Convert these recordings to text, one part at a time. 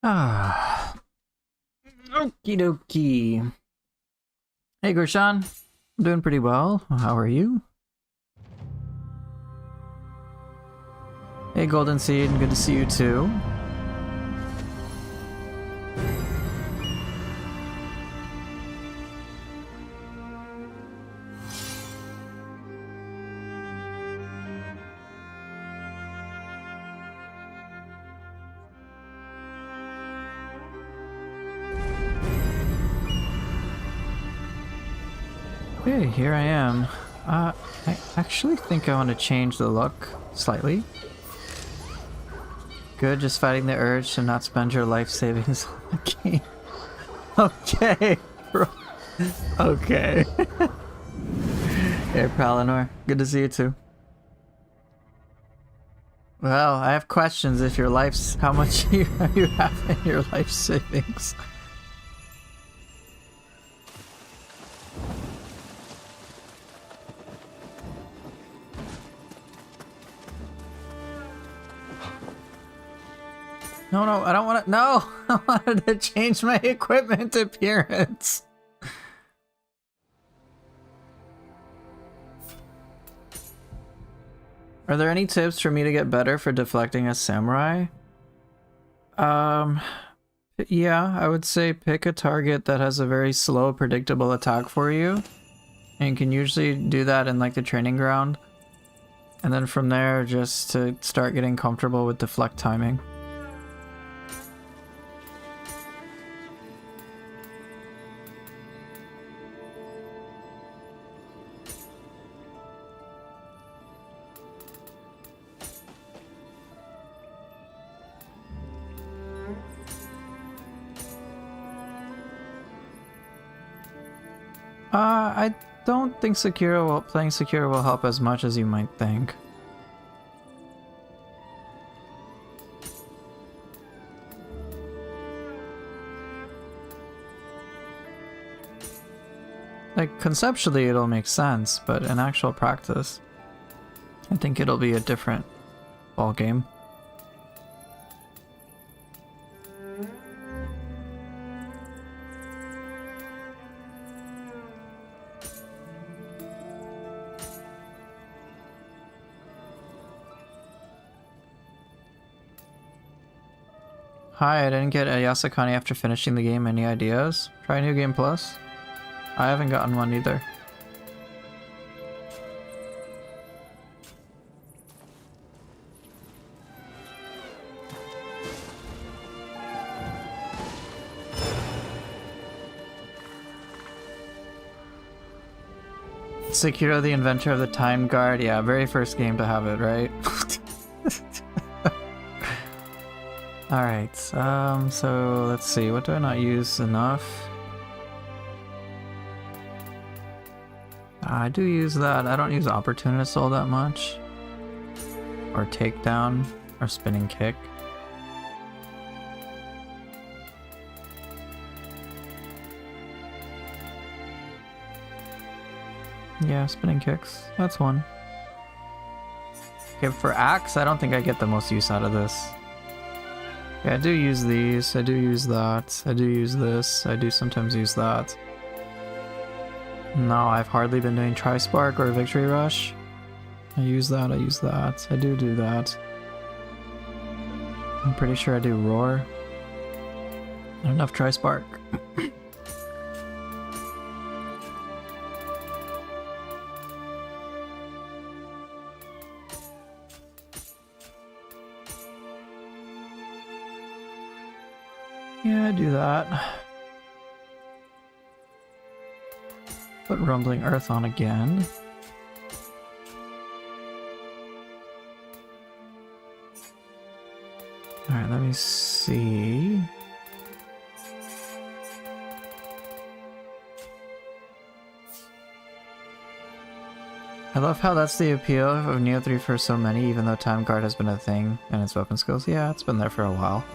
Ah, okie dokie. Hey, Gershan. I'm doing pretty well. How are you? Hey, Golden Seed. Good to see you too. Okay, here I am. I actually think I want to change the look slightly. Good, just fighting the urge to not spend your life savings on the game. Okay, bro. Okay. Hey, Palinor. Good to see you too. Well, I have questions if your life's... How much you have in your life savings? No, no, I don't want to. No, I wanted to change my equipment appearance. Are there any tips for me to get better for deflecting as samurai? Yeah, I would say pick a target that has a very slow, predictable attack for you. And you can usually do that in like the training ground. And then from there, just to start getting comfortable with deflect timing. I don't think playing Sekiro will help as much as you might think. Like, conceptually it'll make sense, but in actual practice, I think it'll be a different ballgame. Hi, I didn't get a Yasakani after finishing the game. Any ideas? Try New Game Plus? I haven't gotten one either. Sekiro, the inventor of the Time Guard. Yeah, very first game to have it, right? Alright, so let's see. What do I not use enough? I do use that. I don't use Opportunist all that much. Or Takedown. Or Spinning Kick. Yeah, Spinning Kicks. That's one. Okay, for Axe, I don't think I get the most use out of this. Yeah, I do use these. I do use that. I do use this. I do sometimes use that. No, I've hardly been doing Tri-Spark or Victory Rush. I use that, I use that. I do that. I'm pretty sure I do Roar. Not enough Tri-Spark. Yeah, I do that. Put Rumbling Earth on again. Alright, let me see. I love how that's the appeal of Nioh 3 for so many, even though time guard has been a thing and its weapon skills. Yeah, it's been there for a while.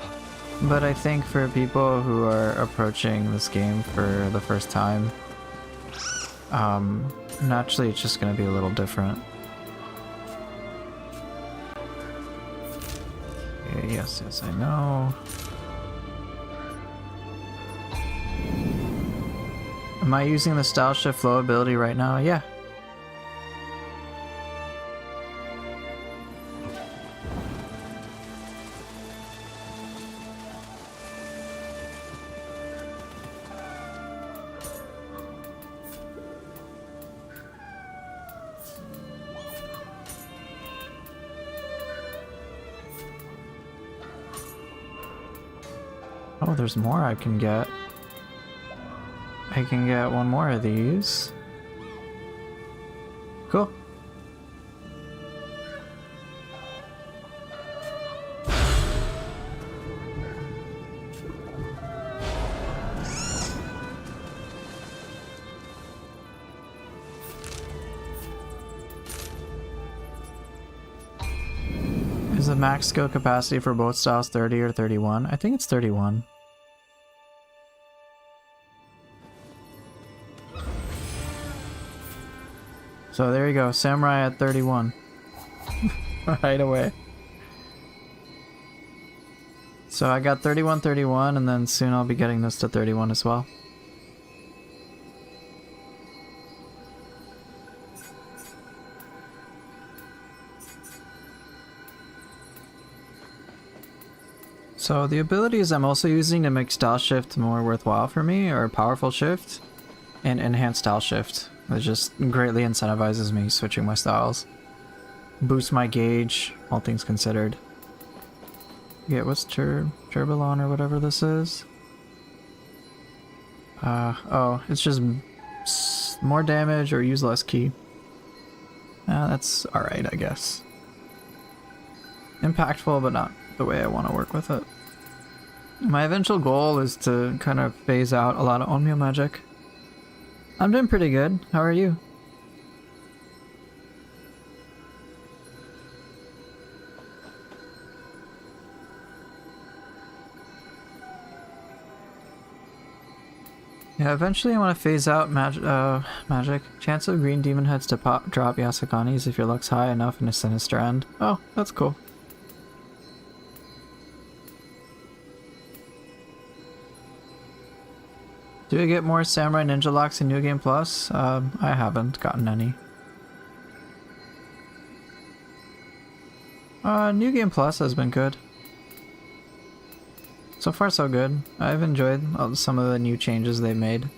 But I think for people who are approaching this game for the first time, naturally it's just going to be a little different. Okay, yes, I know. Am I using the style shift flow ability right now? Yeah. Oh, there's more I can get. I can get one more of these. Cool. Is the max skill capacity for both styles 30 or 31? I think it's 31. So there you go, Samurai at 31. Right away. So I got 31, 31, and then soon I'll be getting this to 31 as well. So the abilities I'm also using to make style shift more worthwhile for me are powerful shift and enhanced style shift. It just greatly incentivizes me switching my styles. Boosts my gauge, all things considered. Yeah, what's Turbolon or whatever this is? Oh, it's just more damage or use less ki. That's alright, I guess. Impactful, but not the way I want to work with it. My eventual goal is to kind of phase out a lot of Onmyo magic. I'm doing pretty good. How are you? Yeah, eventually I want to phase out magic. Chance of green demon heads to drop Yasakani's if your luck's high enough in a sinister end. Oh, that's cool. Do we get more Samurai Ninja Locks in New Game Plus? I haven't gotten any. New Game Plus has been good. So far so good. I've enjoyed some of the new changes they've made.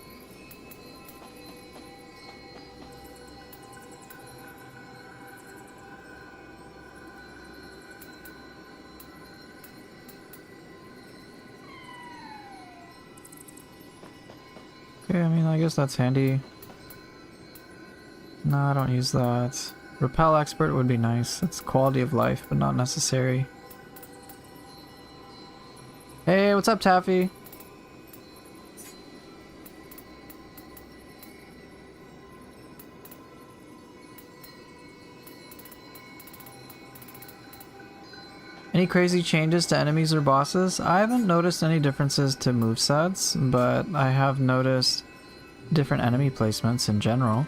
Okay, I mean, I guess that's handy. No, I don't use that. Repel Expert would be nice. It's quality of life, but not necessary. Hey, what's up, Taffy? Any crazy changes to enemies or bosses? I haven't noticed any differences to movesets, but I have noticed different enemy placements in general.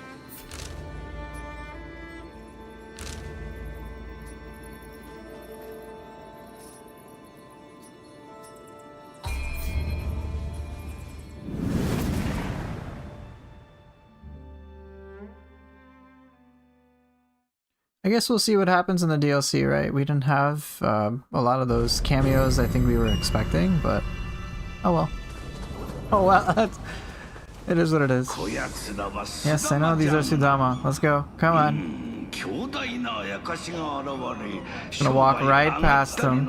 I guess we'll see what happens in the DLC, right? We didn't have a lot of those cameos I think we were expecting, but oh well. Oh well, it is what it is. Yes, I know these are Sudama. Let's go. Come on. Gonna walk right past them.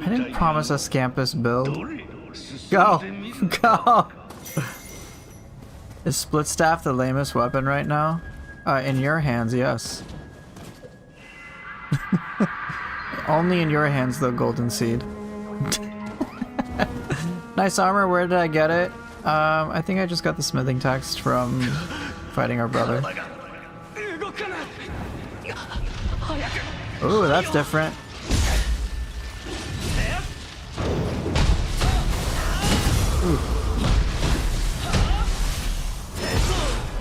I didn't promise a Scampus build. Go! Go! Is Split Staff the lamest weapon right now? In your hands, yes. Only in your hands, though, Golden Seed. Nice armor, where did I get it? I think I just got the smithing text from fighting our brother. Ooh, that's different. Ooh.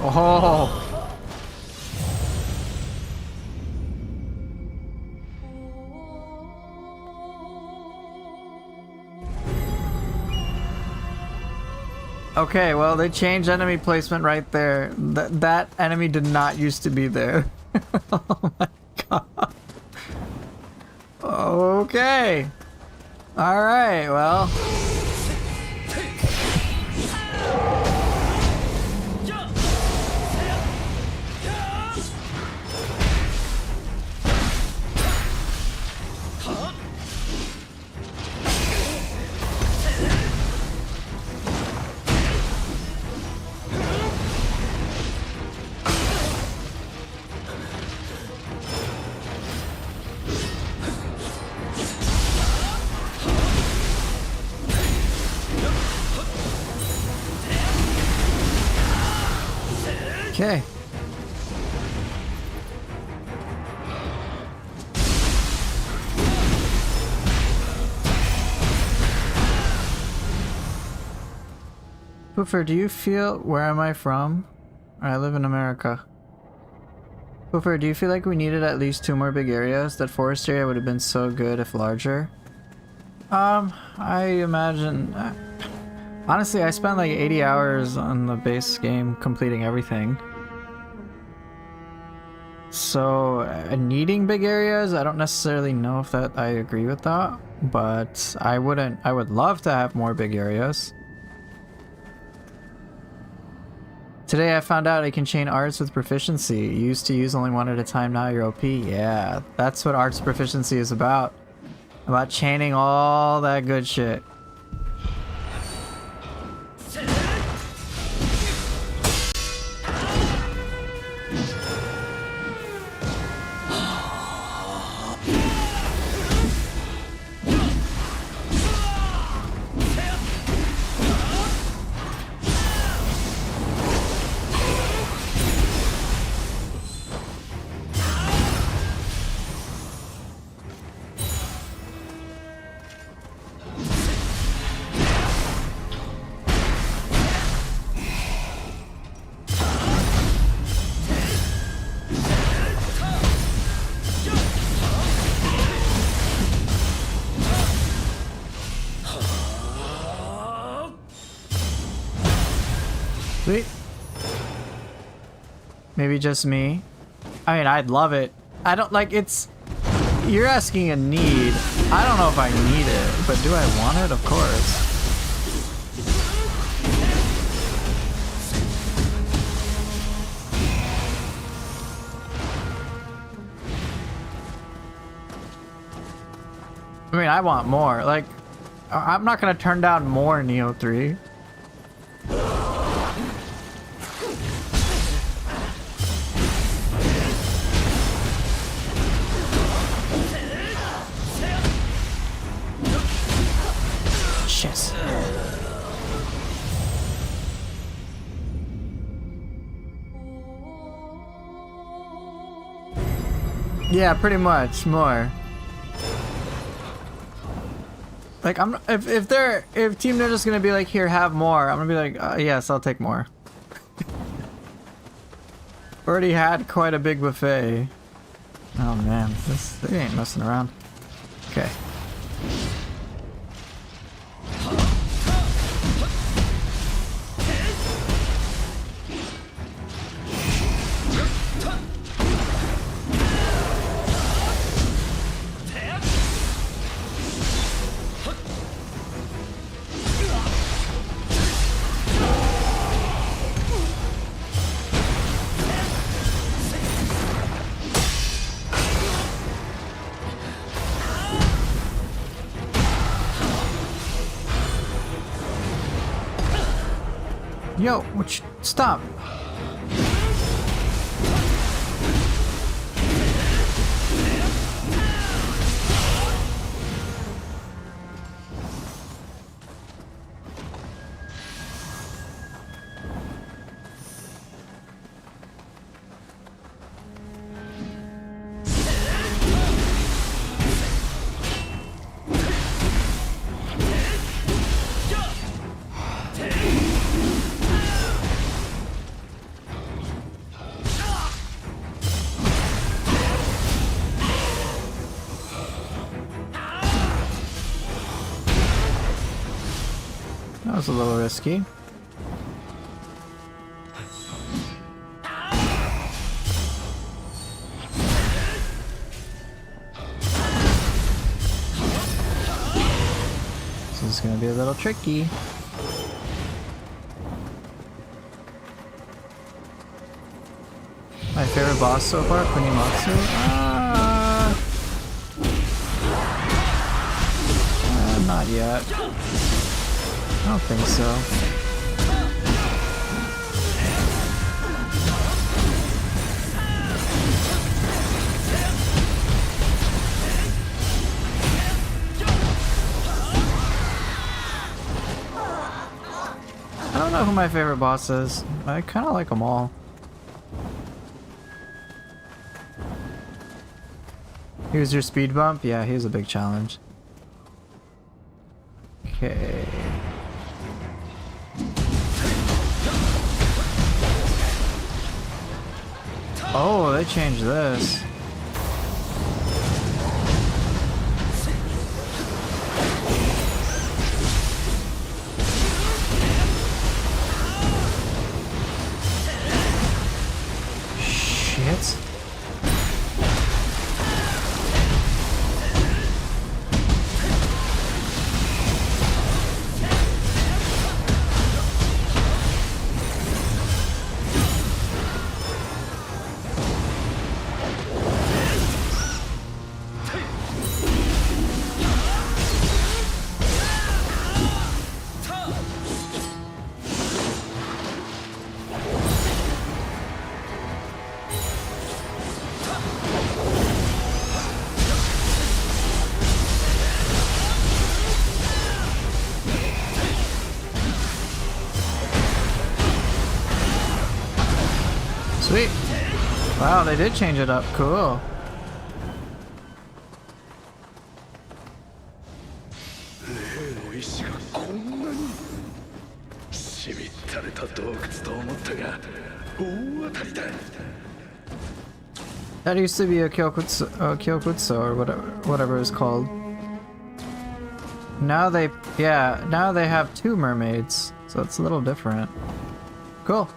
Oh. Okay, well, they changed enemy placement right there. That enemy did not used to be there. Oh my god. Okay. Alright, well. Okay. Poofer, do you feel... Where am I from? I live in America. Poofer, do you feel like we needed at least 2 more big areas? That forest area would have been so good if larger. I imagine... honestly, I spent like 80 hours on the base game completing everything. So, needing big areas, I don't necessarily know if that I agree with that, but I would love to have more big areas. Today I found out I can chain arts with proficiency. You used to use only one at a time, now you're OP. Yeah, that's what arts proficiency is about. About chaining all that good shit. Sweet. Maybe just me. I mean, I'd love it. I don't like it's... You're asking a need. I don't know if I need it, but do I want it? Of course. I mean, I want more. Like, I'm not gonna turn down more Nioh 3. Shit. Yeah, pretty much more. Like if Team Ninja's gonna be like, here, have more, I'm gonna be like, yes, I'll take more. Already had quite a big buffet. Oh man, they ain't messing around. Okay. Yo, stop. That was a little risky. This is gonna be a little tricky. My favorite boss so far, Kunimatsu? Not yet. I don't think so. I don't know who my favorite boss is. I kind of like them all. Here's your speed bump? Yeah, here's a big challenge. Okay. Oh, they changed this. Shit. Sweet. Wow, they did change it up. Cool. That used to be a Kyokutsu or whatever it's called. Now they have two mermaids, so it's a little different. Cool.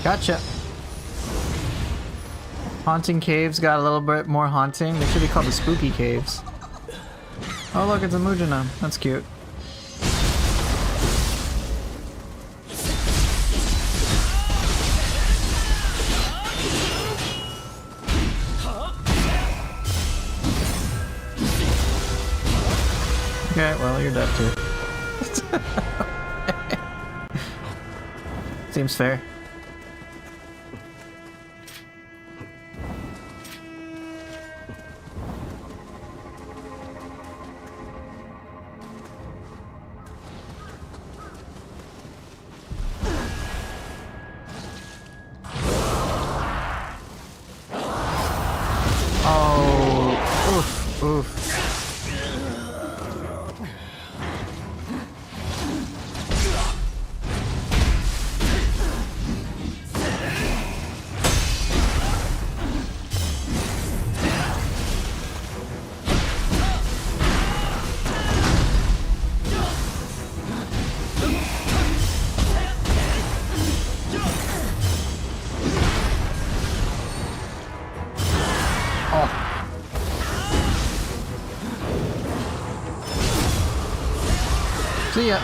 Gotcha. Haunting caves got a little bit more haunting. They should be called the spooky caves. Oh look, it's a Mujina. That's cute. Okay, well you're dead too. Seems fair. Oof. See ya.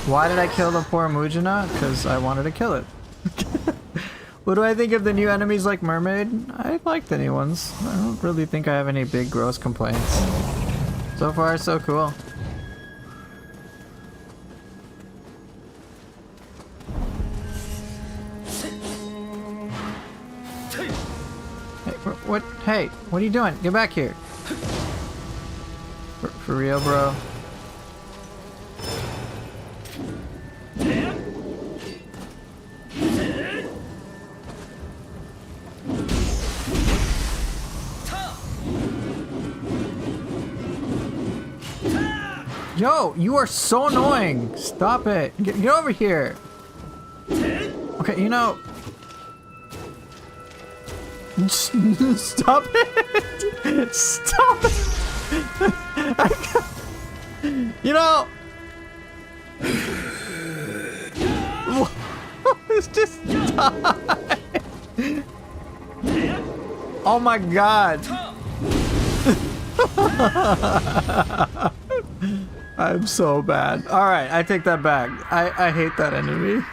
Why did I kill the poor Mujina? Because I wanted to kill it. What do I think of the new enemies like Mermaid? I like the new ones. I don't really think I have any big gross complaints. So far, so cool. Hey, what? Hey, what are you doing? Get back here. For real, bro. Yo, you are so annoying. Stop it. Get over here. Okay, you know. Stop it. Stop it. You know. It's just die. Oh my god. I'm so bad. Alright, I take that back. I hate that enemy.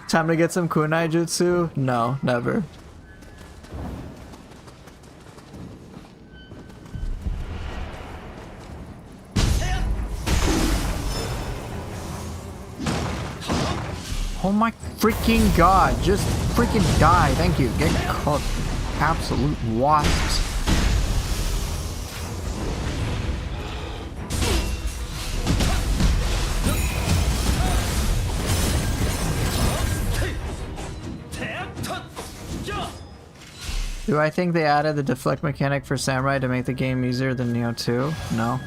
Time to get some kunai jutsu? No, never. Oh my freaking god, just freaking die. Thank you. Get caught. Absolute wasps. Do I think they added the deflect mechanic for Samurai to make the game easier than Nioh 2? No.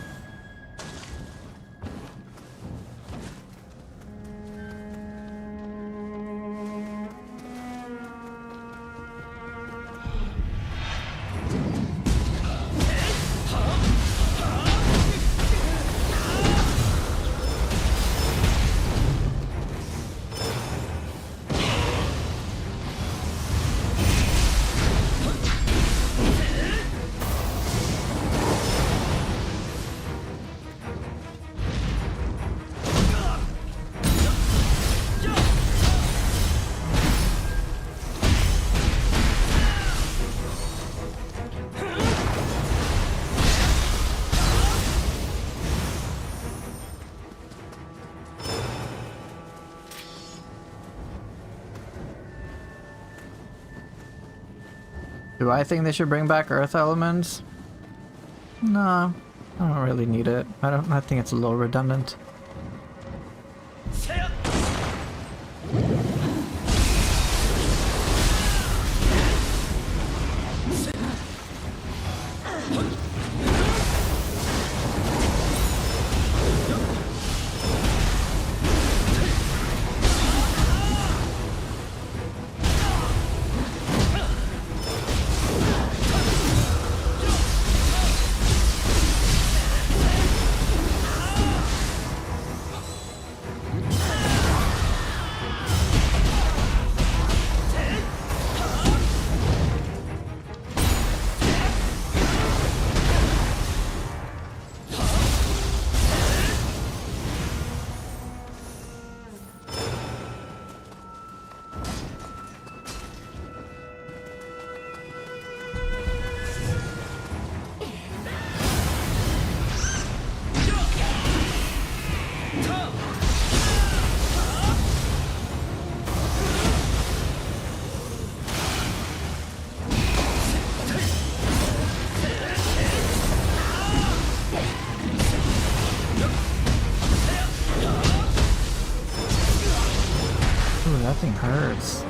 Do I think they should bring back Earth elements? No, I don't really need it. I think it's a little redundant. Ooh, that thing hurts.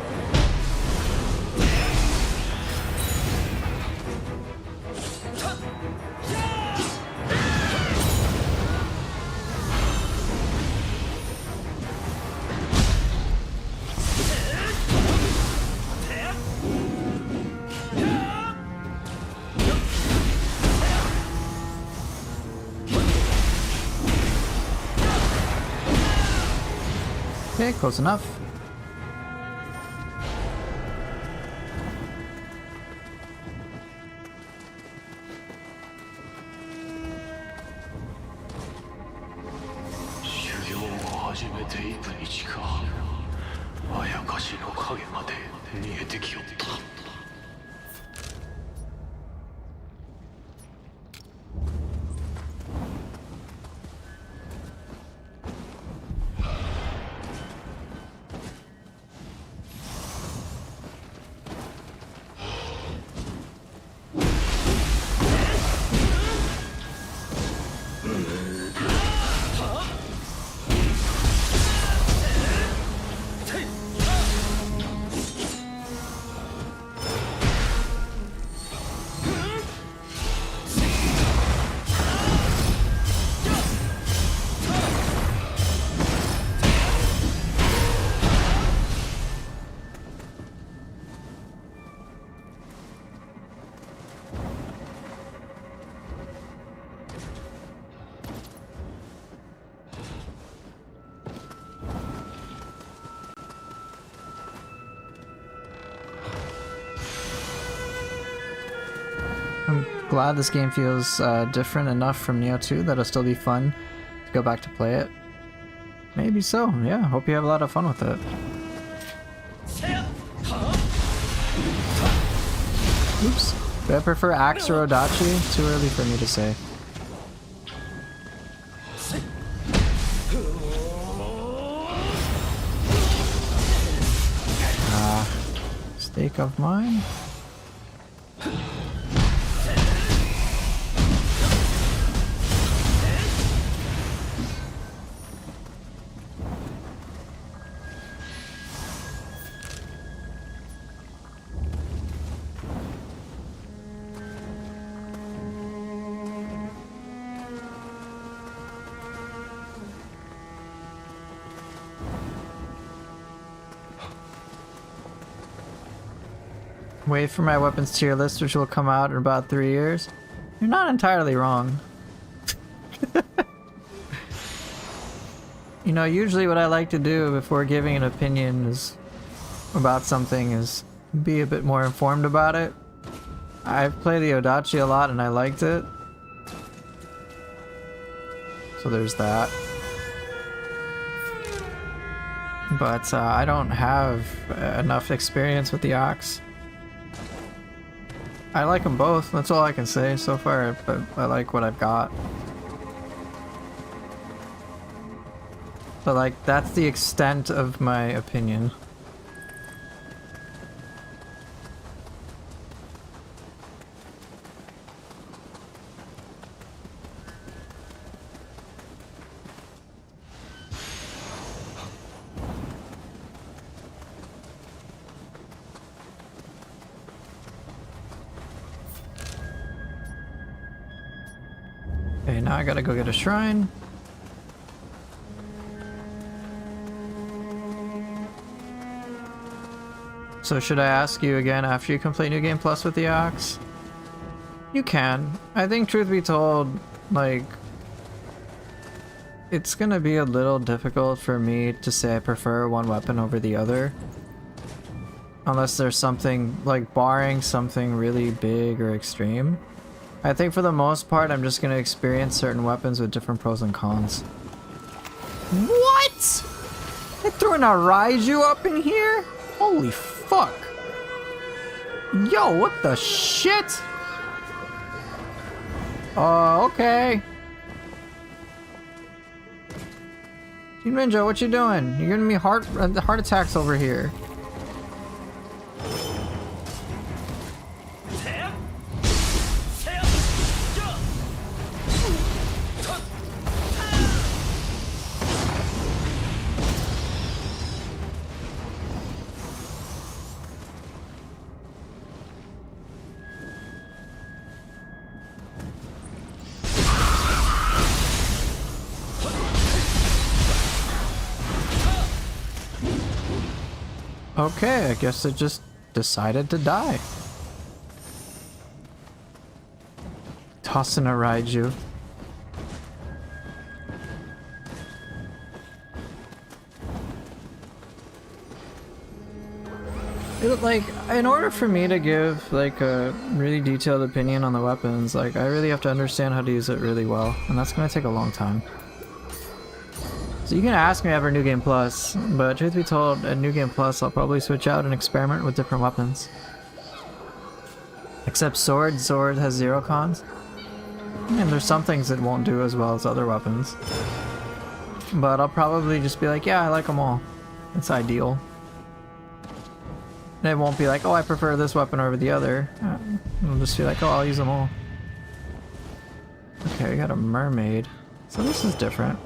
Okay, close enough. glad this game feels different enough from Nioh 2 that it'll still be fun to go back to play it. Maybe so, yeah. Hope you have a lot of fun with it. Oops. Do I prefer Axe or Odachi? Too early for me to say. Stake of mine? Wait for my weapons tier list, which will come out in about 3 years. You're not entirely wrong. You know, usually what I like to do before giving an opinion is about something is be a bit more informed about it. I've played the Odachi a lot and I liked it. So there's that. But I don't have enough experience with the Ox. I like them both, that's all I can say so far, but I like what I've got. But like, that's the extent of my opinion. Okay, now I gotta go get a shrine. So should I ask you again after you complete New Game Plus with the Ox? You can. I think, truth be told, like, it's gonna be a little difficult for me to say I prefer one weapon over the other. Unless there's something, like, barring something really big or extreme. I think for the most part, I'm just gonna experience certain weapons with different pros and cons. What? They throwing a Raiju up in here? Holy fuck. Yo, what the shit? Okay. Team Ninja, what you doing? You're giving me heart attacks over here. Okay, I guess it just decided to die. Tossing a Raiju. Like, in order for me to give like a really detailed opinion on the weapons, like, I really have to understand how to use it really well, and that's gonna take a long time. So you can ask me after New Game Plus, but truth be told, at New Game Plus I'll probably switch out and experiment with different weapons. Except Sword. Sword has 0 cons. And there's some things it won't do as well as other weapons. But I'll probably just be like, yeah, I like them all. It's ideal. And it won't be like, oh, I prefer this weapon over the other. I'll just be like, oh, I'll use them all. Okay, we got a mermaid. So this is different.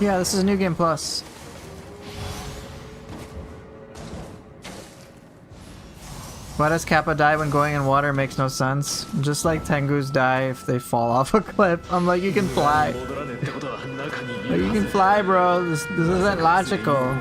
Yeah, this is New Game Plus. Why does Kappa die when going in water? Makes no sense. Just like Tengus die if they fall off a cliff. I'm like, you can fly. Like, you can fly, bro. This isn't logical.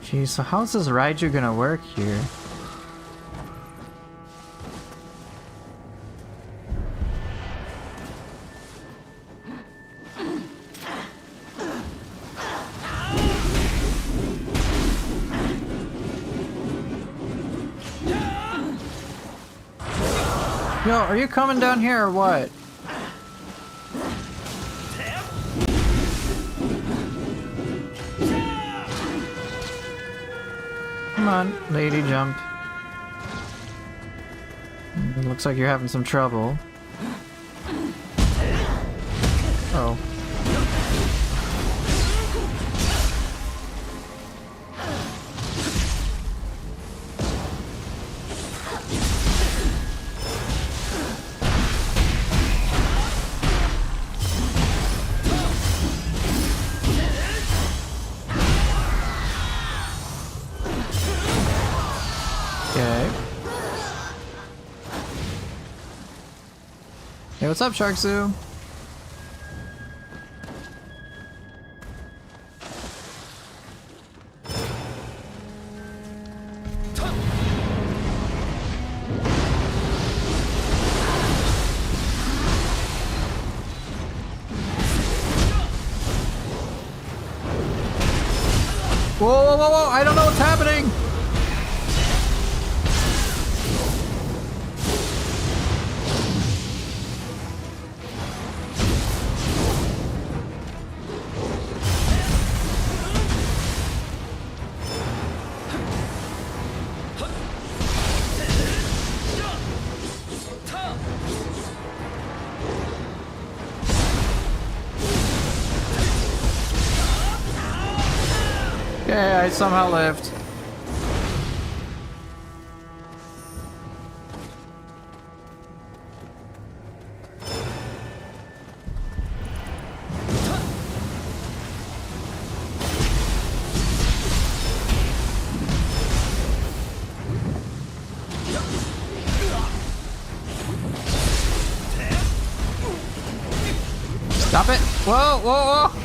Jeez, so how's this Raiju gonna work here? Yo, are you coming down here or what? Come on, lady jump. Looks like you're having some trouble. Oh. Hey, what's up, Sharkzu? Whoa, whoa, whoa, whoa! I don't know what's happening! Yeah, I somehow lived. Stop it! Whoa, whoa, whoa!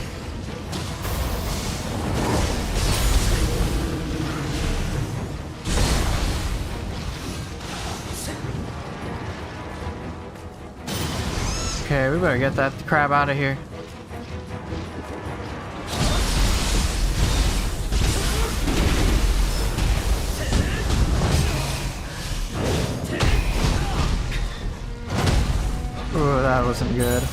Okay, we better get that crab out of here. Ooh, that wasn't good.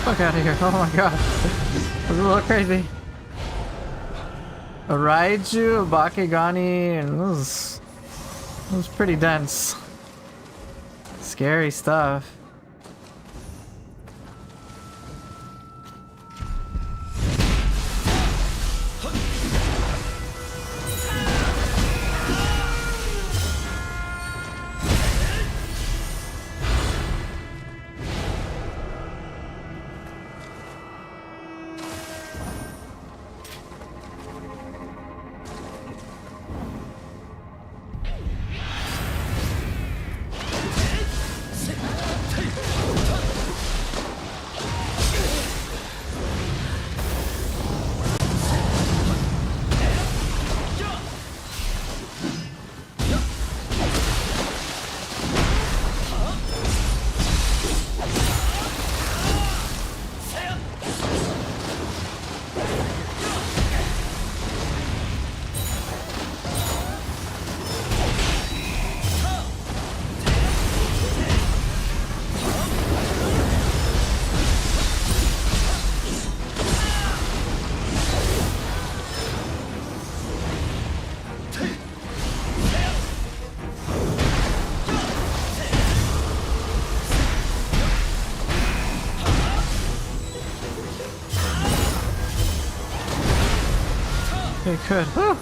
Fuck out of here. Oh my god. That was a little crazy. A Raiju, a Bakigani, and it was pretty dense. Scary stuff. Okay, good. Whew.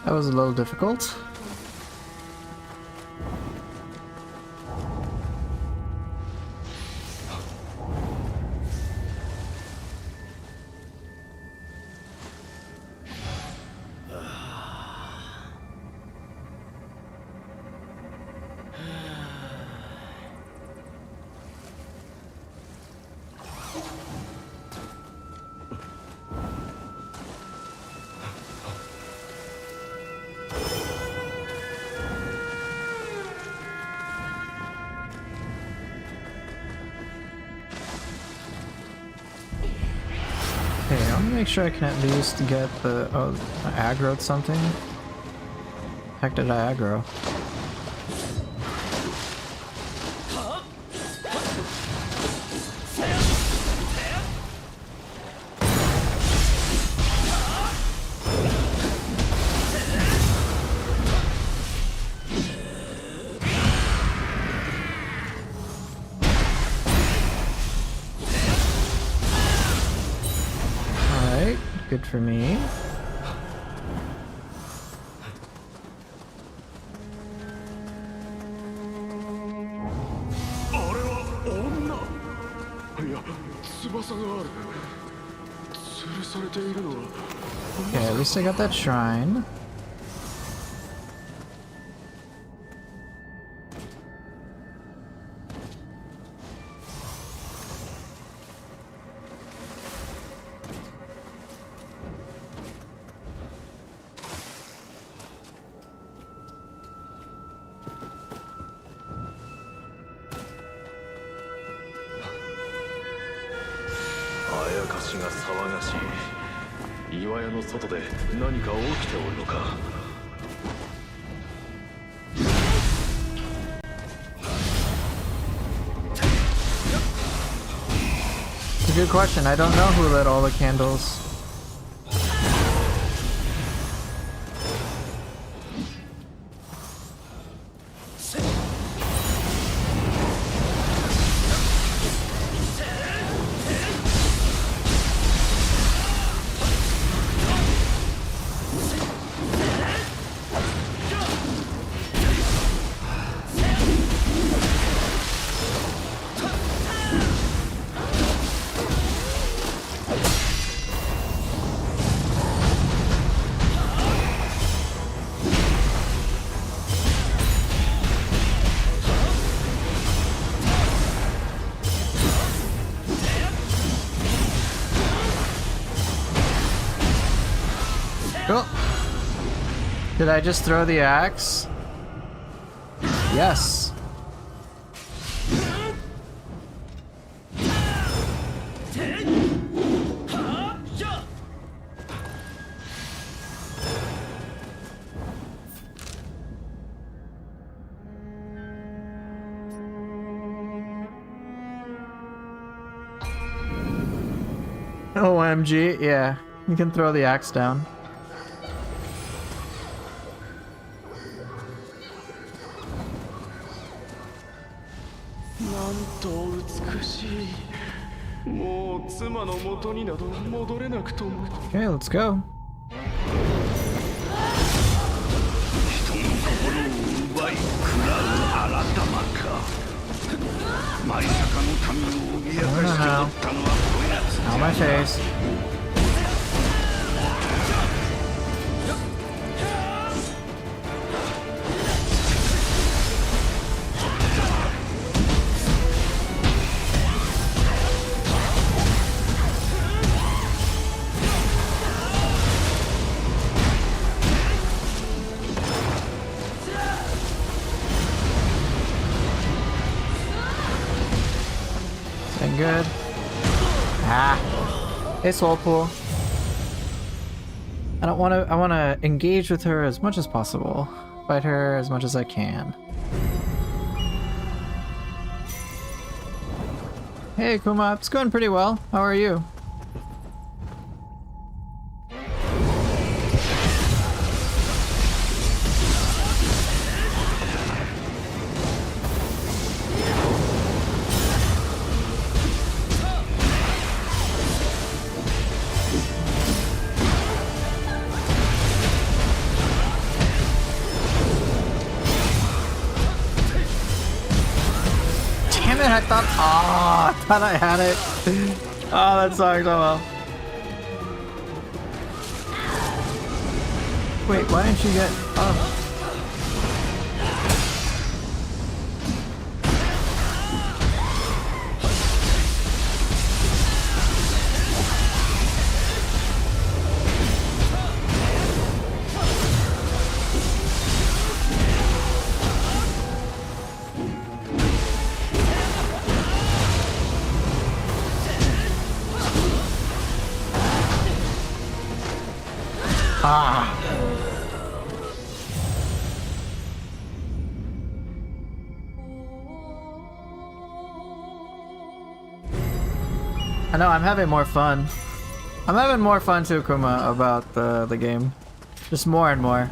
That was a little difficult. Okay, I want to make sure I can at least get the... Oh, I aggroed something? Heck did I aggro? Alright, good for me. Okay, at least I got that shrine. It's a good question. I don't know who lit all the candles. Cool. Did I just throw the axe? Yes. OMG, yeah. You can throw the axe down. Okay, let's go. No. On my face. Good. Ah, it's all pool. I want to engage with her as much as possible. Fight her as much as I can. Hey Kuma, it's going pretty well. How are you? I thought I had it. Oh, that sucked. Oh well. Wait, why didn't you get up? Ah. I know, I'm having more fun. I'm having more fun too, Kuma, about the game. Just more and more.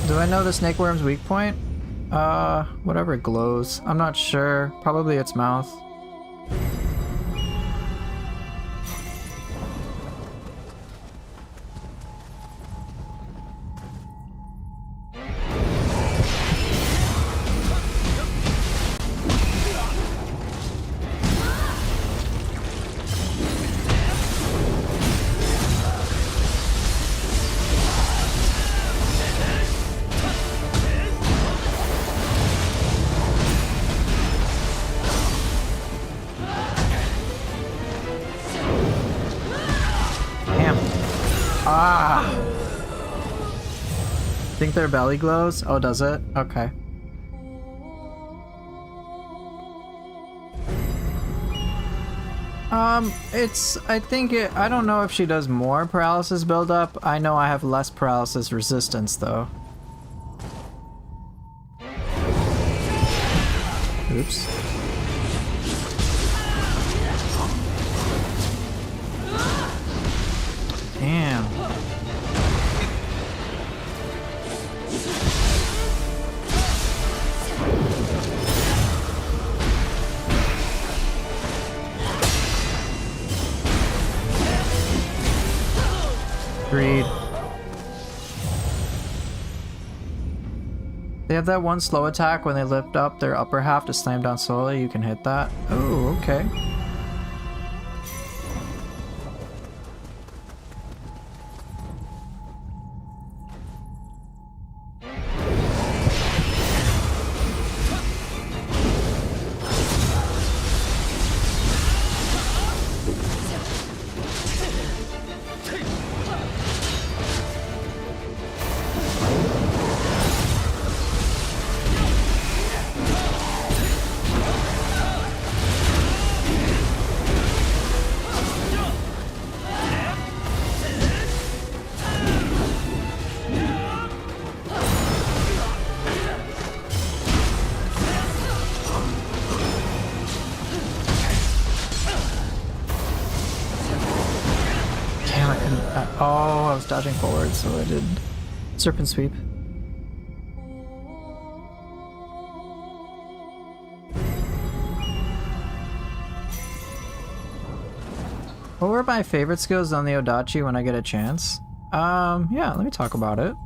Do I know the snake worm's weak point? Whatever glows. I'm not sure. Probably its mouth. Think their belly glows? Oh, does it? Okay. I don't know if she does more paralysis buildup. I know I have less paralysis resistance though. Oops. Damn. Agreed. They have that one slow attack when they lift up their upper half to slam down slowly. You can hit that. Oh, okay. Oh, I was dodging forward, so I did Serpent Sweep. What were my favorite skills on the Odachi when I get a chance? Yeah, let me talk about it.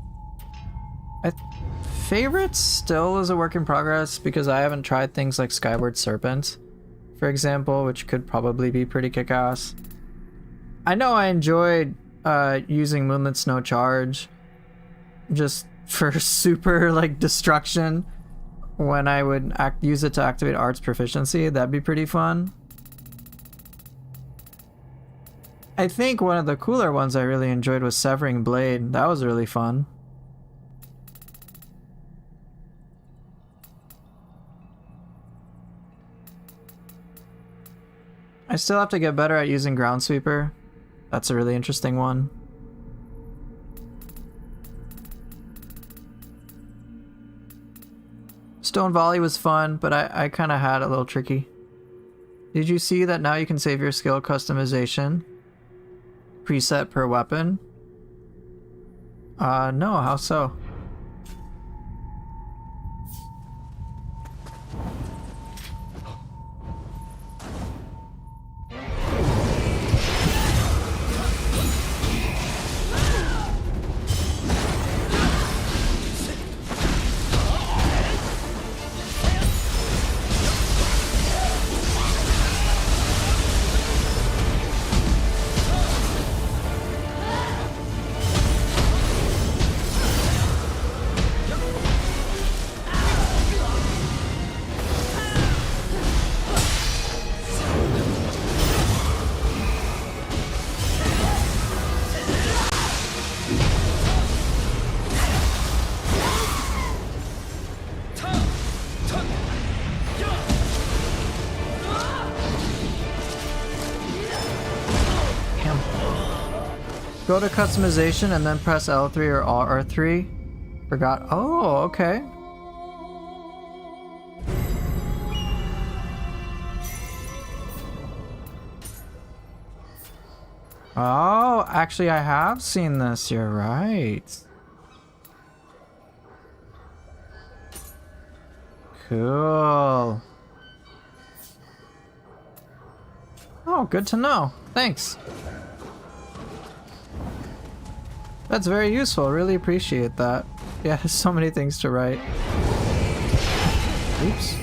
Favorites still is a work in progress because I haven't tried things like Skyward Serpent, for example, which could probably be pretty kick-ass. I know I enjoyed using Moonlit Snow Charge just for super like destruction when I would use it to activate Art's proficiency. That'd be pretty fun. I think one of the cooler ones I really enjoyed was Severing Blade. That was really fun. I still have to get better at using Ground Sweeper. That's a really interesting one. Stone Volley was fun, but I kind of had a little tricky. Did you see that now you can save your skill customization? preset per weapon? No, how so? Go to customization and then press L3 or R3. Forgot. Oh, okay. Oh, actually I have seen this. You're right. Cool. Oh, good to know. Thanks. That's very useful. Really appreciate that. Yeah, there's so many things to write. Oops.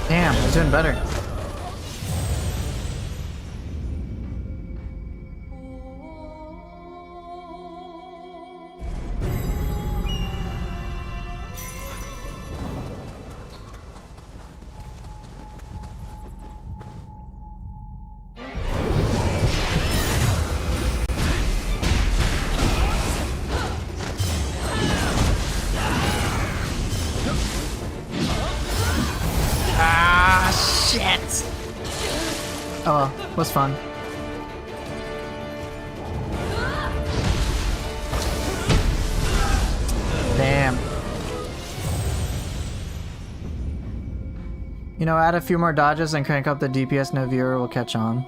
Damn, I'm doing better. Oh, was fun. Damn. You know, add a few more dodges and crank up the DPS, no viewer will catch on.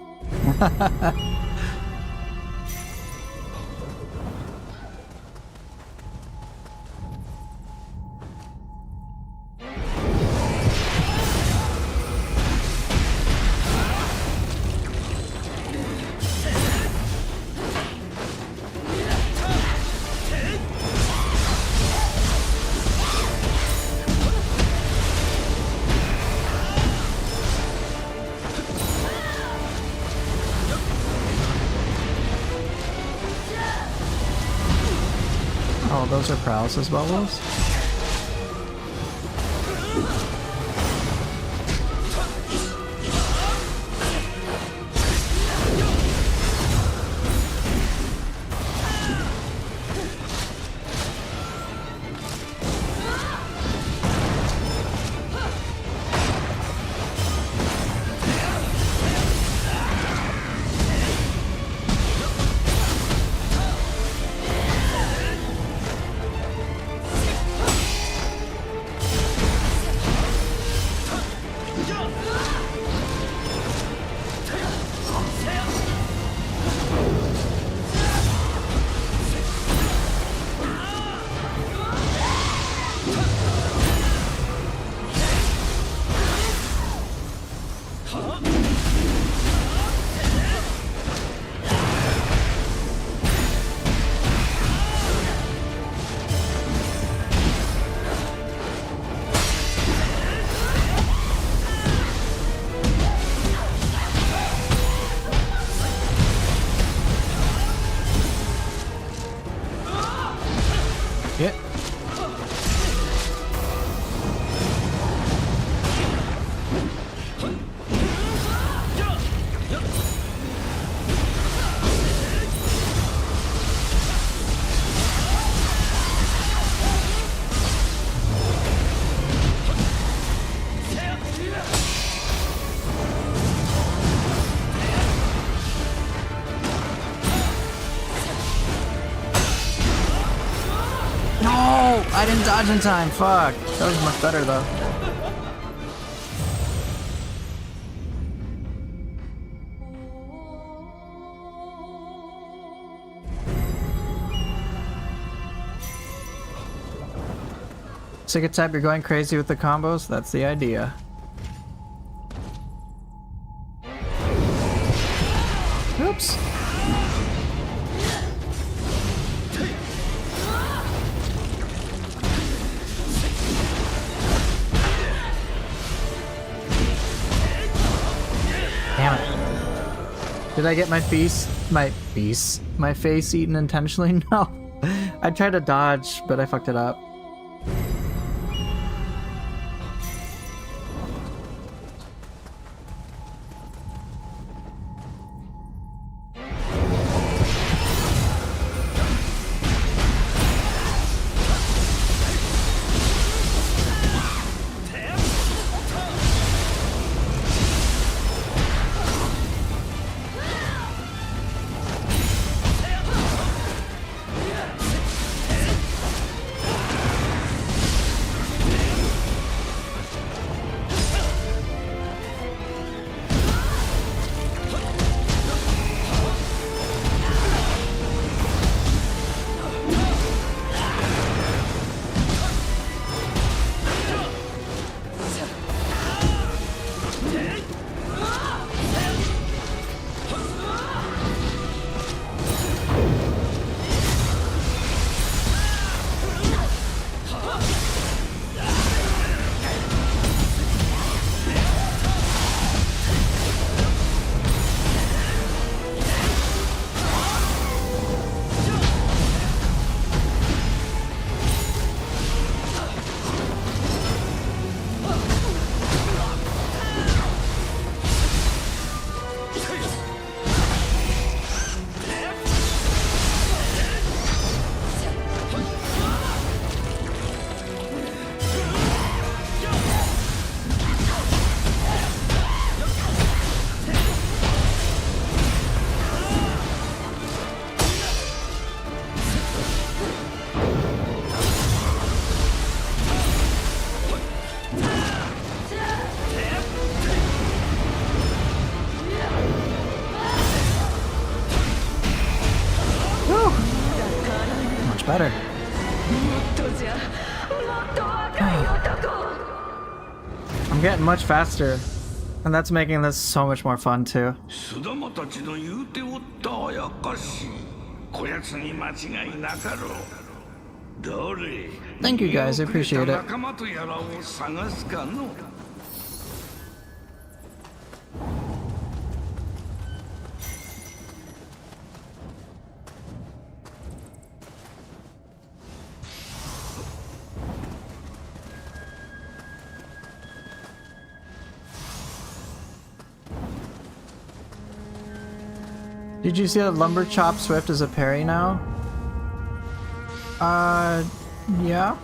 Oh, those are paralysis bubbles? I didn't dodge in time, fuck. That was much better though. Secret type, you're going crazy with the combos? That's the idea. Oops. Damn it. Did I get my face eaten intentionally? No. I tried to dodge, but I fucked it up. Better. I'm getting much faster, and that's making this so much more fun too. Thank you guys, I appreciate it. Did you see that Lumber Chop Swift is a parry now? Yeah.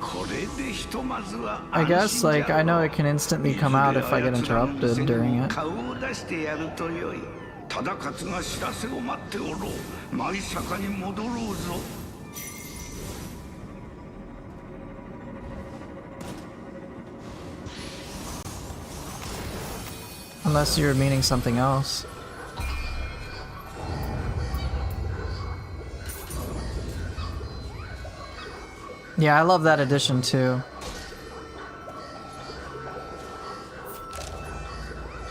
I guess, like, I know it can instantly come out if I get interrupted during it. Unless you're meaning something else. Yeah, I love that addition too.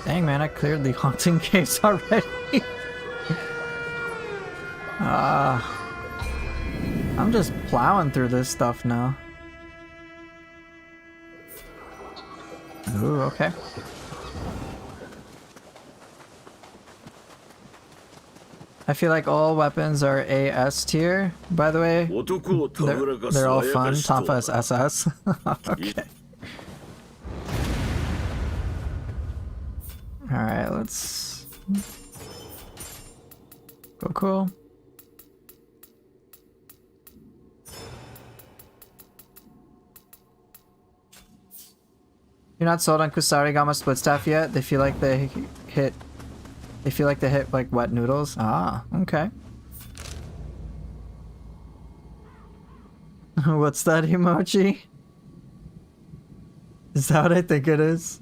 Dang man, I cleared the haunting case already. I'm just plowing through this stuff now. Ooh, okay. I feel like all weapons are AS tier, by the way. They're all fun. Tanfa is SS. Okay. Alright, let's go cool. You're not sold on Kusarigama split staff yet? They feel like they hit like wet noodles. Ah, okay. What's that emoji? Is that what I think it is?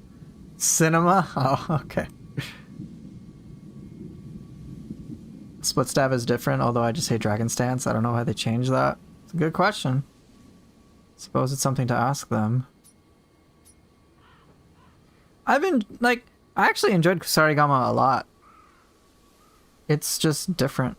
Cinema? Oh, okay. Split stab is different, although I just hate Dragon Stance. I don't know why they changed that. It's a good question. Suppose it's something to ask them. I've been, like, I actually enjoyed Kusarigama a lot. It's just different.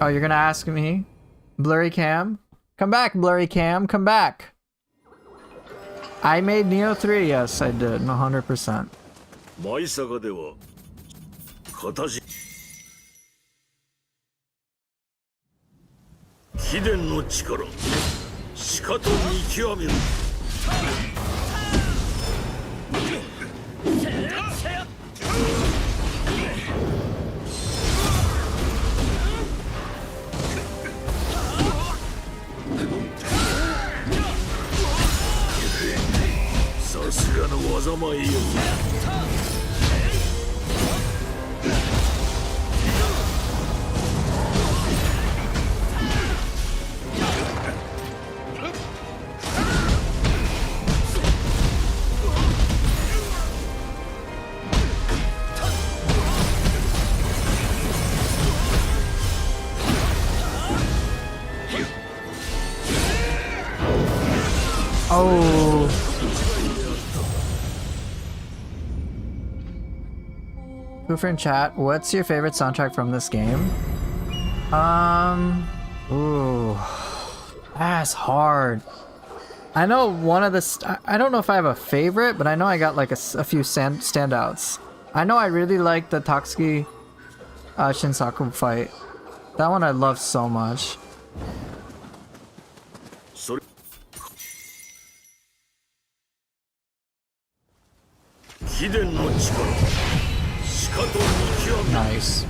Oh, you're gonna ask me? Blurry Cam? Come back, Blurry Cam, come back! I made Nioh 3, yes, I did, 100%. Oh. Poofer in chat, what's your favorite soundtrack from this game? Ooh. That's hard. I know one of the... I don't know if I have a favorite, but I know I got like a few standouts. I know I really like the Tatsuki Shinsaku fight. That one I love so much. Nice.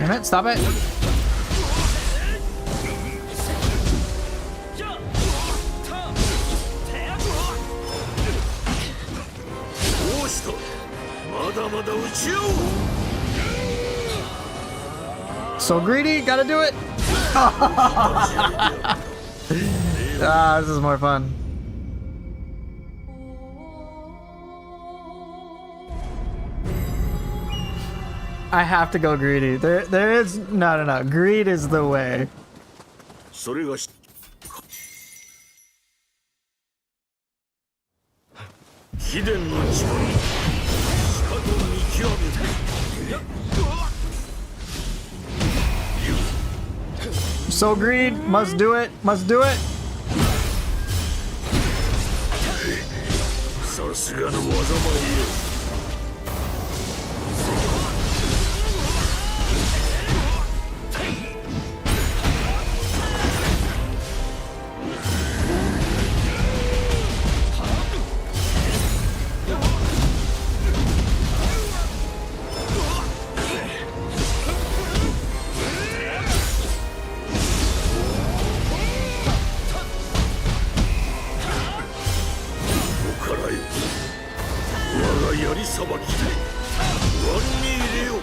Damn it, stop it. So greedy, gotta do it. Ah, this is more fun. I have to go greedy. There is no. Greed is the way. So greed, must do it, must do it. さばきワンに入れよう。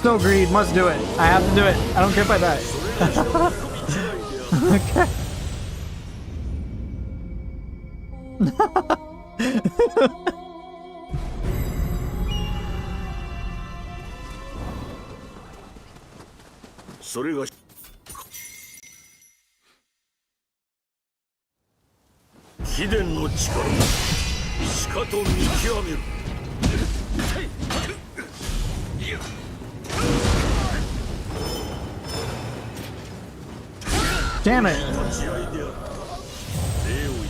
No greed, must do it. I have to do it. I don't care if I die. Okay. それが秘伝の力、しかと見極める。Damn it! 立ち合いであった。礼を言う。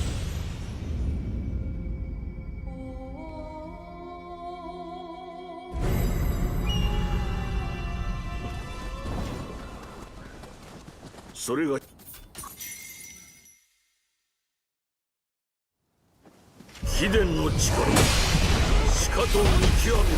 それが秘伝の力、しかと見極める。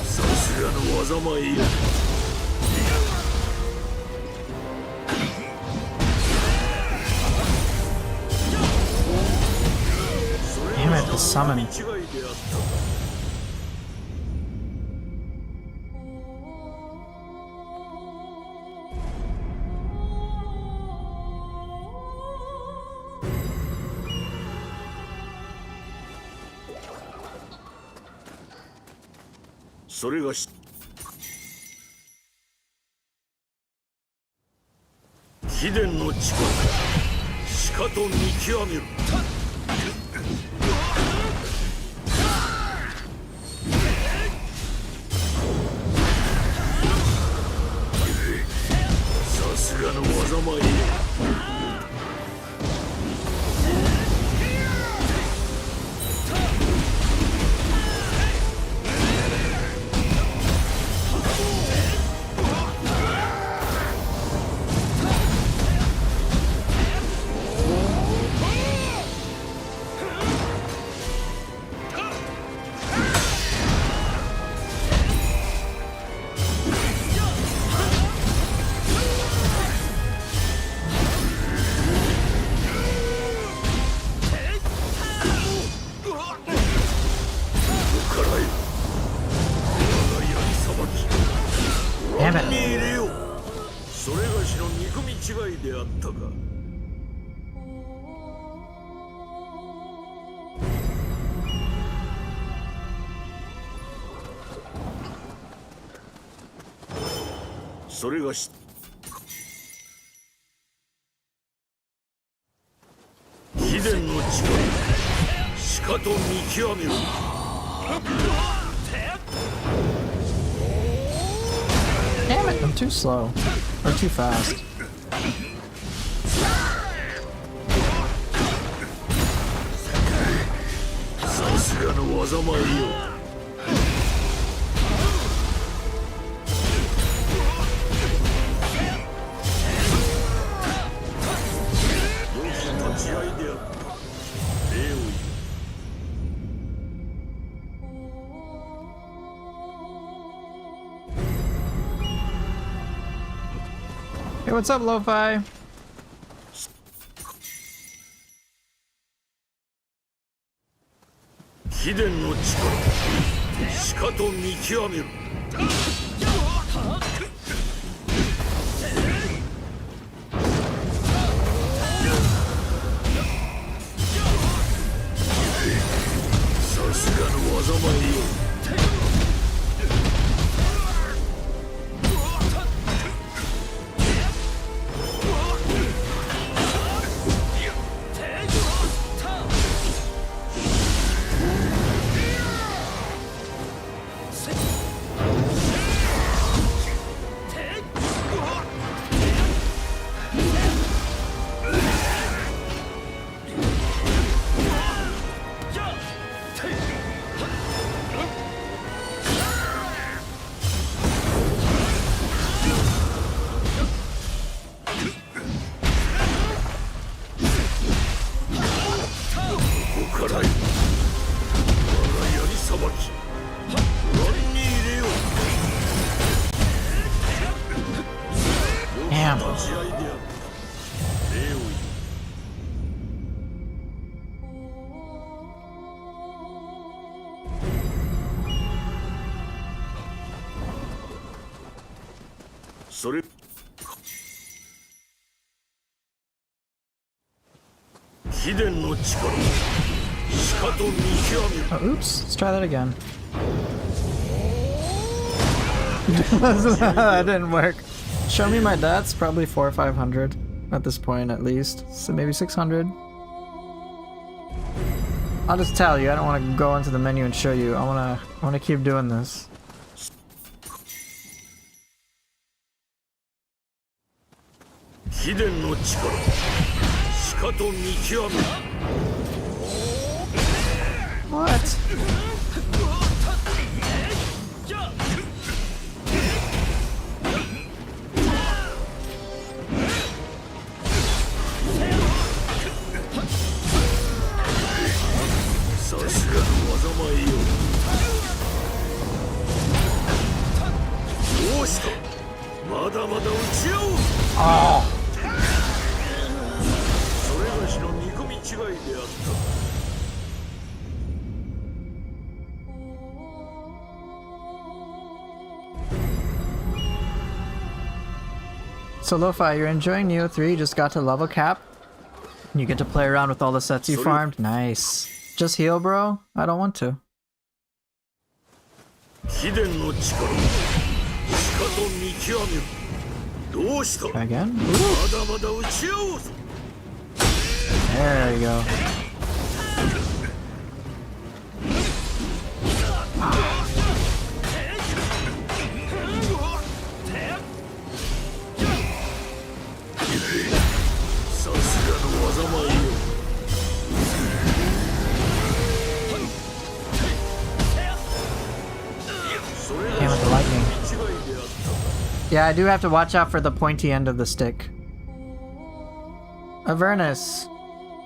さすがの技前よ。Damn it, the summon. 違いであったか。それが秘伝の力、しかと見極める。さすがの技前よ。それがしの憎み違いであったか。それがし秘伝の力、しかと見極める。Damn it, I'm too slow. Or too fast. さすがの技前よ。立ち合いであった。礼を言う。Hey, what's up, Lo-Fi? 秘伝の力、しかと見極める。さすがの技前よ。それ秘伝の力しかと見極める Oh, oops. Let's try that again. That didn't work. Show me my deaths. Probably 400 or 500 at this point, at least. So maybe 600. I'll just tell you. I don't want to go into the menu and show you. I want to keep doing this. 秘伝の力しかと見極める What? Oh. So Lo-Fi, you're enjoying Nioh 3, just got to level cap. You get to play around with all the sets you farmed. Nice. Just heal, bro? I don't want to. Try again? Ooh. There you go. Came with the lightning. Yeah, I do have to watch out for the pointy end of the stick. Avernus,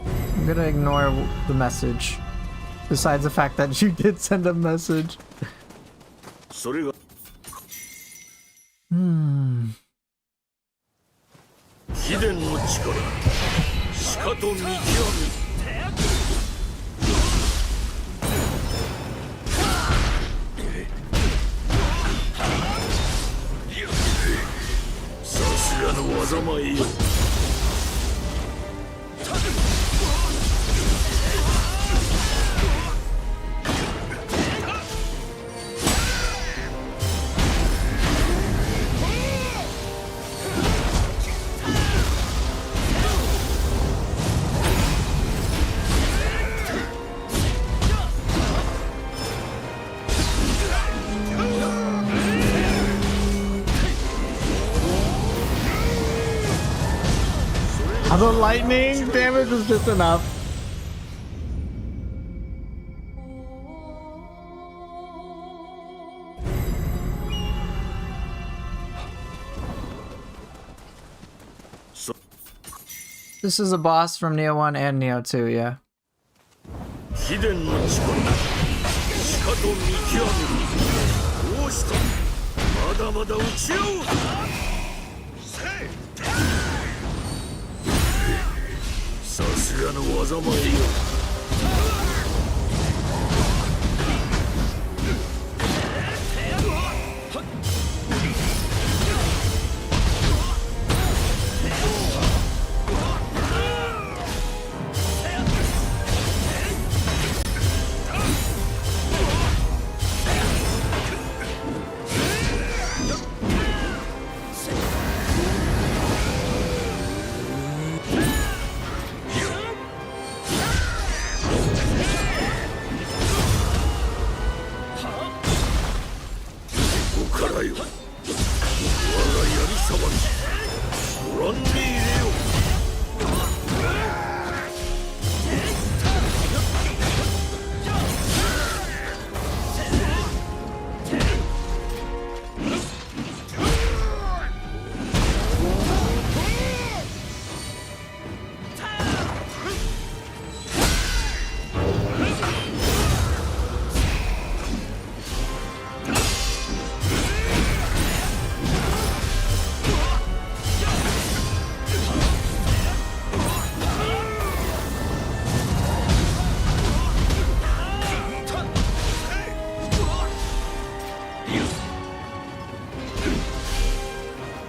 I'm gonna ignore the message. Besides the fact that you did send a message. Hmm. 秘伝の力しかと見極めるさすがの災いよ The lightning damage is just enough. This is a boss from Nioh 1 and Nioh 2, yeah. 秘伝の力しかと見極めるどうしたまだまだ打ち合おうさすがの災いよ さ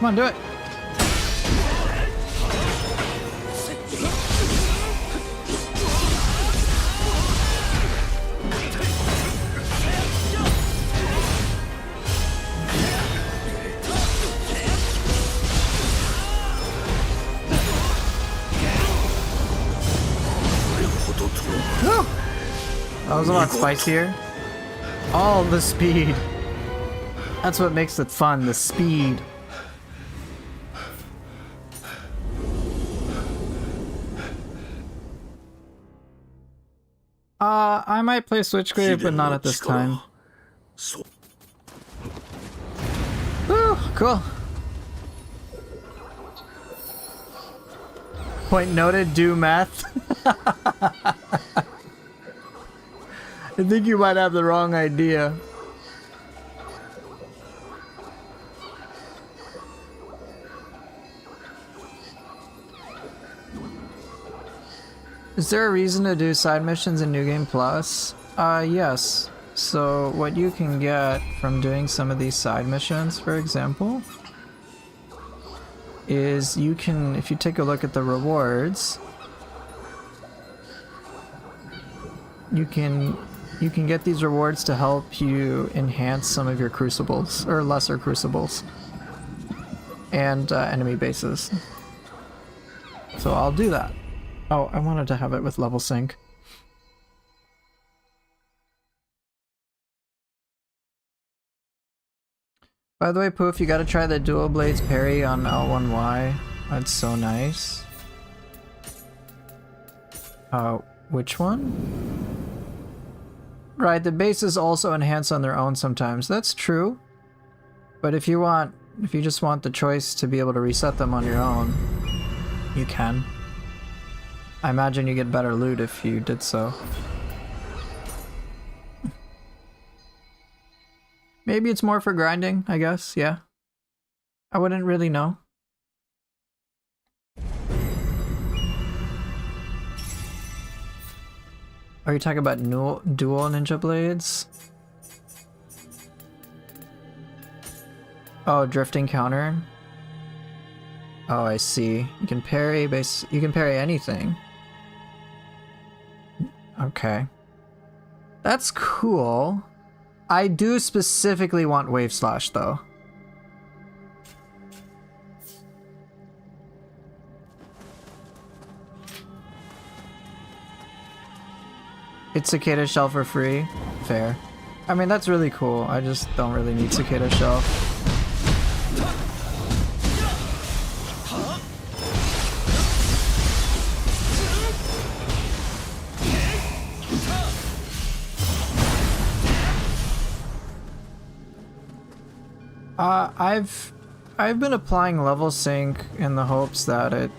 Come on, do it. That was a lot spicier. All the speed. That's what makes it fun, the speed. I might play Switchgrave, but not at this time. Woo, cool. Point noted, do math. I think you might have the wrong idea. Is there a reason to do side missions in New Game Plus? Yes. So what you can get from doing some of these side missions, for example, is you can, if you take a look at the rewards, you can get these rewards to help you enhance some of your crucibles, or lesser crucibles, and enemy bases. So I'll do that. Oh, I wanted to have it with level sync. By the way, Poof, you gotta try the dual blades parry on L1Y. That's so nice. Which one? Right, the bases also enhance on their own sometimes. That's true. But if you just want the choice to be able to reset them on your own, you can. I imagine you get better loot if you did so. Maybe it's more for grinding, I guess, yeah. I wouldn't really know. Are you talking about dual ninja blades? Oh, drifting counter? Oh, I see. You can parry anything. Okay. That's cool. I do specifically want Wave Slash, though. It's Cicada Shell for free? Fair. I mean, that's really cool. I just don't really need Cicada Shell. I've been applying level sync in the hopes that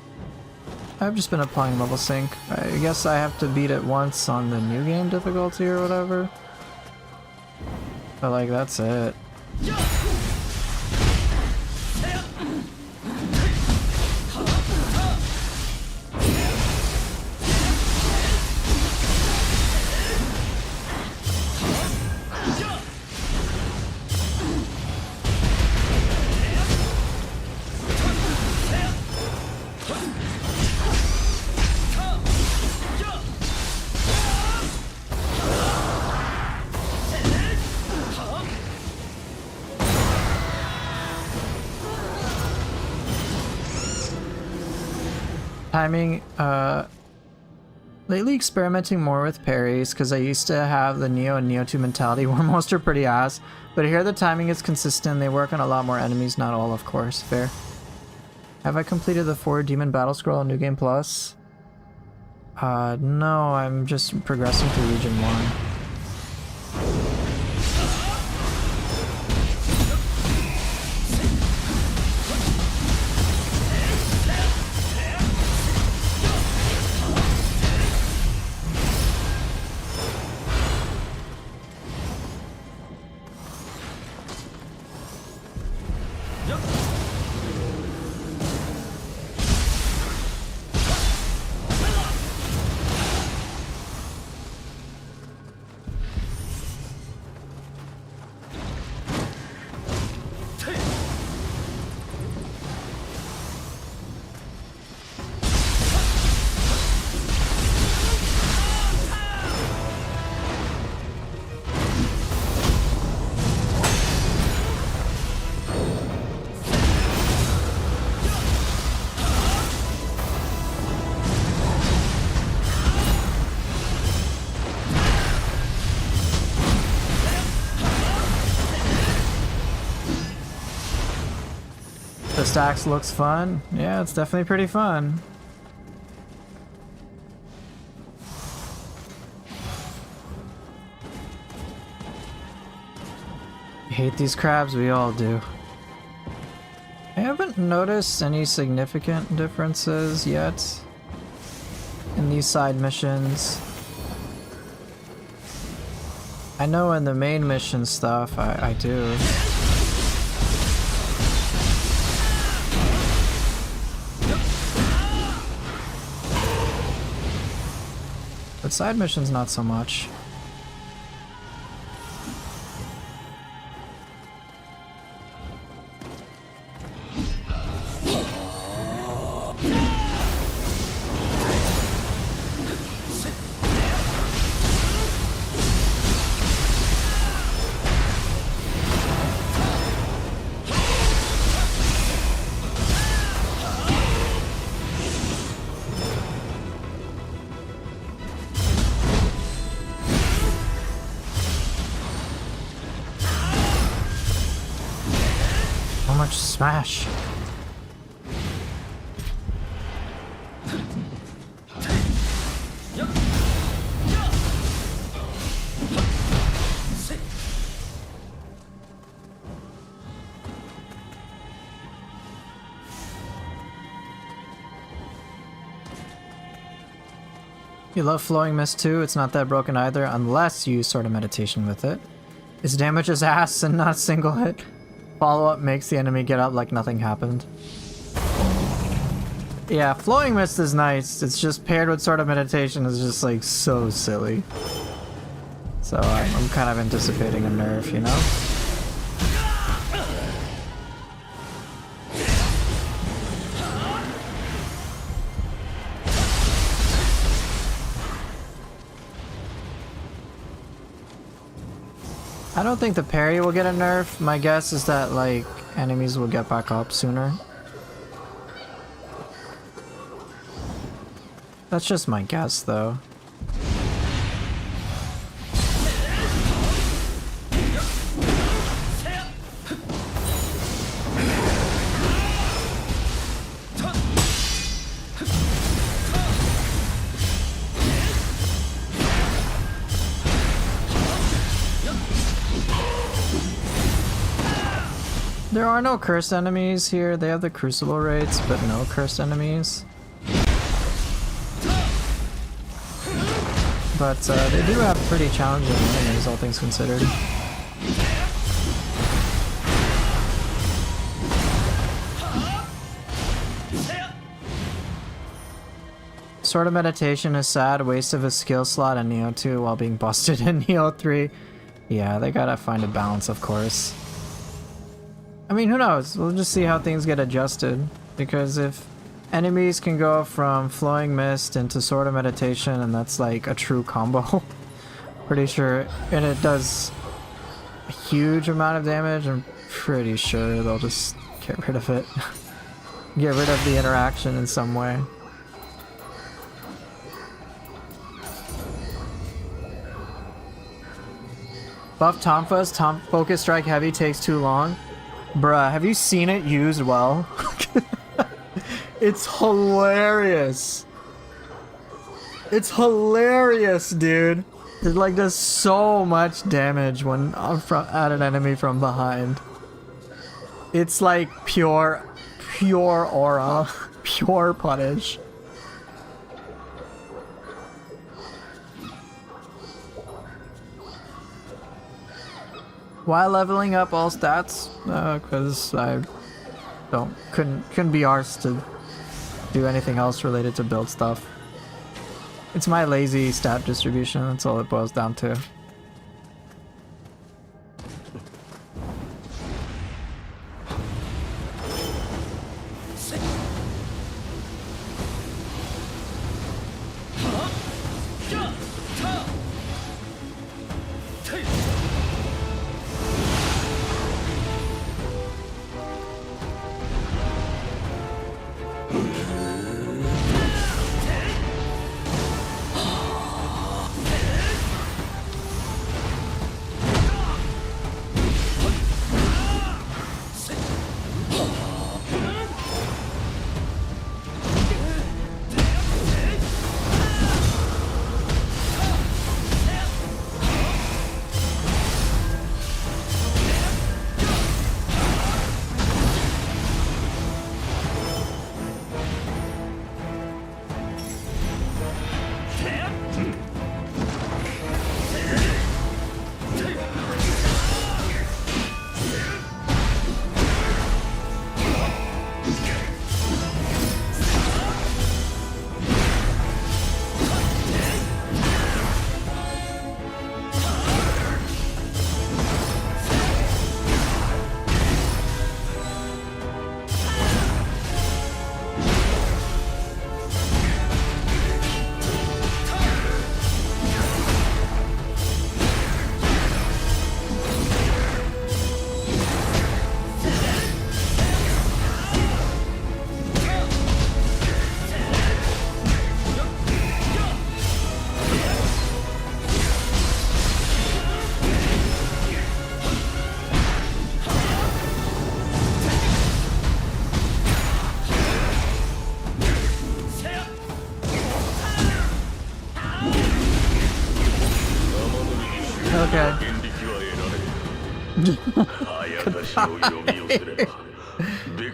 I've just been applying level sync. I guess I have to beat it once on the new game difficulty or whatever. But like, that's it. Timing, lately experimenting more with parries because I used to have the Nioh and Nioh 2 mentality where most are pretty ass, but here the timing is consistent. They work on a lot more enemies, not all of course. Fair. Have I completed the 4 Demon Battle Scroll in New Game Plus? No, I'm just progressing through Region 1. Ghost Axe looks fun. Yeah, it's definitely pretty fun. Hate these crabs, we all do. I haven't noticed any significant differences yet in these side missions. I know in the main mission stuff, I do. But side missions, not so much. Smash. You love Flowing Mist too? It's not that broken either, unless you use Sword of Meditation with it. Its damage is ass and not a single hit. Follow-up makes the enemy get up like nothing happened. Yeah, Flowing Mist is nice. It's just paired with Sword of Meditation is just like so silly. So I'm kind of anticipating a nerf, you know? I don't think the parry will get a nerf. My guess is that, like, enemies will get back up sooner. That's just my guess, though. There are no cursed enemies here. They have the crucible rates, but no cursed enemies. But they do have pretty challenging enemies, all things considered. Sword of Meditation is sad, waste of a skill slot in Nioh 2 while being busted in Nioh 3. Yeah, they gotta find a balance, of course. I mean, who knows? We'll just see how things get adjusted. Because if enemies can go from Flowing Mist into Sword of Meditation, and that's like a true combo, pretty sure, and it does a huge amount of damage, I'm pretty sure they'll just get rid of it. Get rid of the interaction in some way. Buff Tonfa's Focus Strike Heavy takes too long. Bruh, have you seen it used well? It's hilarious. It's hilarious, dude. It like does so much damage when at an enemy from behind. It's like pure aura, pure punish. While leveling up all stats, because I couldn't be arsed to do anything else related to build stuff. It's my lazy stat distribution, that's all it boils down to. okay.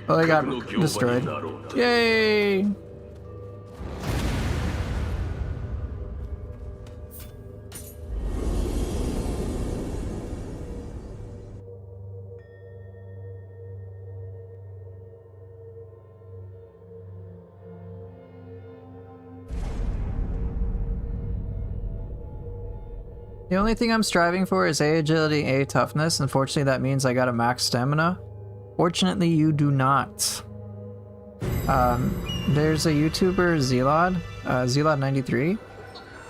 Oh, I got destroyed. Yay! The only thing I'm striving for is A agility, A toughness. Unfortunately, that means I got a max stamina. Fortunately, you do not. There's a YouTuber, Zelod, Zelod93.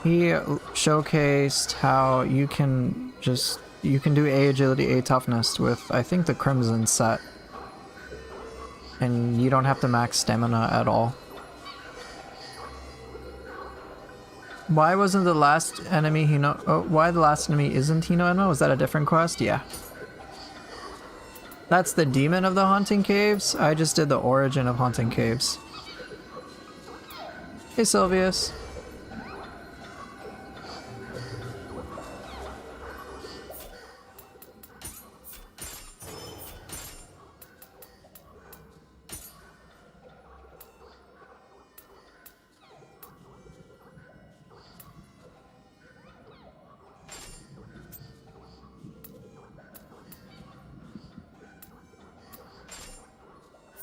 He showcased how you can do A agility, A toughness with, I think, the Crimson set. And you don't have to max stamina at all. Why wasn't the last enemy why the last enemy isn't Hino-enma? Was that a different quest? Yeah. That's the demon of the Haunting Caves. I just did the origin of Haunting Caves. Hey, Sylvius.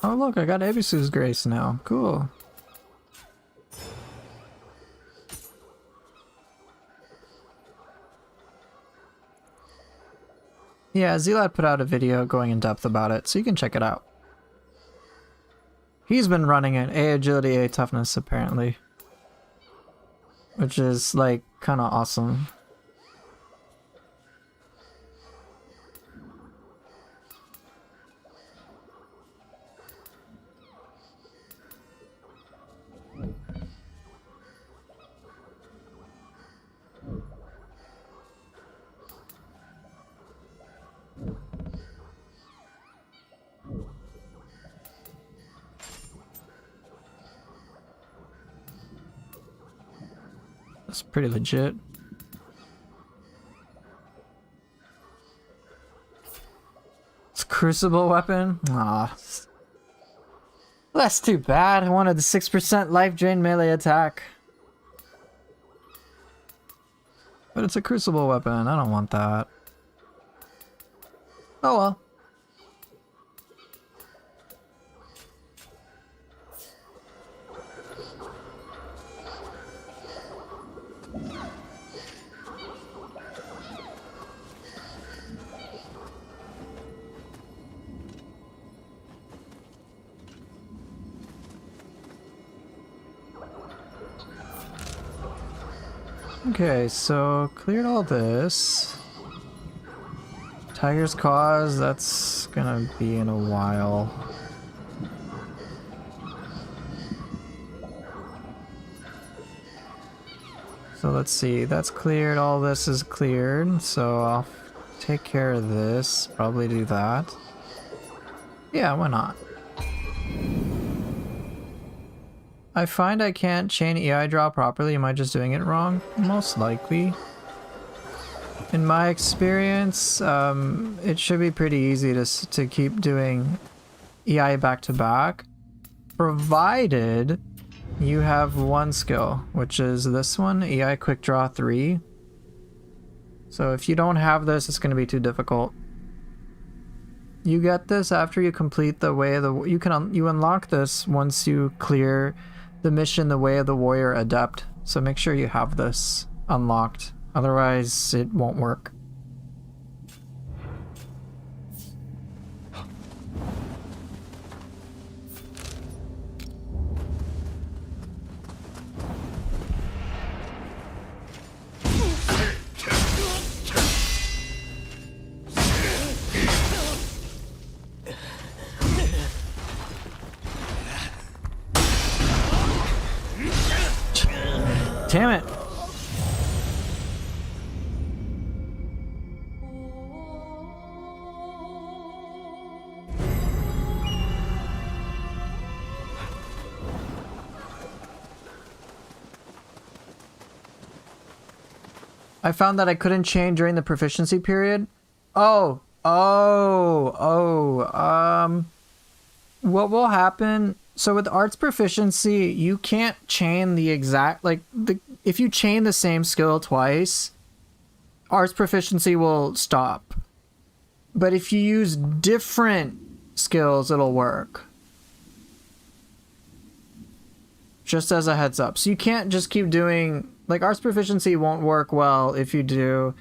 Oh look, I got Ebisu's Grace now. Cool. Yeah, Zelad put out a video going in depth about it, so you can check it out. He's been running it, A agility, A toughness apparently. Which is like kinda awesome. That's pretty legit. It's a crucible weapon? Aw. That's too bad. I wanted the 6% life drain melee attack. But it's a crucible weapon. I don't want that. Oh well. Okay, so cleared all this. Tiger's Cause, that's gonna be in a while. So let's see, that's cleared, all this is cleared, so I'll take care of this, probably do that. Yeah, why not? I find I can't chain EI draw properly. Am I just doing it wrong? Most likely. In my experience, it should be pretty easy to keep doing EI back to back, provided you have one skill, which is this one, EI Quick Draw 3. So if you don't have this, it's going to be too difficult. You get this after you complete the Way of the... You unlock this once you clear the mission, the Way of the Warrior Adept. So make sure you have this unlocked. Otherwise, it won't work. Damn it! I found that I couldn't chain during the proficiency period. What will happen? So with arts proficiency, you can't chain the exact, like, if you chain the same skill twice, arts proficiency will stop. But if you use different skills, it'll work. Just as a heads up. So you can't just keep doing, like, arts proficiency won't work well if you do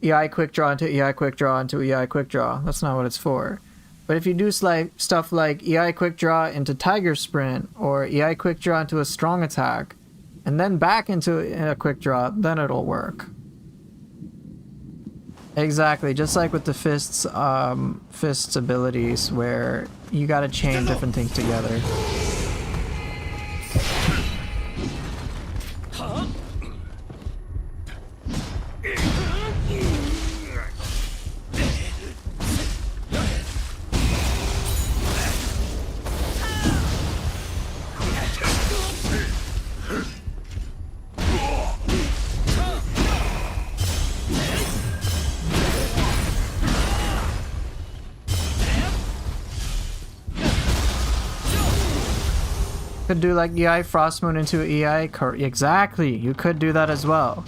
EI quick draw into EI quick draw into EI quick draw. That's not what it's for. But if you do stuff like EI quick draw into tiger sprint or EI quick draw into a strong attack and then back into a quick draw, then it'll work. Exactly, just like with the fists abilities where you gotta chain different things together. Could do like EI Frost Moon into EI exactly, you could do that as well.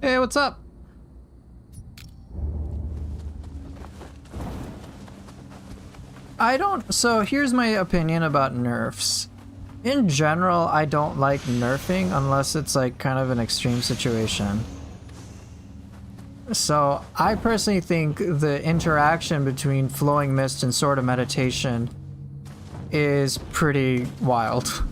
Hey, what's up? So here's my opinion about nerfs. In general, I don't like nerfing unless it's like kind of an extreme situation. So I personally think the interaction between Flowing Mist and Sword of Meditation is pretty wild.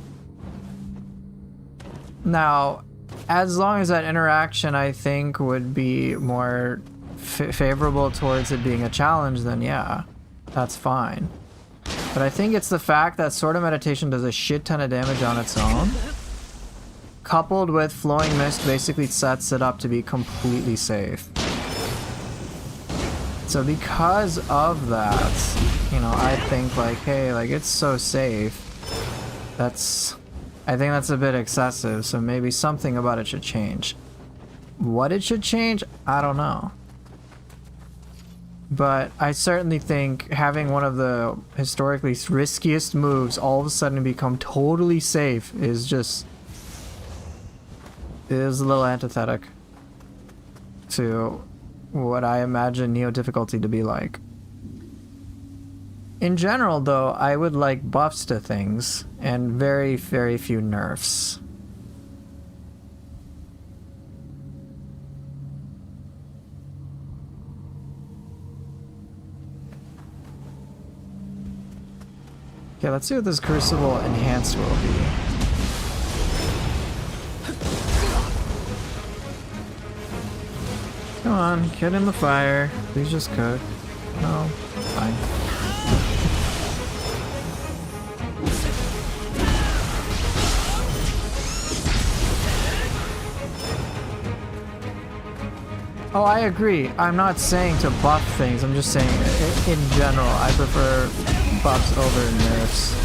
Now, as long as that interaction, I think, would be more favorable towards it being a challenge, then yeah, that's fine. But I think it's the fact that Sword of Meditation does a shit ton of damage on its own, coupled with Flowing Mist basically sets it up to be completely safe. So because of that, you know, I think like, hey, like it's so safe. I think that's a bit excessive, so maybe something about it should change. What it should change, I don't know. But I certainly think having one of the historically riskiest moves all of a sudden become totally safe is a little antithetic to what I imagine Nioh difficulty to be like. In general, though, I would like buffs to things and very, very few nerfs. Okay, let's see what this Crucible Enhanced will be. Come on, get in the fire. Please just cook. No, fine. Oh, I agree. I'm not saying to buff things. I'm just saying in general, I prefer buffs over nerfs.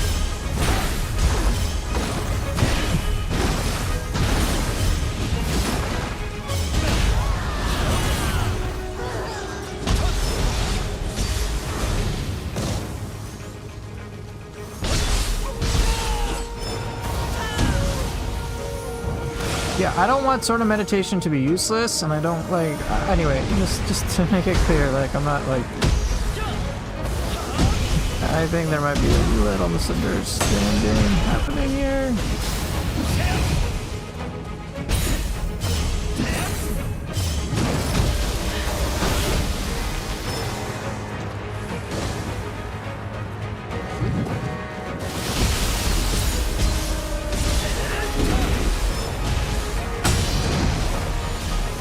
Yeah, I don't want Sword of Meditation to be useless, and I don't like. Anyway, just to make it clear, like I'm not like. I think there might be a little misunderstanding happening here.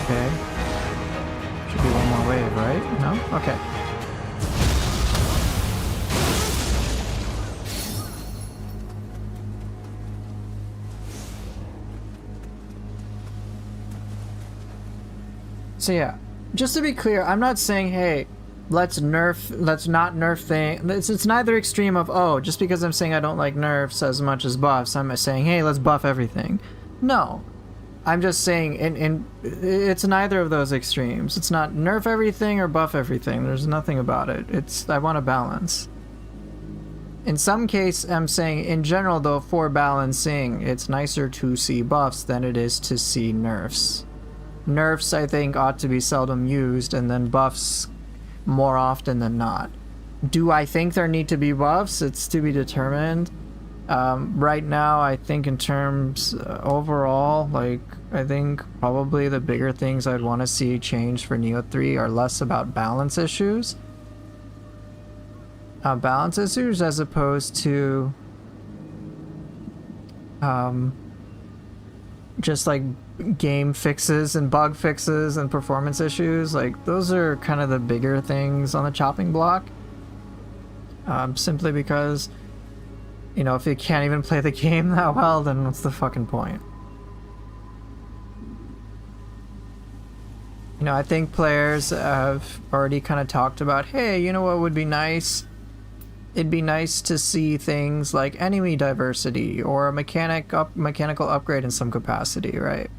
Okay. Should be one more wave, right? No? Okay. So yeah, just to be clear, I'm not saying, hey, let's not nerf thing. It's neither extreme of, oh, just because I'm saying I don't like nerfs as much as buffs, I'm saying, hey, let's buff everything. No. I'm just saying, it's neither of those extremes. It's not nerf everything or buff everything. There's nothing about it. I want a balance. In some case, I'm saying, in general though, for balancing, it's nicer to see buffs than it is to see nerfs. Nerfs, I think, ought to be seldom used, and then buffs more often than not. Do I think there need to be buffs? It's to be determined. Right now, I think in terms overall, like, I think probably the bigger things I'd want to see change for Nioh 3 are less about balance issues. Balance issues as opposed to just like game fixes and bug fixes and performance issues. Like, those are kind of the bigger things on the chopping block. Simply because, you know, if you can't even play the game that well, then what's the fucking point? You know, I think players have already kind of talked about, hey, you know what would be nice? It'd be nice to see things like enemy diversity or a mechanical upgrade in some capacity, right?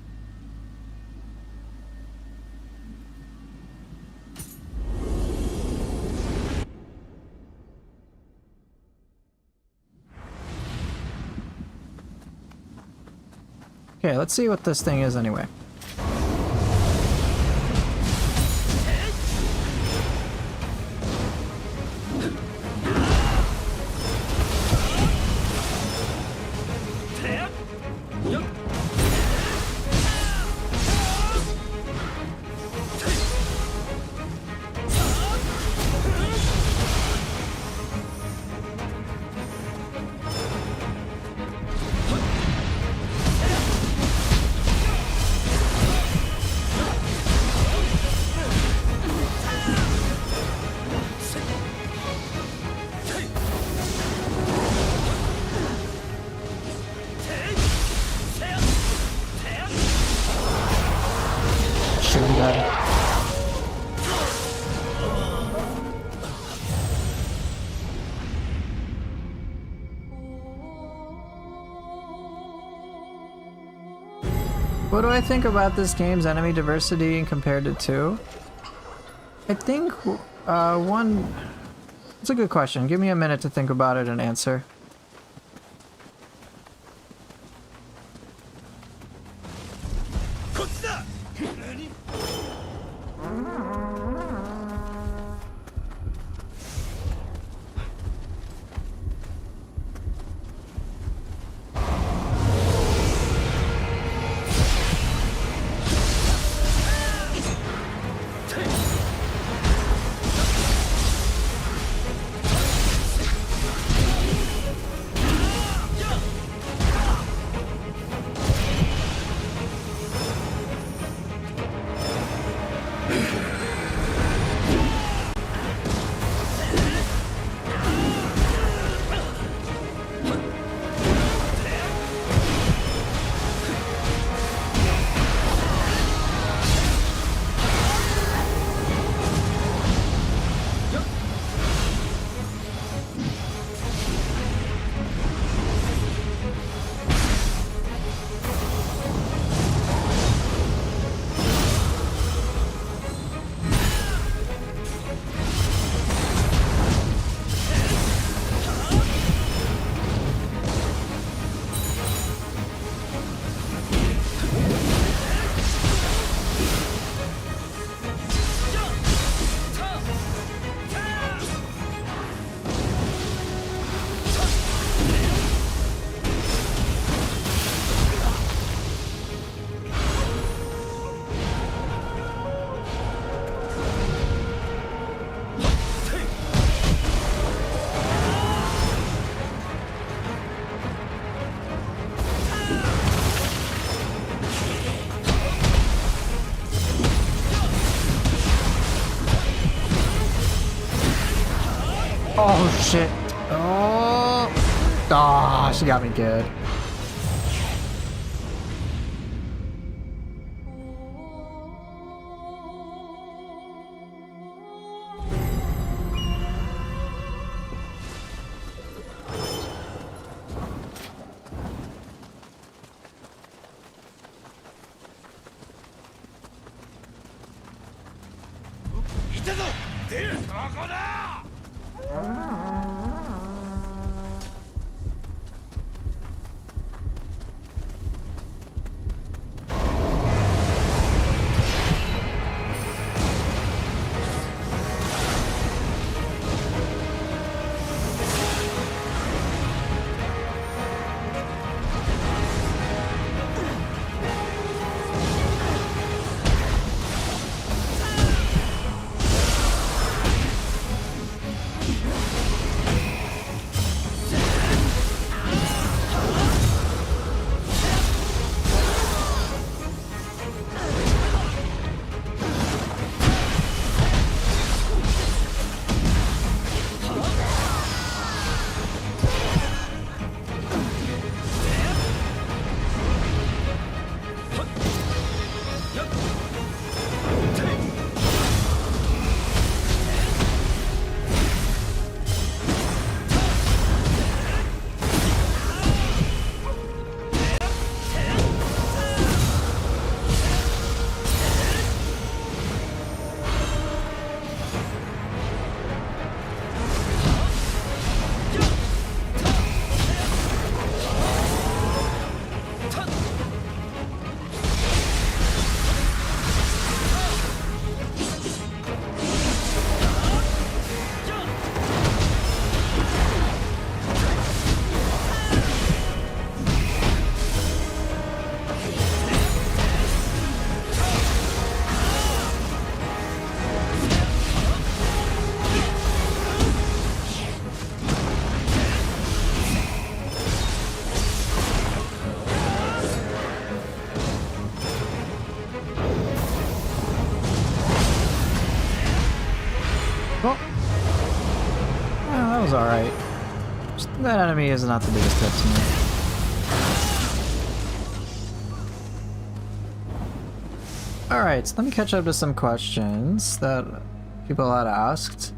Okay, let's see what this thing is anyway. What do I think about this game's enemy diversity and compared to 2? I think it's a good question. Give me a minute to think about it and answer. Oh shit. Oh. Ah, she got me good. Oh. Well, that was alright. That enemy is not the biggest threat to me. Alright, so let me catch up to some questions that people had asked.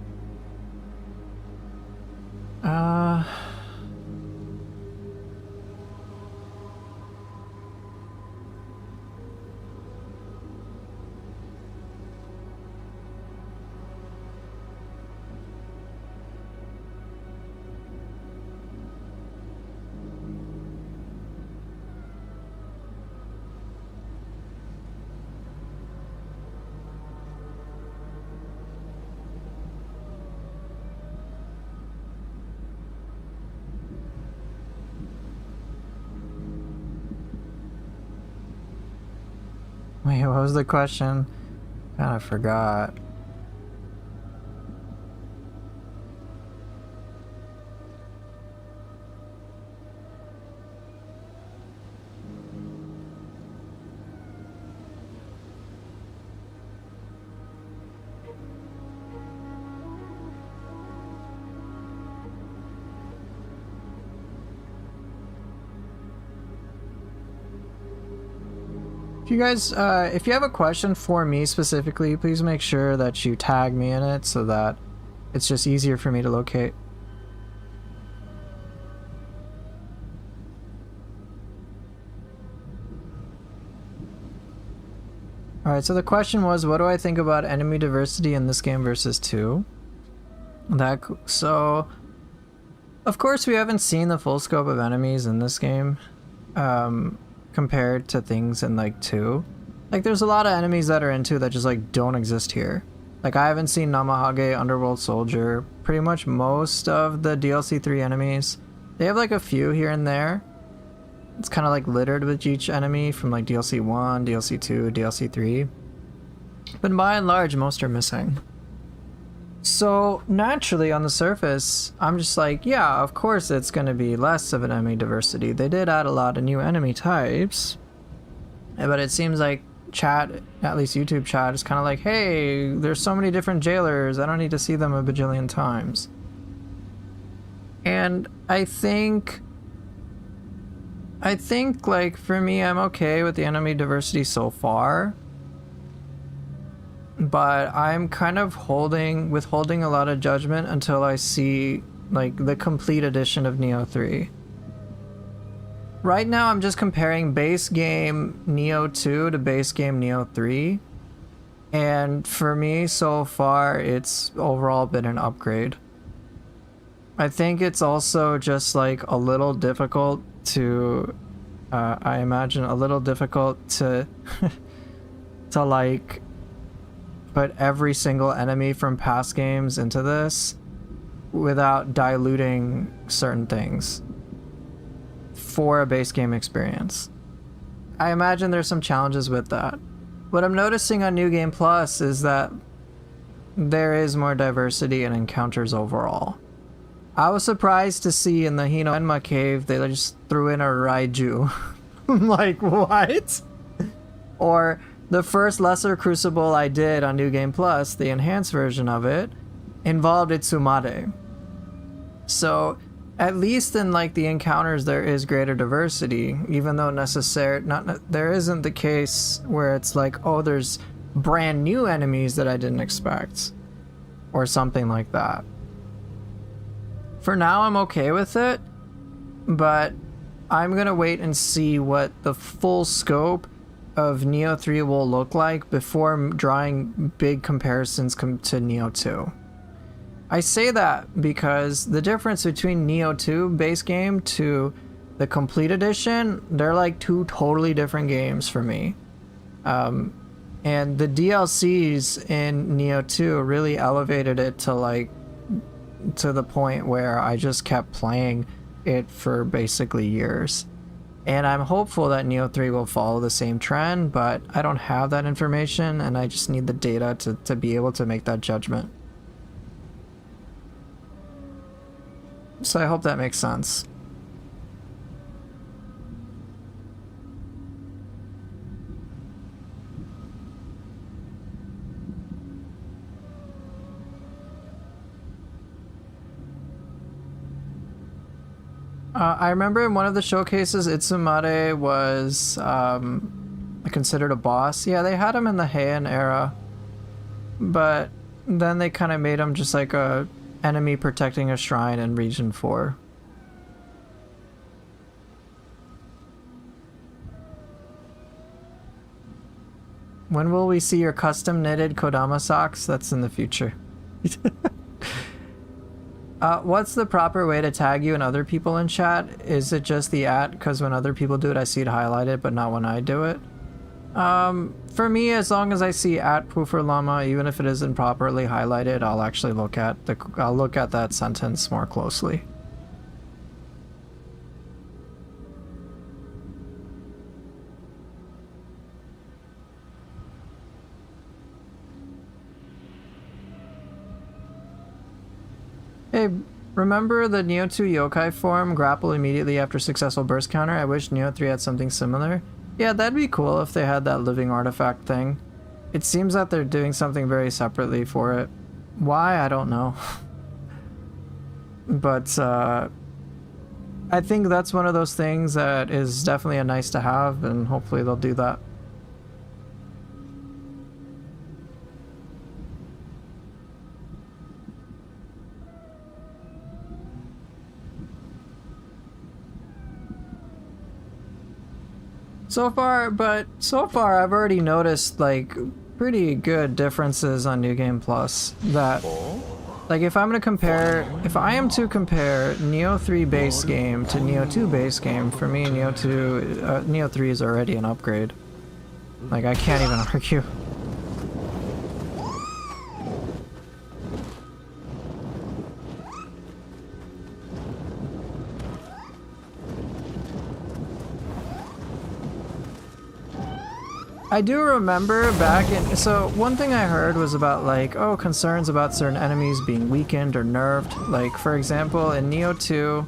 Wait, what was the question? Kinda forgot. If you guys, if you have a question for me specifically, please make sure that you tag me in it so that it's just easier for me to locate. Alright, so the question was, what do I think about enemy diversity in this game versus 2? So, of course we haven't seen the full scope of enemies in this game. Compared to things in like 2. Like there's a lot of enemies that are in 2 that just like don't exist here. Like I haven't seen Namahage, Underworld Soldier, pretty much most of the DLC 3 enemies. They have like a few here and there. It's kind of like littered with each enemy from like DLC 1, DLC 2, DLC 3. But by and large, most are missing. So naturally on the surface, I'm just like, yeah, of course it's going to be less of an enemy diversity. They did add a lot of new enemy types, but it seems like chat, at least YouTube chat, is kind of like, hey, there's so many different jailers, I don't need to see them a bajillion times. And I think like for me, I'm okay with the enemy diversity so far, but I'm kind of withholding a lot of judgment until I see like the complete edition of Nioh 3. Right now I'm just comparing base game Nioh 2 to base game Nioh 3, and for me so far it's overall been an upgrade. I think it's also just like a little difficult to I imagine a little difficult to to like put every single enemy from past games into this without diluting certain things for a base game experience. I imagine there's some challenges with that. What I'm noticing on New Game Plus is that there is more diversity in encounters overall. I was surprised to see in the Hino-enma cave they just threw in a Raiju. I'm like, what? Or the first Lesser Crucible I did on New Game Plus, the enhanced version of it, involved Itsumade. So at least in like the encounters there is greater diversity, even though there isn't the case where it's like, oh, there's brand new enemies that I didn't expect or something like that. For now I'm okay with it, but I'm gonna wait and see what the full scope of Nioh 3 will look like before drawing big comparisons to Nioh 2. I say that because the difference between Nioh 2 base game to the complete edition, they're like two totally different games for me. And the DLCs in Nioh 2 really elevated it to the point where I just kept playing it for basically years. And I'm hopeful that Nioh 3 will follow the same trend, but I don't have that information and I just need the data to be able to make that judgment. So I hope that makes sense. I remember in one of the showcases, Itsumade was considered a boss. Yeah, they had him in the Heian era, but then they kind of made him just like a enemy protecting a shrine in Region 4. When will we see your custom knitted Kodama socks? That's in the future. What's the proper way to tag you and other people in chat? Is it just the @? Because when other people do it, I see it highlighted, but not when I do it. For me, as long as I see @Pufferllama, even if it isn't properly highlighted, I'll actually look at that sentence more closely. Hey, remember the Nioh 2 yokai form, grapple immediately after successful burst counter? I wish Nioh 3 had something similar. Yeah, that'd be cool if they had that living artifact thing. It seems that they're doing something very separately for it. Why? I don't know. But I think that's one of those things that is definitely a nice to have, and hopefully they'll do that. So far I've already noticed like pretty good differences on New Game Plus. That like if I am to compare Nioh 3 base game to Nioh 2 base game, for me Nioh 3 is already an upgrade. Like I can't even argue. I do remember so one thing I heard was about like, oh, concerns about certain enemies being weakened or nerfed. Like for example, in Nioh 2,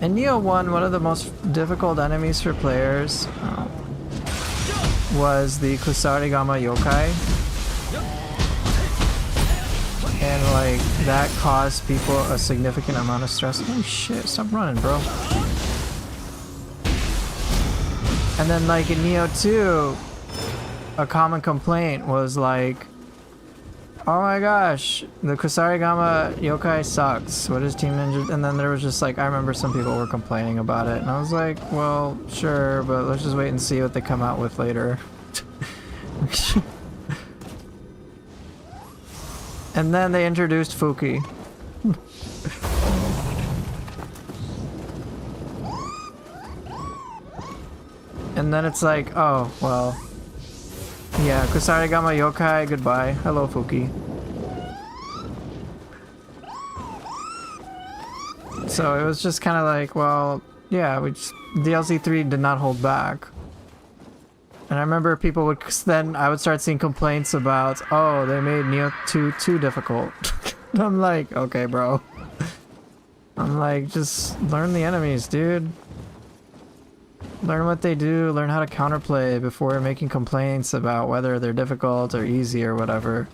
in Nioh 1, one of the most difficult enemies for players was the Kusarigama yokai. And like that caused people a significant amount of stress. Holy shit, stop running, bro. And then like in Nioh 2, a common complaint was like, oh my gosh, the Kusarigama yokai sucks. What is Team Ninja? And then there was just like, I remember some people were complaining about it. And I was like, well, sure, but let's just wait and see what they come out with later. And then they introduced Fuki. And then it's like, oh, well. Yeah, Kusarigama yokai, goodbye. Hello, Fuki. So it was just kind of like, well, yeah, DLC 3 did not hold back. And I remember people would, then I would start seeing complaints about, oh, they made Nioh 2 too difficult. I'm like, okay, bro. I'm like, just learn the enemies, dude. Learn what they do, learn how to counterplay before making complaints about whether they're difficult or easy or whatever.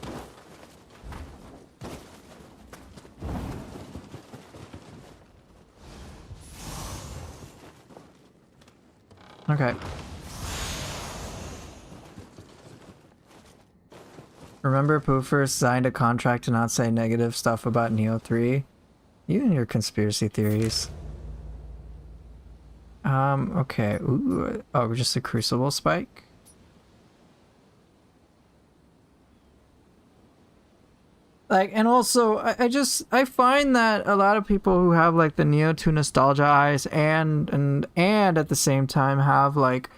Okay. Remember Poofer signed a contract to not say negative stuff about Nioh 3? You and your conspiracy theories. Okay. Ooh. Oh, just a crucible spike? Like, and also, I find that a lot of people who have like the Nioh 2 nostalgia eyes and at the same time have like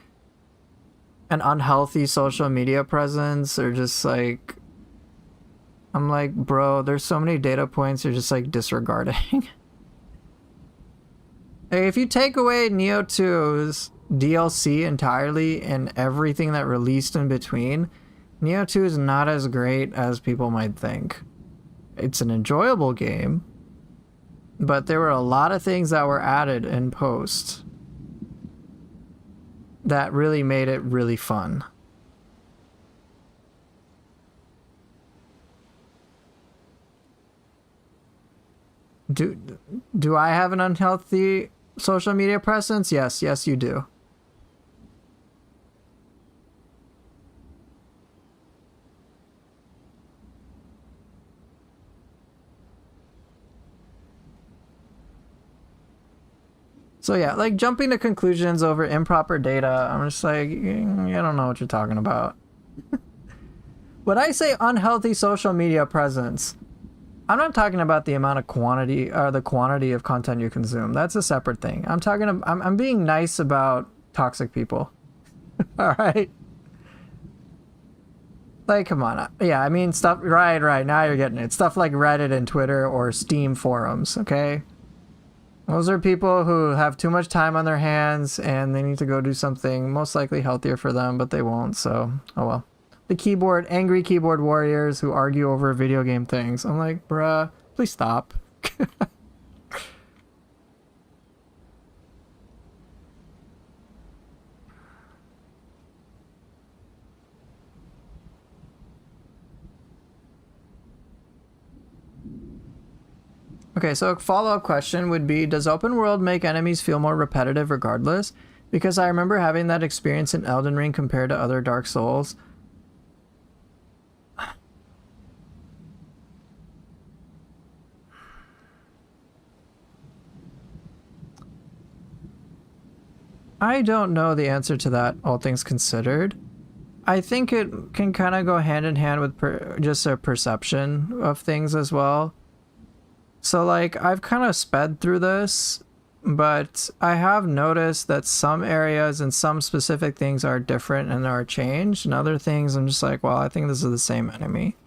an unhealthy social media presence or just like, I'm like, bro, there's so many data points you're just like disregarding. If you take away Nioh 2's DLC entirely and everything that released in between, Nioh 2 is not as great as people might think. It's an enjoyable game, but there were a lot of things that were added in post that really made it really fun. Do I have an unhealthy social media presence? Yes, you do. So yeah, like jumping to conclusions over improper data, I'm just like, I don't know what you're talking about. When I say unhealthy social media presence, I'm not talking about the amount of quantity or the quantity of content you consume. That's a separate thing. I'm being nice about toxic people. All right. Like, come on. Yeah, I mean stuff. Right. Now you're getting it. Stuff like Reddit and Twitter or Steam forums. Okay. Those are people who have too much time on their hands and they need to go do something most likely healthier for them, but they won't. So, oh well. The angry keyboard warriors who argue over video game things. I'm like, bruh, please stop. Okay, so a follow-up question would be, does open world make enemies feel more repetitive regardless? Because I remember having that experience in Elden Ring compared to other Dark Souls. I don't know the answer to that, all things considered. I think it can kind of go hand in hand with just a perception of things as well. So like, I've kind of sped through this, but I have noticed that some areas and some specific things are different and are changed, and other things I'm just like, well, I think this is the same enemy.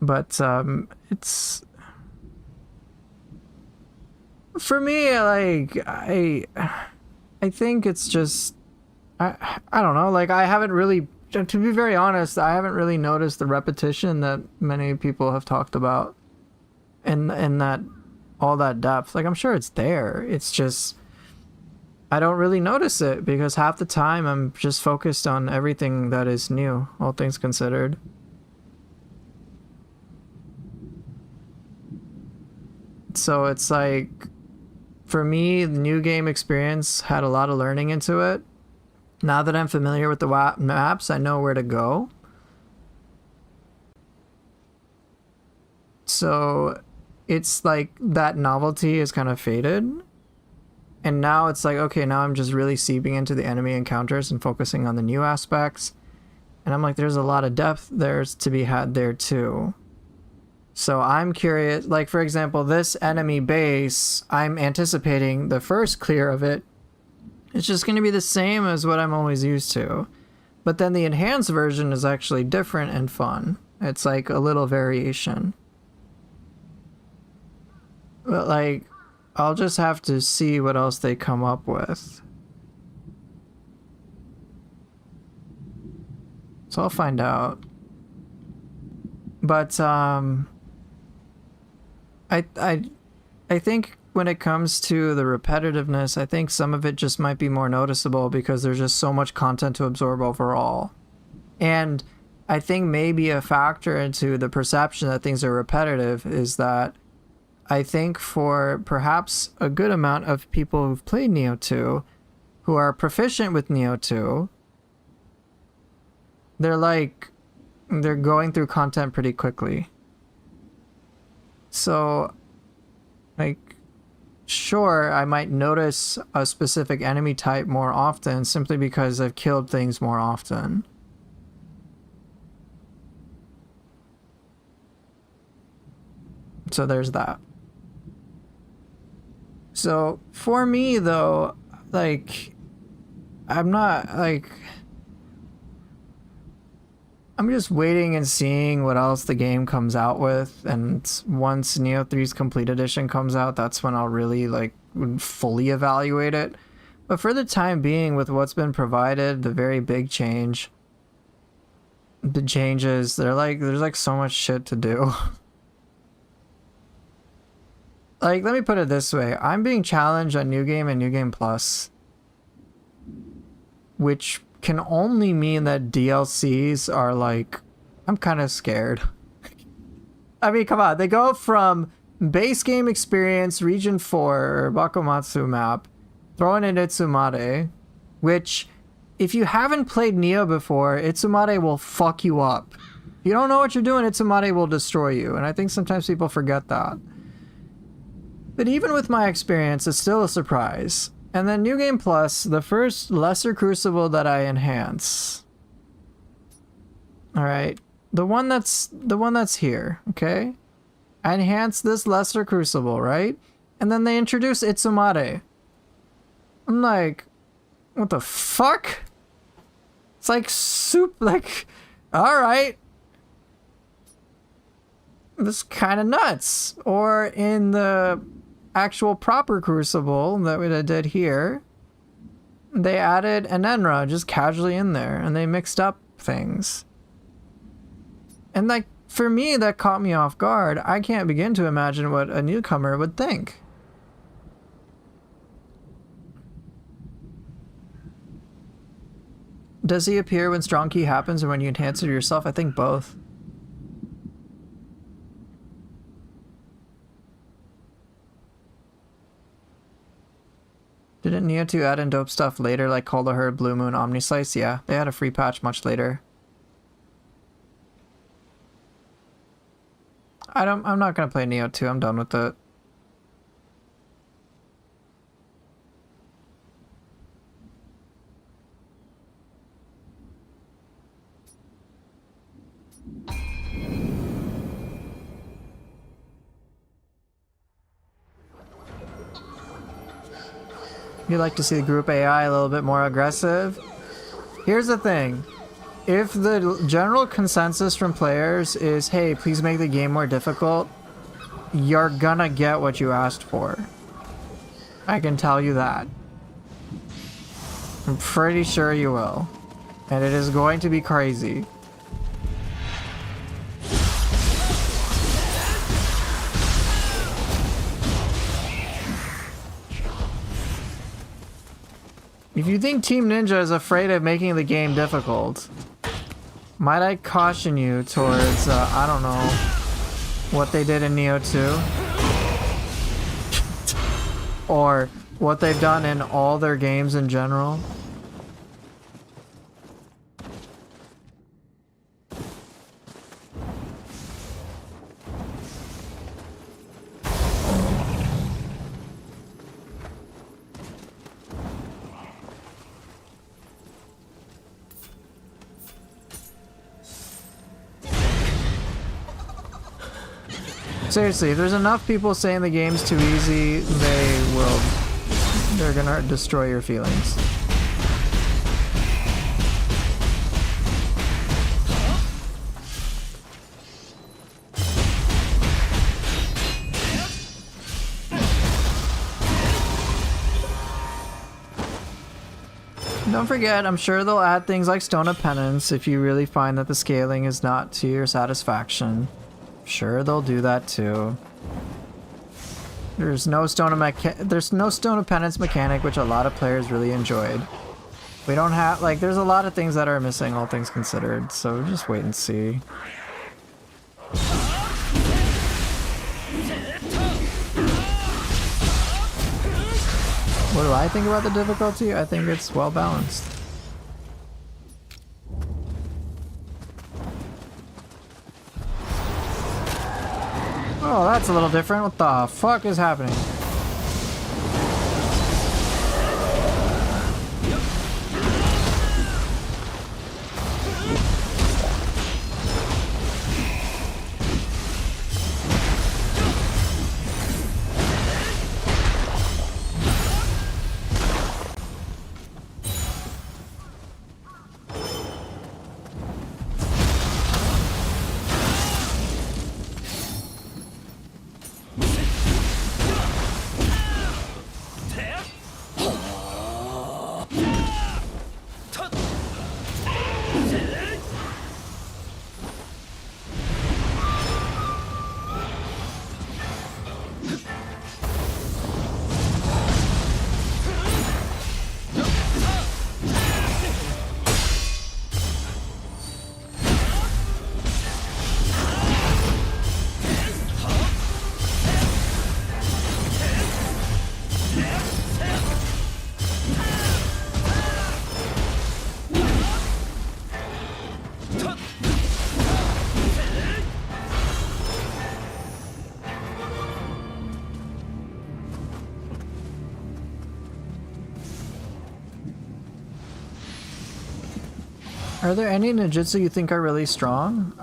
But it's... For me, like, I think it's just... I don't know, like, I haven't really... To be very honest, I haven't really noticed the repetition that many people have talked about in that all that depth. Like, I'm sure it's there. It's just I don't really notice it because half the time I'm just focused on everything that is new, all things considered. So it's like, for me, the new game experience had a lot of learning into it. Now that I'm familiar with the maps, I know where to go. So it's like that novelty is kind of faded. And now it's like, okay, now I'm just really seeping into the enemy encounters and focusing on the new aspects. And I'm like, there's a lot of depth there's to be had there too. So I'm curious, like for example, this enemy base, I'm anticipating the first clear of it. It's just going to be the same as what I'm always used to. But then the enhanced version is actually different and fun. It's like a little variation. But like, I'll just have to see what else they come up with. So I'll find out. But I think when it comes to the repetitiveness, I think some of it just might be more noticeable because there's just so much content to absorb overall. And I think maybe a factor into the perception that things are repetitive is that I think for perhaps a good amount of people who've played Nioh 2, who are proficient with Nioh 2, they're going through content pretty quickly. So, like, sure, I might notice a specific enemy type more often simply because I've killed things more often. So there's that. So for me though, like, I'm not like, I'm just waiting and seeing what else the game comes out with, and once Nioh 3's Complete Edition comes out, that's when I'll really like fully evaluate it. But for the time being, with what's been provided, the very big change, the changes, there's like so much shit to do. Like, let me put it this way. I'm being challenged on New Game and New Game Plus, which can only mean that DLCs are like, I'm kind of scared. I mean, come on. They go from base game experience, Region 4, or Bakumatsu map, throwing in Itsumade, which, if you haven't played Nioh before, Itsumade will fuck you up. If you don't know what you're doing, Itsumade will destroy you, and I think sometimes people forget that. But even with my experience, it's still a surprise. And then New Game Plus, the first lesser crucible that I enhance. Alright. The one that's here, okay? I enhance this lesser crucible, right? And then they introduce Itsumade. I'm like, what the fuck? It's like soup, like, alright. This kind of nuts. Or in the actual proper crucible that we did here, they added an Hino-enma just casually in there, and they mixed up things. And like, for me, that caught me off guard. I can't begin to imagine what a newcomer would think. Does he appear when strong key happens or when you enhance it yourself? I think both. Didn't Nioh 2 add in dope stuff later, like Call the Herd, Blue Moon, Omnislice? Yeah, they had a free patch much later. I'm not gonna play Nioh 2, I'm done with it. You like to see the group AI a little bit more aggressive? Here's the thing. If the general consensus from players is, hey, please make the game more difficult, you're gonna get what you asked for. I can tell you that. I'm pretty sure you will. And it is going to be crazy. If you think Team Ninja is afraid of making the game difficult, might I caution you towards, I don't know, what they did in Nioh 2? Or what they've done in all their games in general? Seriously, if there's enough people saying the game's too easy, they're gonna destroy your feelings. Don't forget, I'm sure they'll add things like Stone of Penance if you really find that the scaling is not to your satisfaction. Sure, they'll do that too. There's no Stone of Penance mechanic, which a lot of players really enjoyed. We don't have, like, there's a lot of things that are missing, all things considered, so just wait and see. What do I think about the difficulty? I think it's well balanced. Oh, that's a little different. What the fuck is happening? Are there any ninjutsu you think are really strong?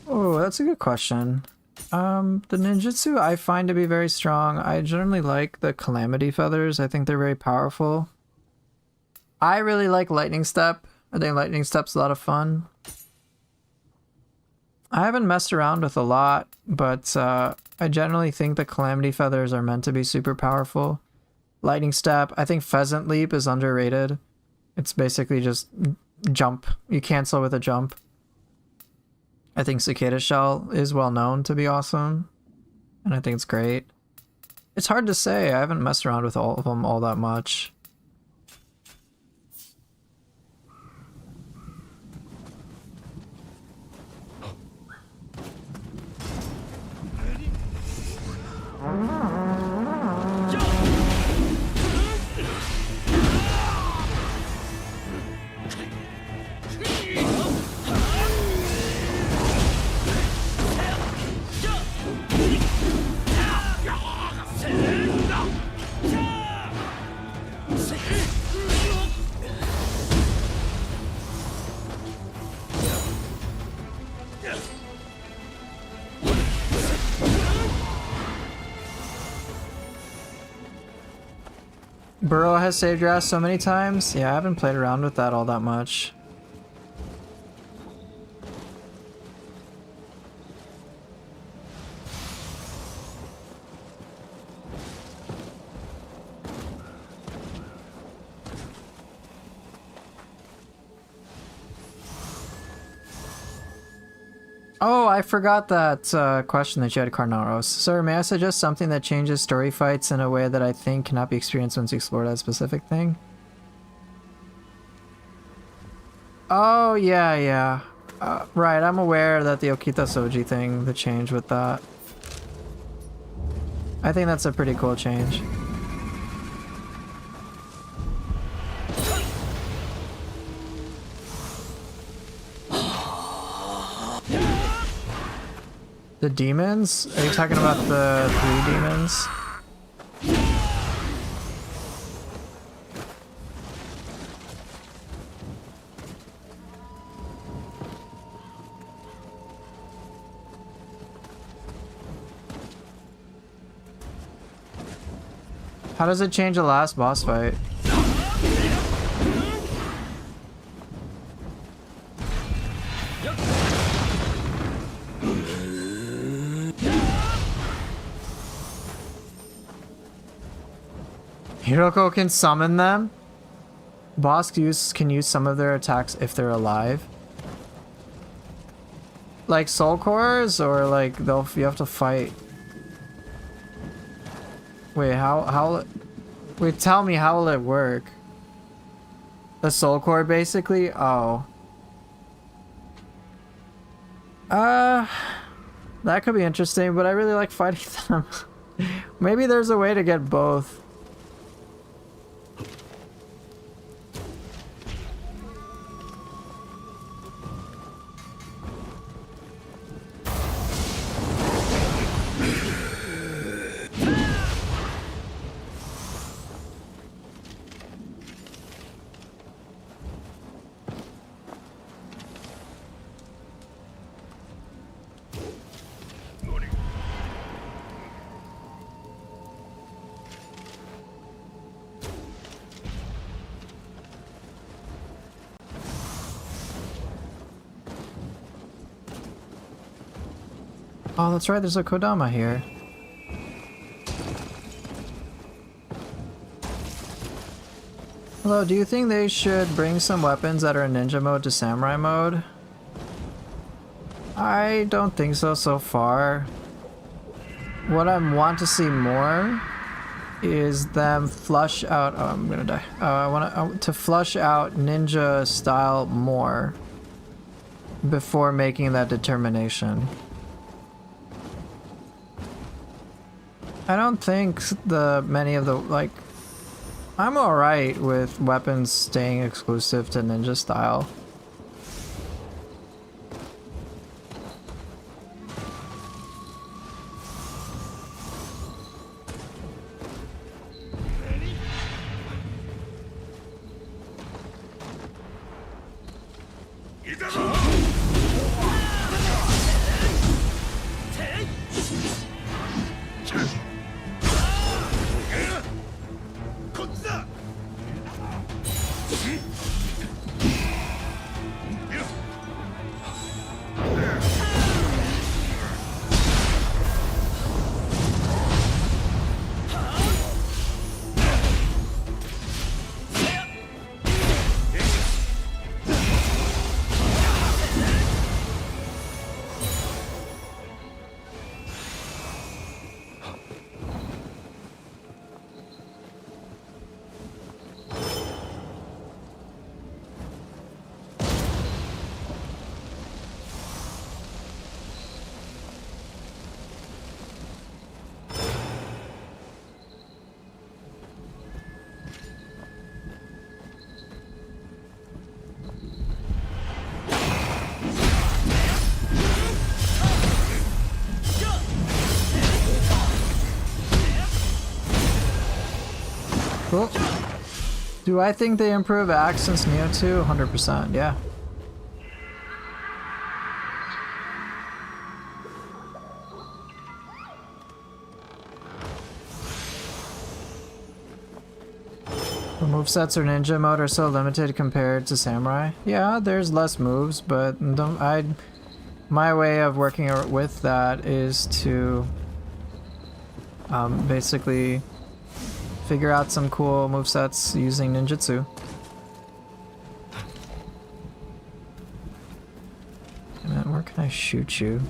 Oh, that's a good question. The ninjutsu I find to be very strong. I generally like the Calamity Feathers. I think they're very powerful. I really like Lightning Step. I think Lightning Step's a lot of fun. I haven't messed around with a lot, but I generally think the Calamity Feathers are meant to be super powerful. Lightning Step, I think Pheasant Leap is underrated. It's basically just jump. You cancel with a jump. I think Cicada Shell is well known to be awesome, and I think it's great. It's hard to say. I haven't messed around with all of them all that much. Burrow has saved your ass so many times? Yeah, I haven't played around with that all that much. Oh, I forgot that question that you had, Carnaros. Sir, may I suggest something that changes story fights in a way that I think cannot be experienced once you explore that specific thing? Oh, yeah, yeah. Right, I'm aware that the Okita Soji thing, the change with that. I think that's a pretty cool change. The demons? Are you talking about the 3 demons? How does it change the last boss fight? Hiroko can summon them? Boss can use some of their attacks if they're alive. Like soul cores, or like you have to fight. Wait, wait, tell me, how will it work? The soul core basically? Oh. That could be interesting, but I really like fighting them. Maybe there's a way to get both. Oh, that's right, there's a Kodama here. Hello, do you think they should bring some weapons that are in ninja mode to samurai mode? I don't think so far. What I want to see more is them flush out... Oh, I'm gonna die. I want to flush out ninja style more before making that determination. I don't think many of the, like, I'm alright with weapons staying exclusive to ninja style. Cool. Do I think they improve Axe since Nioh 2? 100%, yeah. The movesets or ninja mode are so limited compared to samurai. Yeah, there's less moves, but my way of working with that is to basically figure out some cool movesets using ninjutsu. Man, where can I I shoot you?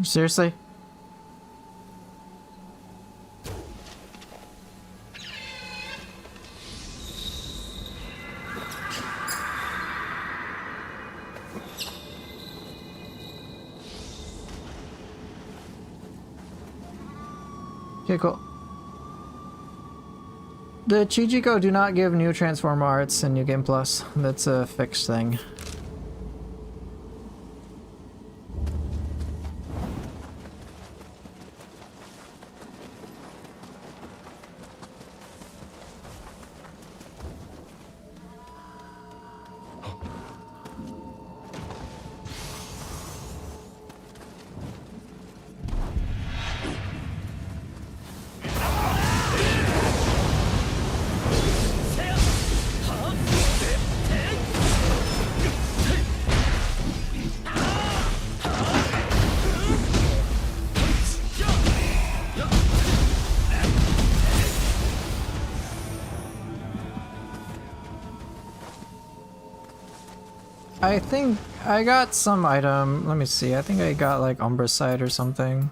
Seriously? Okay, cool. The Chichiko do not give new Transformer arts in New Game Plus. That's a fixed thing. I think I got some item. Let me see. I think I got like Umbracite or something.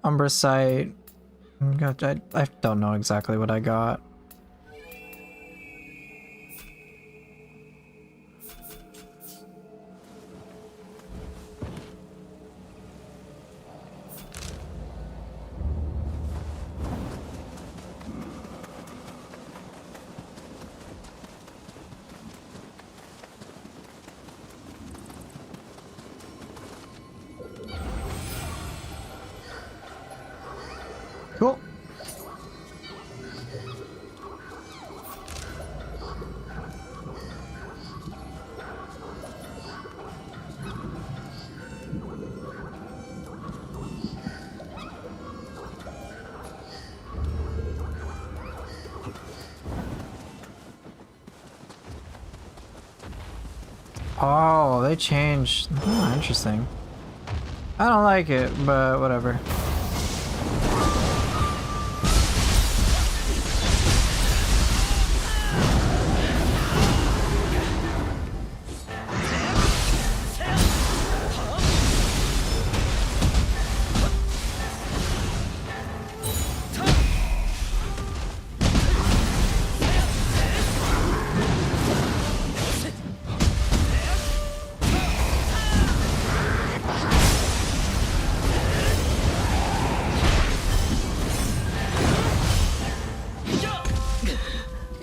Umbracite. God, I don't know exactly what I got. Cool. Oh, they changed. Oh, interesting. I don't like it, but whatever.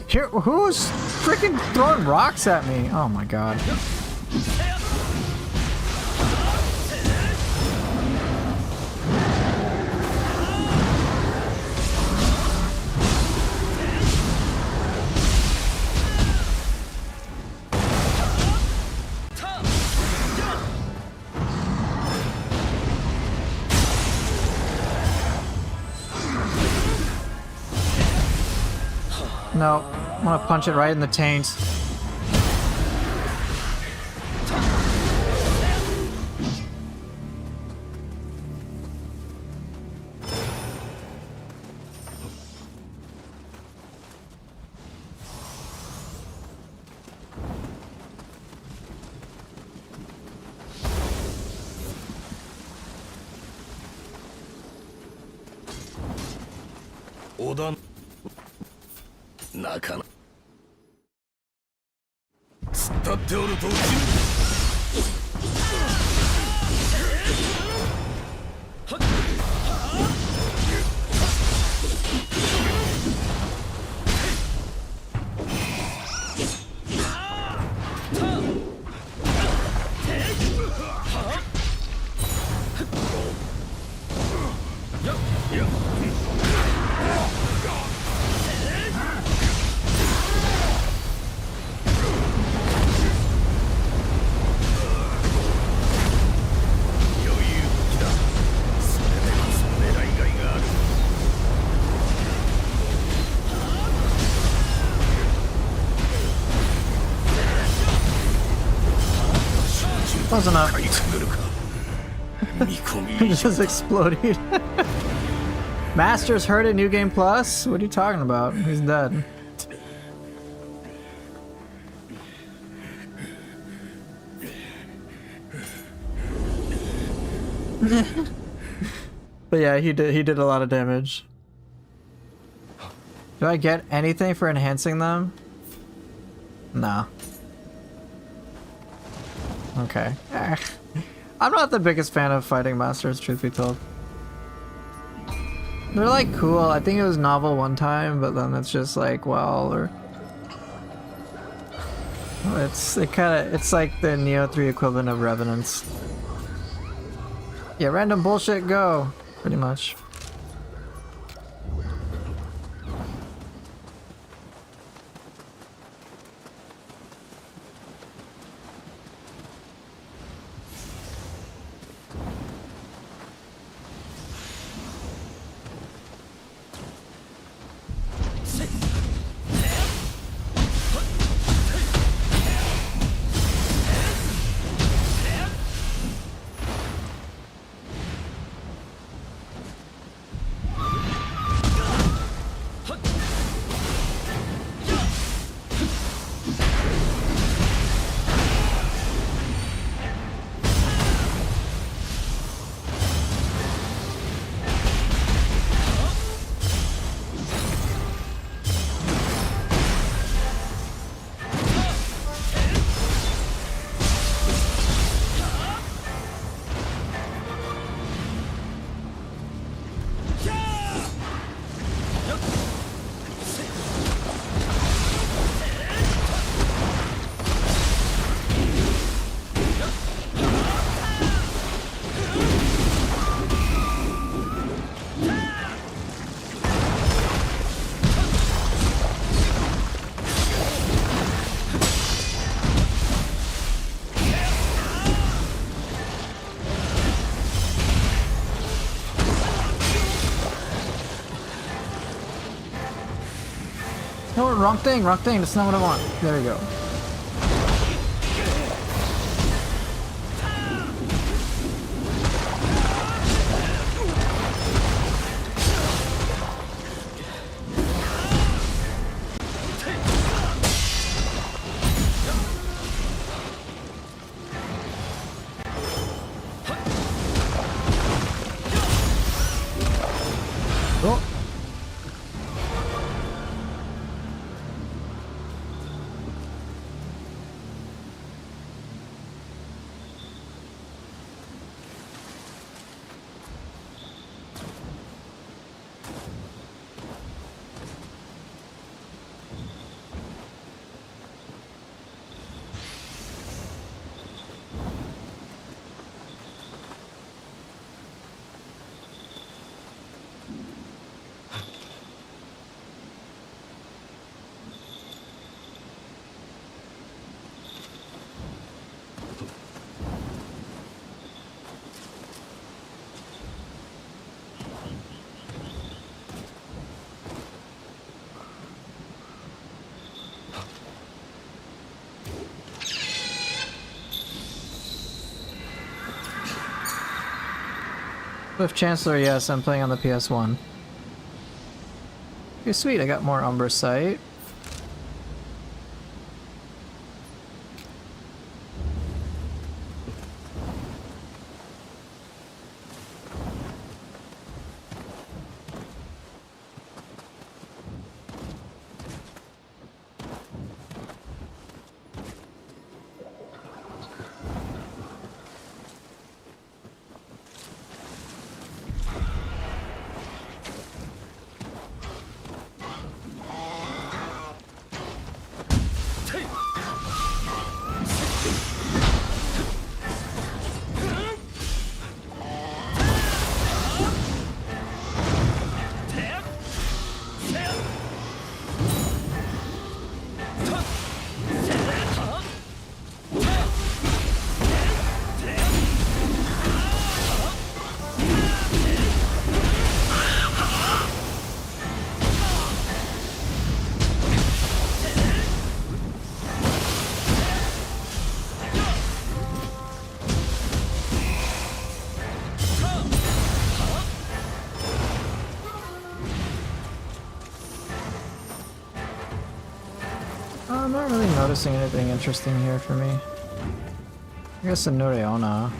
Here, who's freaking throwing rocks at me? Oh my god. No, I want to punch it right in the taint. Oda なかな突っ立っておると落ちる Close enough. かいくぐるか見込み以 It 上 just exploded. Master's hurt at New Game Plus? What are you talking about? He's dead. But yeah, he did a lot of damage. Do I get anything for enhancing them? No. Okay. I'm not the biggest fan of fighting masters, truth be told. They're like cool. I think it was novel one time, but then it's just like, well, or it's like the Nioh 3 equivalent of Revenants. Yeah, random bullshit, go, pretty much. No, wrong thing, that's not what I want. There we go. Oh. With Chancellor, yes, I'm playing on the PS1. Okay, sweet, I got more Umbra Sight. I'm not really noticing anything interesting here for me. I guess a Nioh-enma.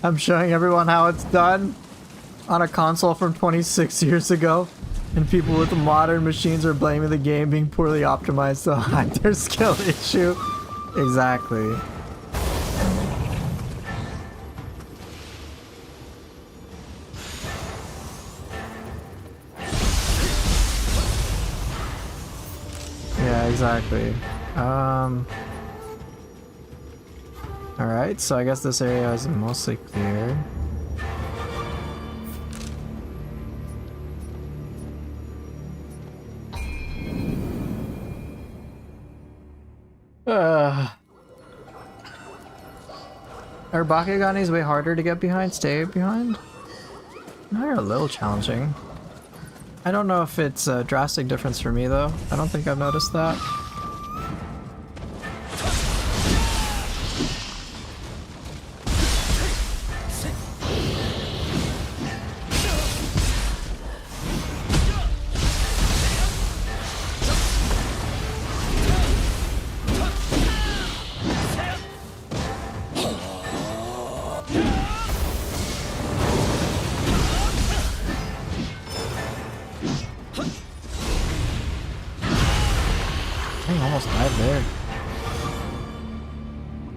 I'm showing everyone how it's done on a console from 26 years ago, and people with modern machines are blaming the game being poorly optimized to hide their skill issue. Exactly. Yeah, exactly. Alright, so I guess this area is mostly clear. Are Bakuganis way harder to get behind, stay behind? They're a little challenging. I don't know if it's a drastic difference for me though. I don't think I've noticed that.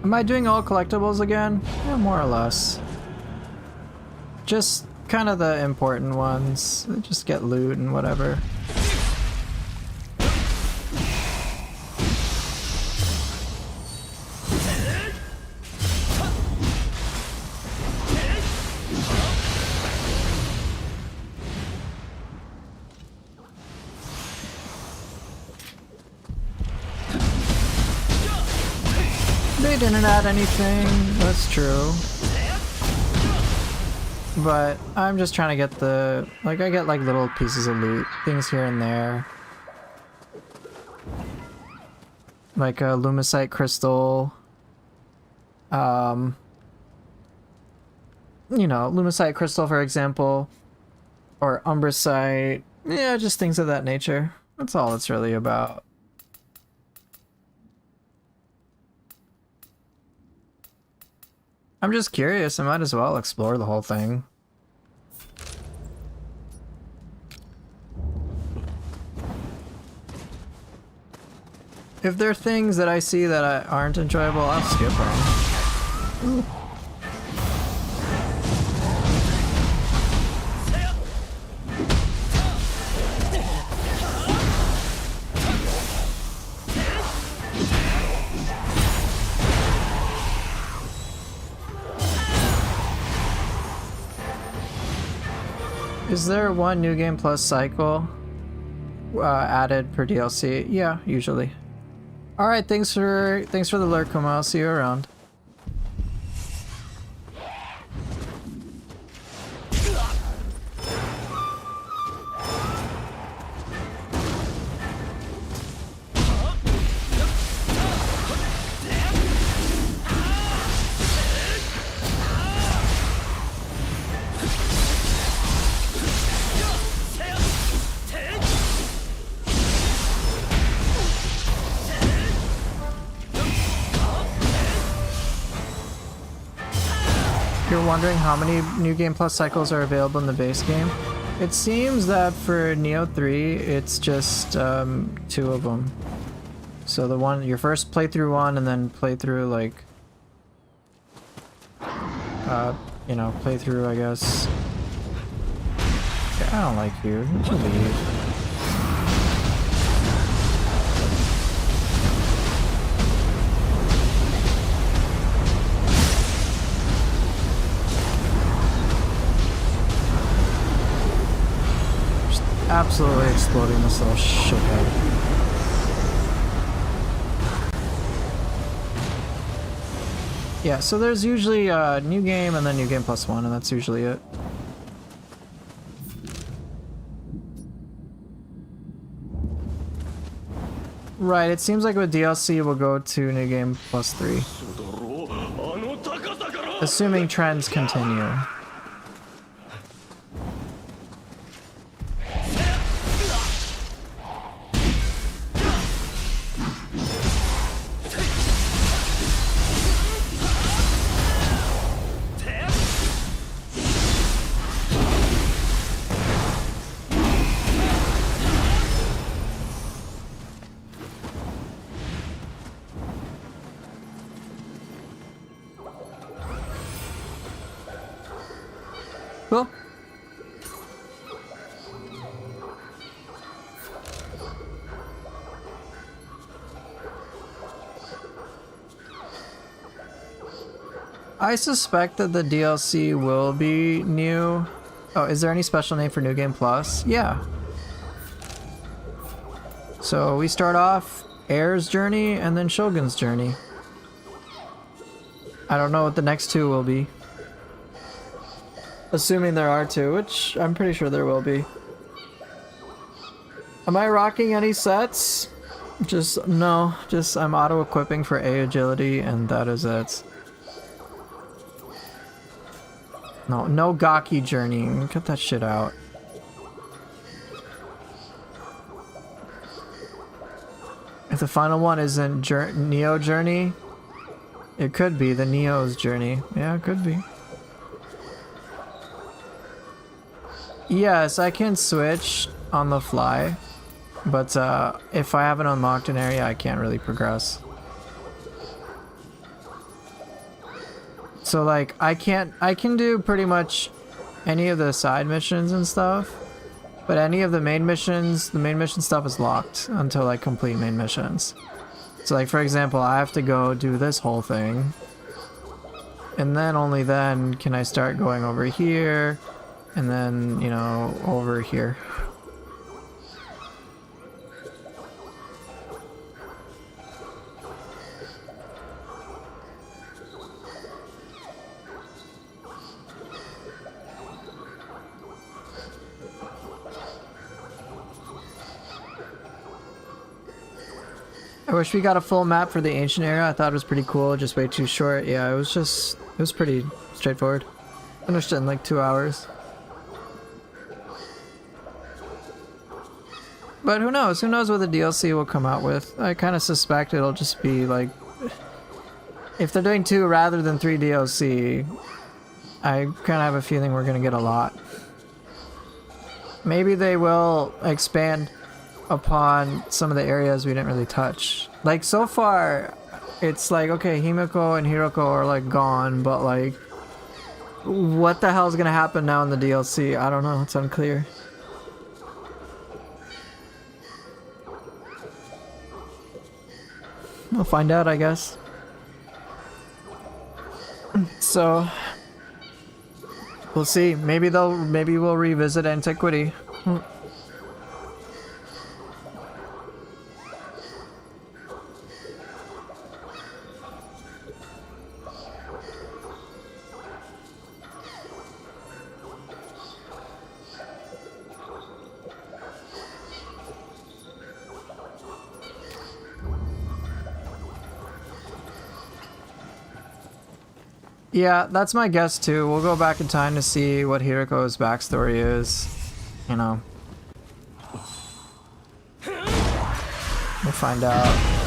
Am I doing all collectibles again? Yeah, more or less. Just kind of the important ones. Just get loot and whatever. They didn't add anything, that's true. But I'm just trying to get the, like, I get like little pieces of loot, things here and there. Like a Lumicite crystal. You know, Lumicite crystal for example. Or Umbracite. Yeah, just things of that nature. That's all it's really about. I'm just curious, I might as well explore the whole thing. If there are things that I see that aren't enjoyable, I'll skip them. Ooh. Is there one New Game Plus cycle added per DLC? Yeah, usually. All right, thanks for the lurk, Kuma. I'll see you around. You're wondering how many New Game Plus cycles are available in the base game? It seems that for Nioh 3, it's just 2 of them. So the one, your first playthrough one, and then playthrough like, you know, playthrough, I guess. Yeah, I don't like you. You can leave. Absolutely exploding this little shithead. Yeah, so there's usually a new game and then New Game Plus 1, and that's usually it. Right, it seems like with DLC we'll go to New Game Plus 3. Assuming trends continue. Cool. I suspect that the DLC will be new. Oh, is there any special name for New Game Plus? Yeah. So we start off Heir's Journey and then Shogun's Journey. I don't know what the next two will be. Assuming there are two, which I'm pretty sure there will be. Am I rocking any sets? No, I'm auto-equipping for A agility and that is it. No Gaki Journey. Cut that shit out. If the final one isn't Nioh Journey, it could be the Nioh's Journey. Yeah, it could be. Yes, I can switch on the fly, but if I haven't unlocked an area, I can't really progress. So like, I can do pretty much any of the side missions and stuff, but any of the main missions, the main mission stuff is locked until I complete main missions. So like, for example, I have to go do this whole thing, and then only then can I start going over here, and then, you know, over here. I wish we got a full map for the ancient era. I thought it was pretty cool, just way too short. Yeah, it was pretty straightforward. Finished it in like 2 hours. But who knows? Who knows what the DLC will come out with? I kind of suspect it'll just be like, if they're doing 2 rather than 3 DLC, I kind of have a feeling we're gonna get a lot. Maybe they will expand. upon some of the areas we didn't really touch. Like, so far, it's like, okay, Himiko and Hiroko are like gone, but like, what the hell is gonna happen now in the DLC? I don't know, it's unclear. We'll find out, I guess. So, we'll see. Maybe we'll revisit Antiquity. Yeah, that's my guess too. We'll go back in time to see what Hiroko's backstory is. You know. We'll find out.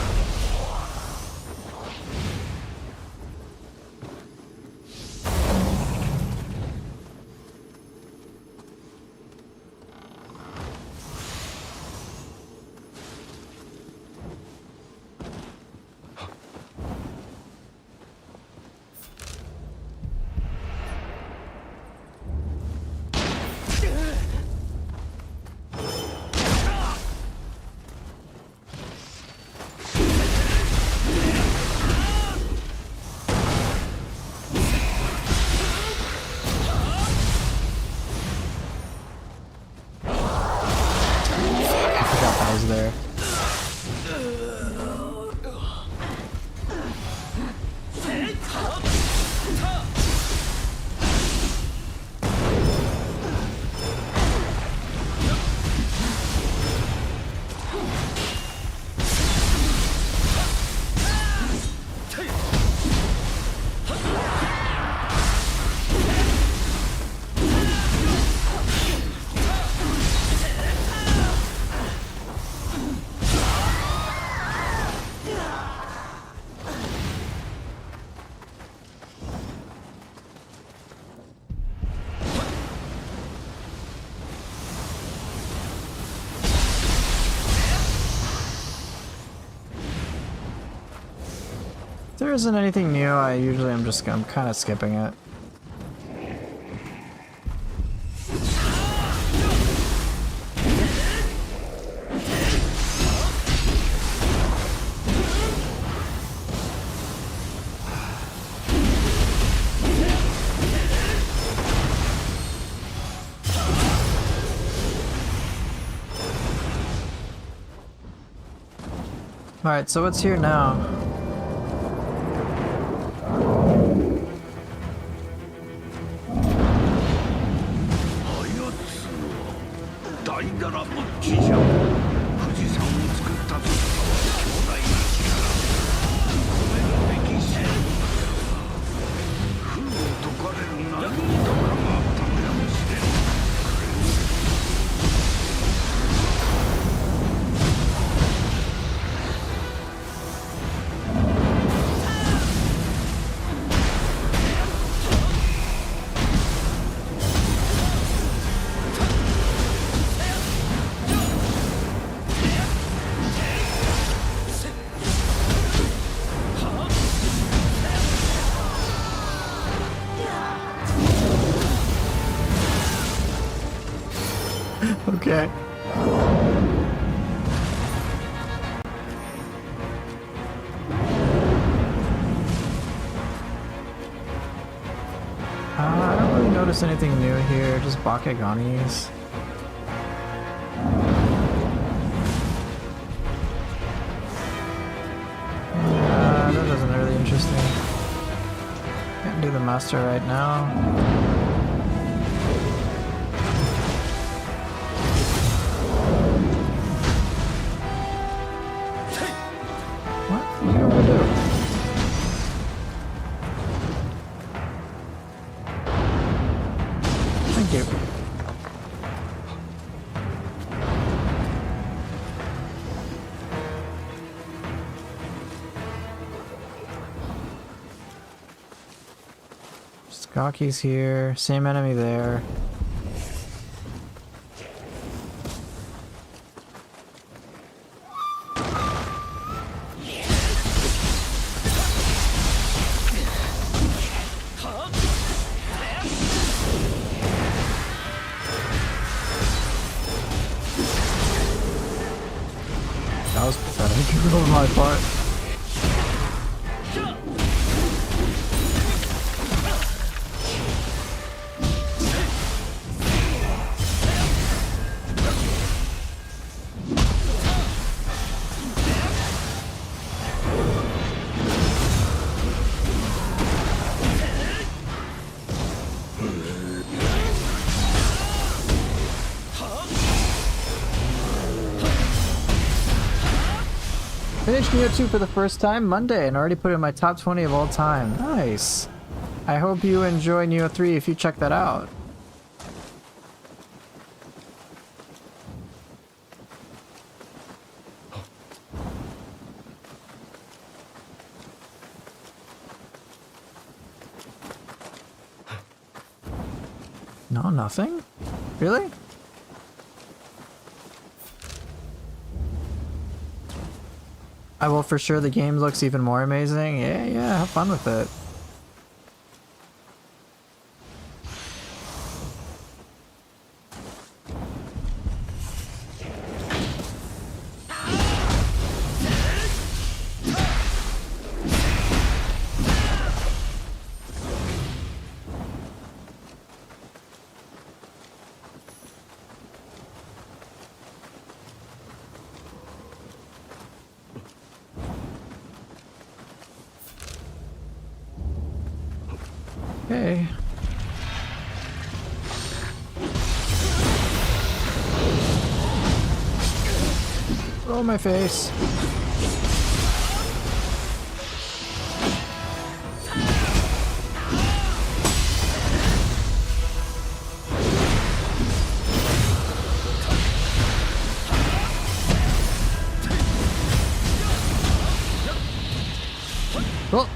There. If there isn't anything new, I'm kind of skipping it. Alright, so what's here now? Okay. I don't really notice anything new here, just Bakeganis. That doesn't really interest me. Can't do the master right now. Gaki's here, same enemy there. On my part. Finished Nioh 2 for the first time Monday and already put it in my top 20 of all time. Nice. I hope you enjoy Nioh 3 if you check that out. No, nothing? Really? I will for sure. The game looks even more amazing. Yeah, have fun with it. Okay. Roll my face. Oh.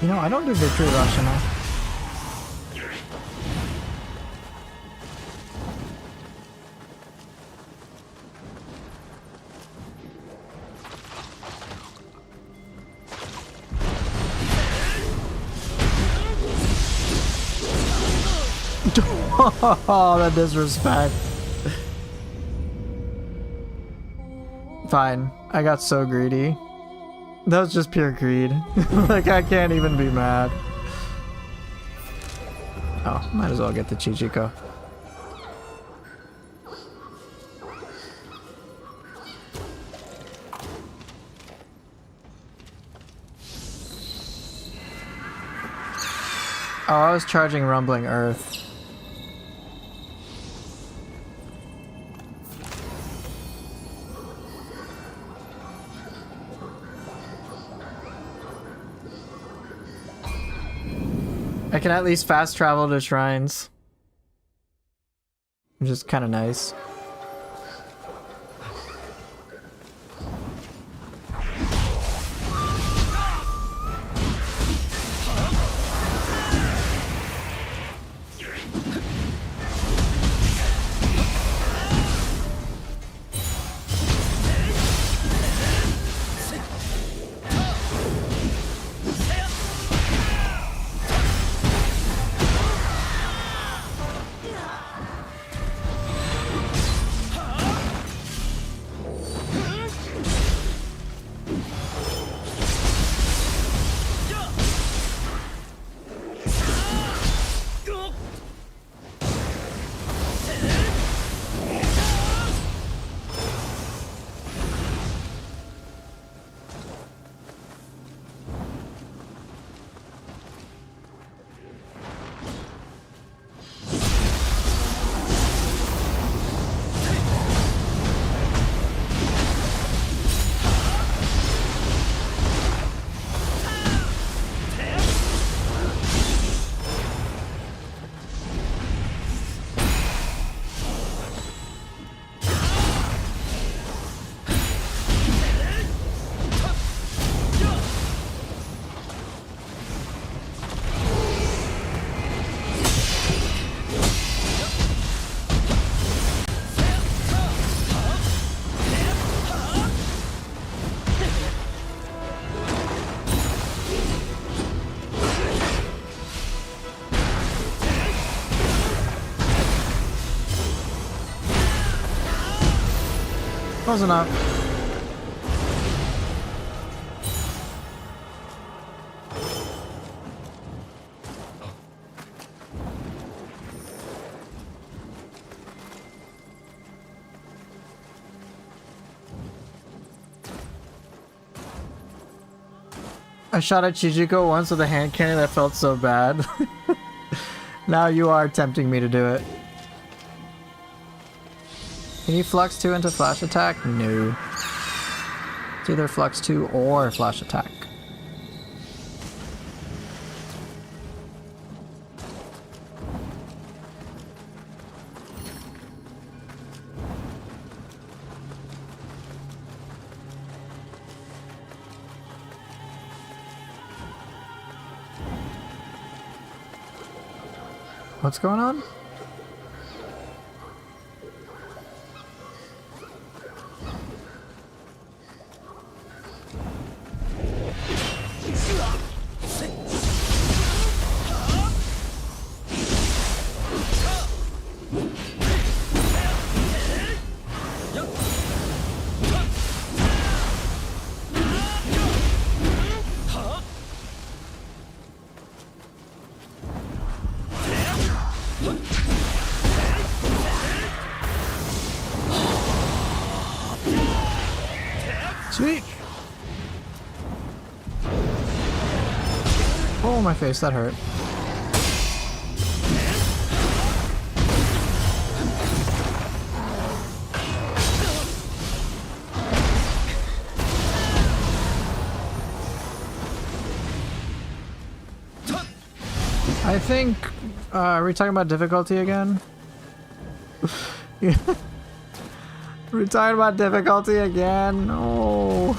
You know, I don't do victory rush enough. Oh, that disrespect. Fine. I got so greedy. That was just pure greed. Like, I can't even be mad. Oh, might as well get the Chichiko. Oh, I was charging Rumbling Earth. I can at least fast travel to shrines. Which is kind of nice. Close enough. I shot at Chichiko once with a hand cannon that felt so bad. Now you are tempting me to do it. Can you flux 2 into flash attack? No. It's either flux 2 or flash attack. What's going on? Sweet. Oh, my face, that hurt. I think, are we talking about difficulty again? Yeah. We're talking about difficulty again? No.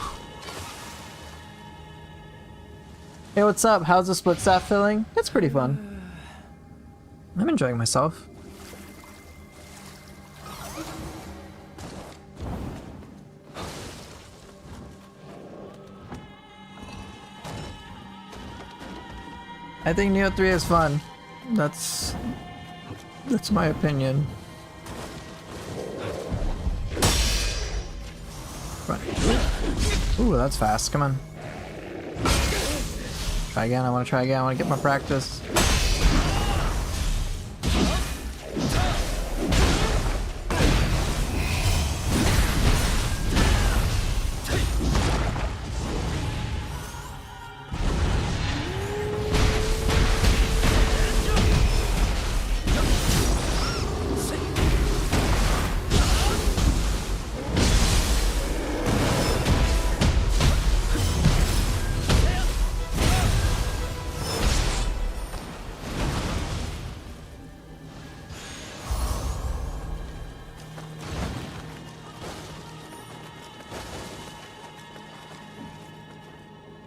Hey, what's up? How's the split staff feeling? It's pretty fun. I'm enjoying myself. I think Nioh 3 is fun. That's my opinion. Ooh, that's fast. Come on. Try again. I want to try again. I want to get my practice.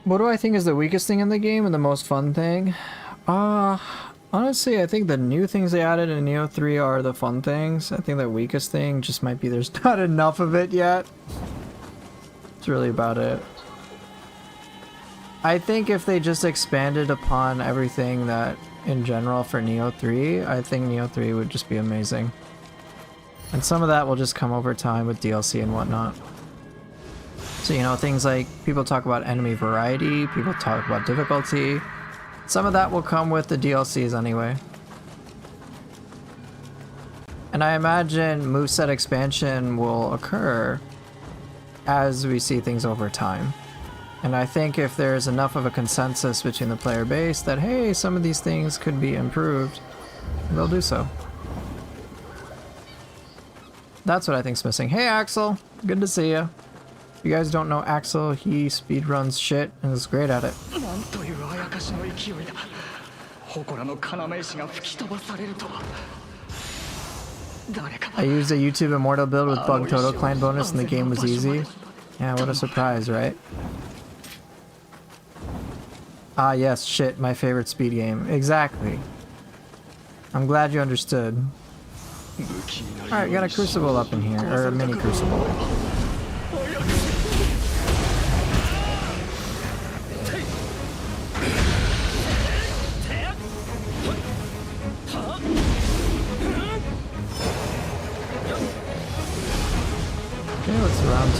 What do I think is the weakest thing in the game and the most fun thing? Honestly, I think the new things they added in Nioh 3 are the fun things. I think the weakest thing just might be there's not enough of it yet. That's really about it. I think if they just expanded upon everything that in general for Nioh 3, I think Nioh 3 would just be amazing. And some of that will just come over time with DLC and whatnot. So, you know, things like people talk about enemy variety, people talk about difficulty. Some of that will come with the DLCs anyway. And I imagine moveset expansion will occur as we see things over time. And I think if there's enough of a consensus between the player base that, hey, some of these things could be improved, they'll do so. That's what I think's missing. Hey, Axel! Good to see you. If you guys don't know Axel, he speedruns shit and is great at it. I used a YouTube Immortal build with Bug Total Clan bonus and the game was easy. Yeah, what a surprise, right? Ah yes, shit, my favorite speed game. Exactly. I'm glad you understood. Alright, got a crucible up in here, or a mini crucible. Okay, what's round 2?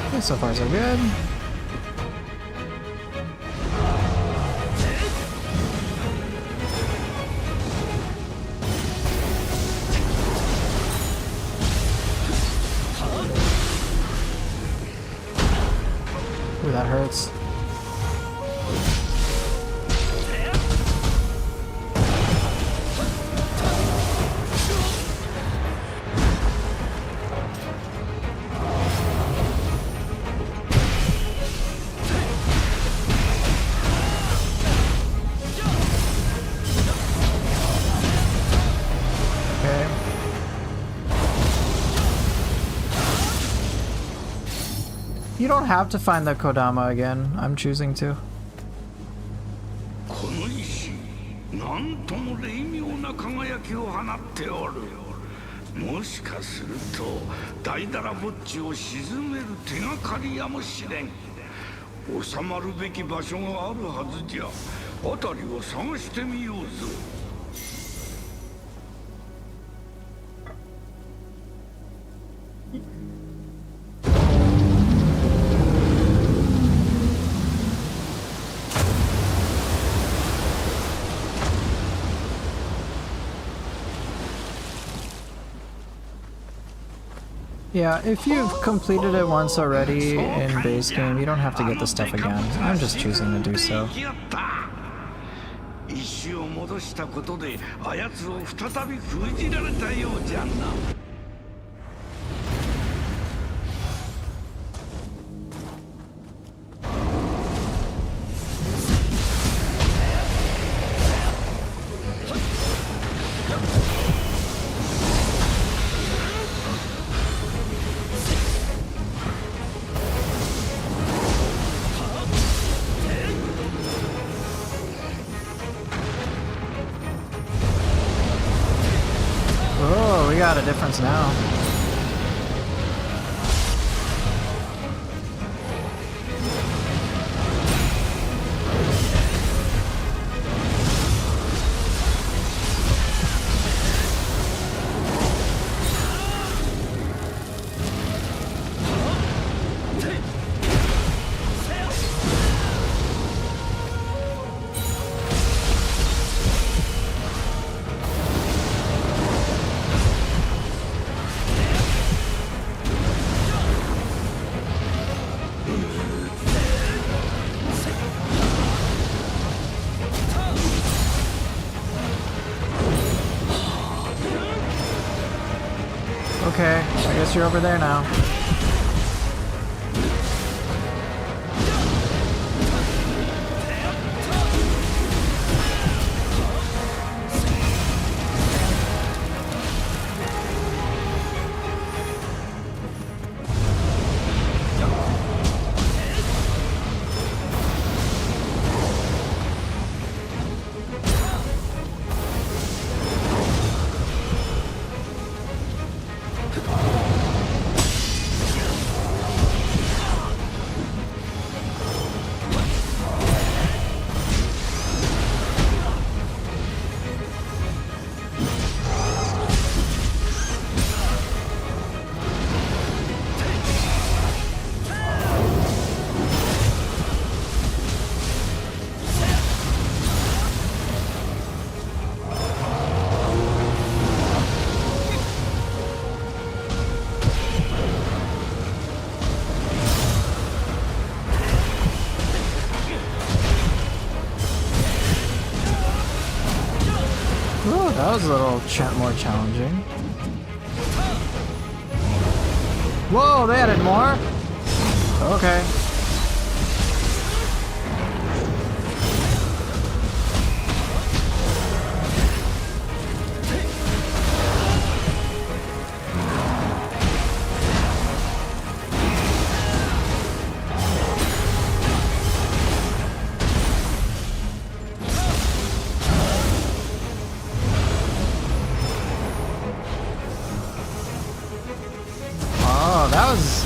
Okay, so far so good. Ooh, that hurts. Okay. You don't have to find the Kodama again. I'm choosing to. この石なんとも霊妙な輝きを放っておる。もしかすると大だらぼっちを沈める手がかりやもしれん。収まるべき場所があるはずじゃ。辺りを探してみようぞ。Yeah, if you've completed it once already in base game, you don't have to get the stuff again. I'm just choosing to do so. 石を戻したことであやつを再び封じられたようじゃな。Oh, we got a difference now. Okay, I guess you're over there now. Ooh, that was a little more challenging. Whoa, they added more? Okay. Oh, that was...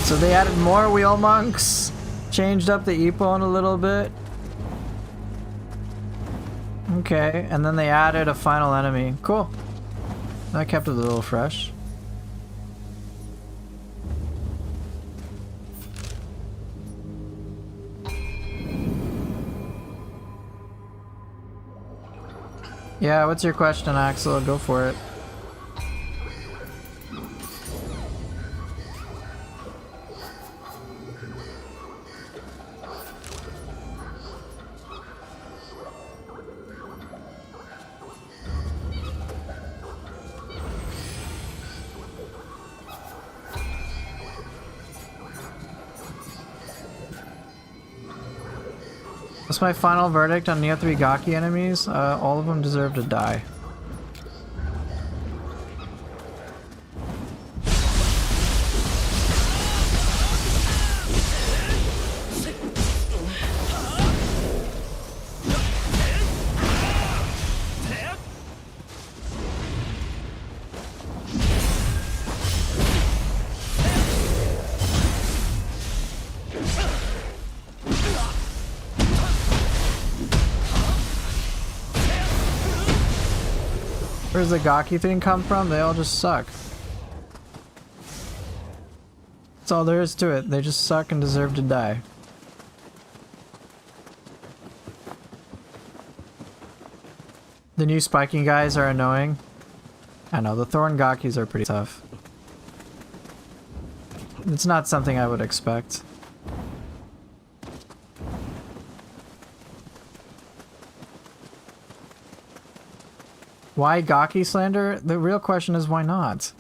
So they added more wheel monks? Changed up the Ippon a little bit. Okay, and then they added a final enemy. Cool. That kept it a little fresh. Yeah, what's your question, Axel? Go for it. That's my final verdict on Nioh 3 Gaki enemies. All of them deserve to die. Where's the Gaki thing come from? They all just suck. That's all there is to it. They just suck and deserve to die. The new spiking guys are annoying. I know, the Thorn Gakis are pretty tough. It's not something I would expect. Why Gaki slander? The real question is why not?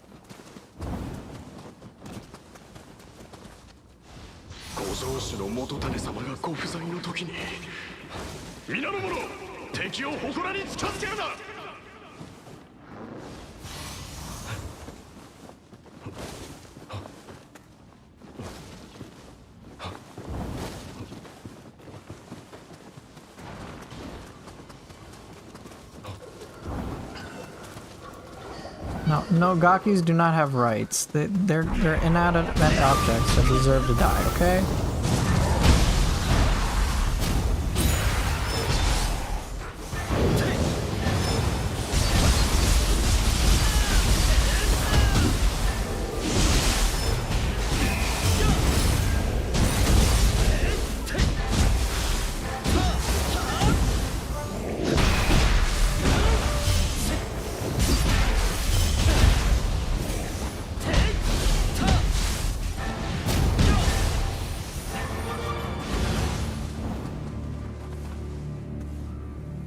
No, Gakis do not have rights. They're inanimate objects that deserve to die, okay?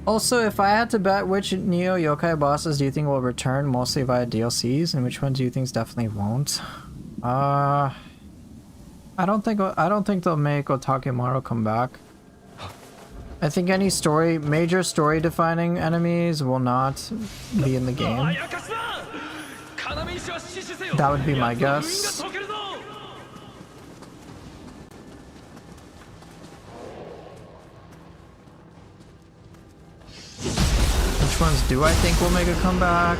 Also, if I had to bet, which Nioh yokai bosses do you think will return mostly via DLCs, and which ones do you think definitely won't? I don't think they'll make Otakemaru come back. I think any major story defining enemies will not be in the game. That would be my guess. Which ones do I think will make a comeback?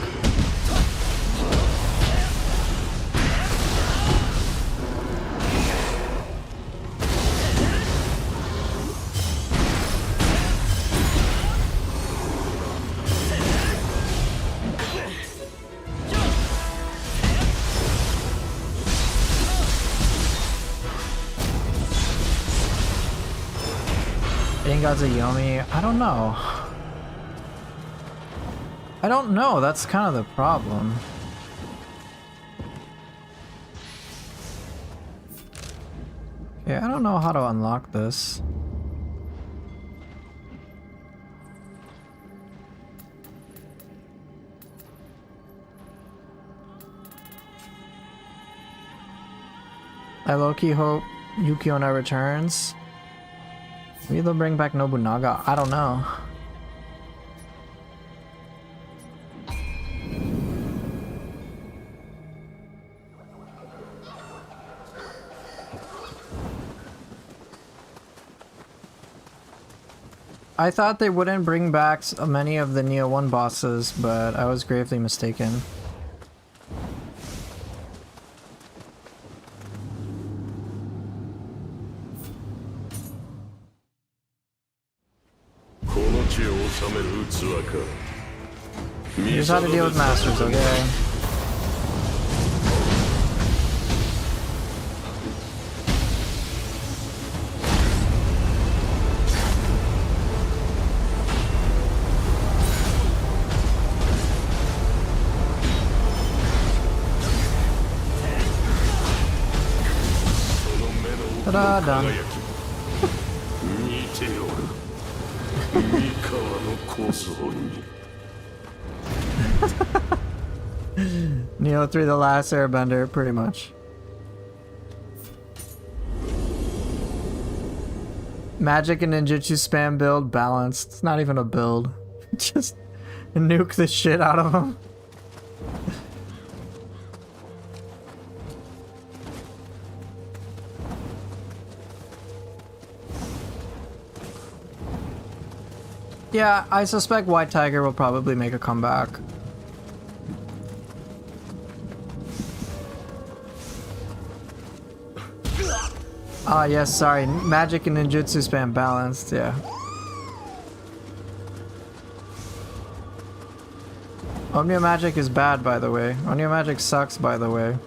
Yomi, I don't know. I don't know, that's kind of the problem. Okay, I don't know how to unlock this. I low-key hope Yuki-onna returns. Maybe they'll bring back Nobunaga. I don't know. I thought they wouldn't bring back many of the Nioh 1 bosses, but I was gravely mistaken. Here's how to deal with masters, okay? Ta-da, done. Nioh 3 The Last Airbender, pretty much. Magic and ninjutsu spam build balanced. It's not even a build. Just nuke the shit out of them. Yeah, I suspect White Tiger will probably make a comeback. Ah, yes, sorry. Magic and ninjutsu spam balanced, yeah. Omnia Magic is bad, by the way. Omnia Magic sucks, by the way.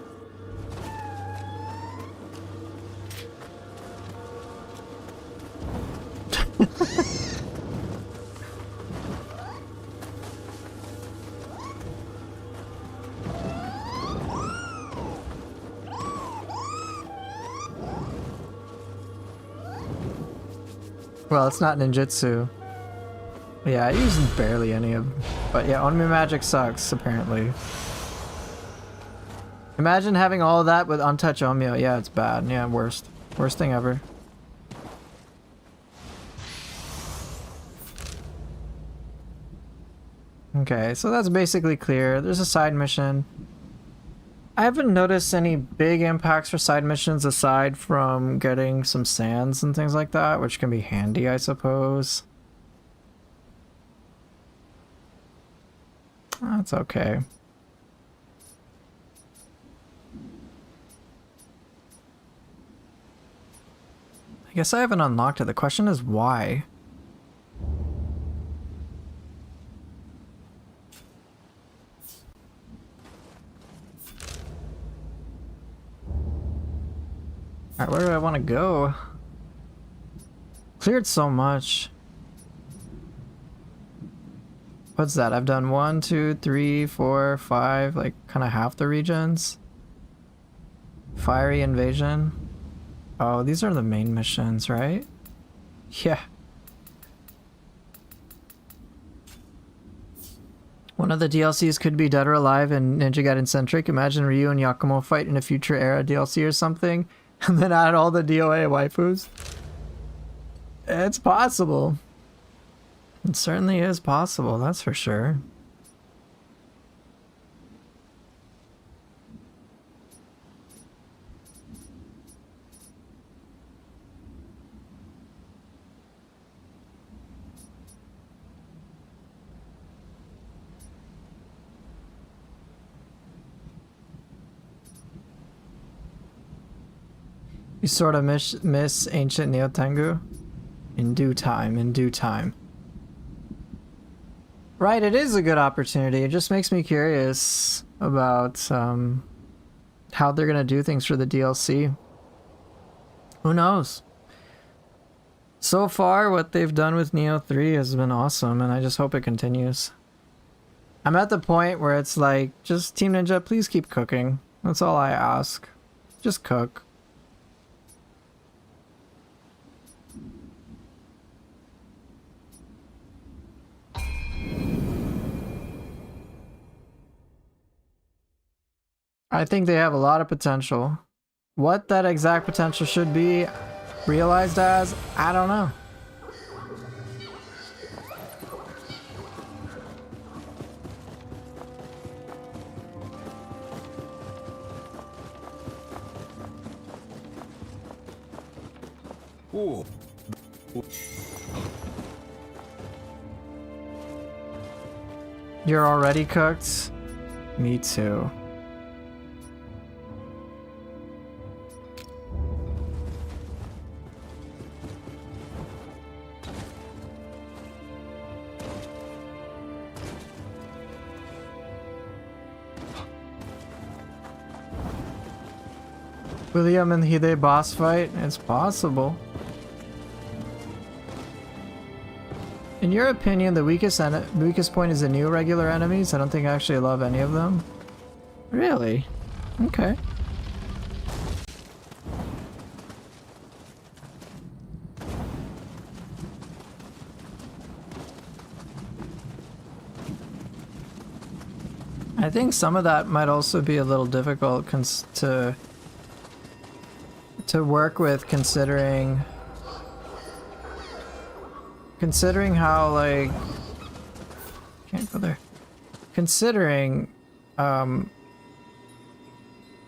Well, it's not ninjutsu. Yeah, I use barely any of them. But yeah, Omnia Magic sucks, apparently. Imagine having all of that with untouched Omnia. Yeah, it's bad. Yeah, worst. Worst thing ever. Okay, so that's basically clear. There's a side mission. I haven't noticed any big impacts for side missions aside from getting some sands and things like that, which can be handy, I suppose. That's okay. I guess I haven't unlocked it. The question is why? Alright, where do I want to go? Cleared so much. What's that? I've done 1, 2, 3, 4, 5, like kind of half the regions. Fiery Invasion. Oh, these are the main missions, right? Yeah. One of the DLCs could be Dead or Alive and Ninja Gaiden centric. Imagine Ryu and Yakumo fight in a future era DLC or something, and then add all the DOA waifus. It's possible. It certainly is possible, that's for sure. You sort of miss ancient Neo Tengu? In due time, in due time. Right, it is a good opportunity. It just makes me curious about how they're gonna do things for the DLC. Who knows? So far, what they've done with Nioh 3 has been awesome, and I just hope it continues. I'm at the point where it's like, just Team Ninja, please keep cooking. That's all I ask. Just cook. I think they have a lot of potential. What that exact potential should be realized as, I don't know. Ooh. You're already cooked? Me too. William and Hide boss fight? It's possible. In your opinion, the weakest point is the new regular enemies? I don't think I actually love any of them. Really? Okay. I think some of that might also be a little difficult to work with, considering how, like, can't go there. Considering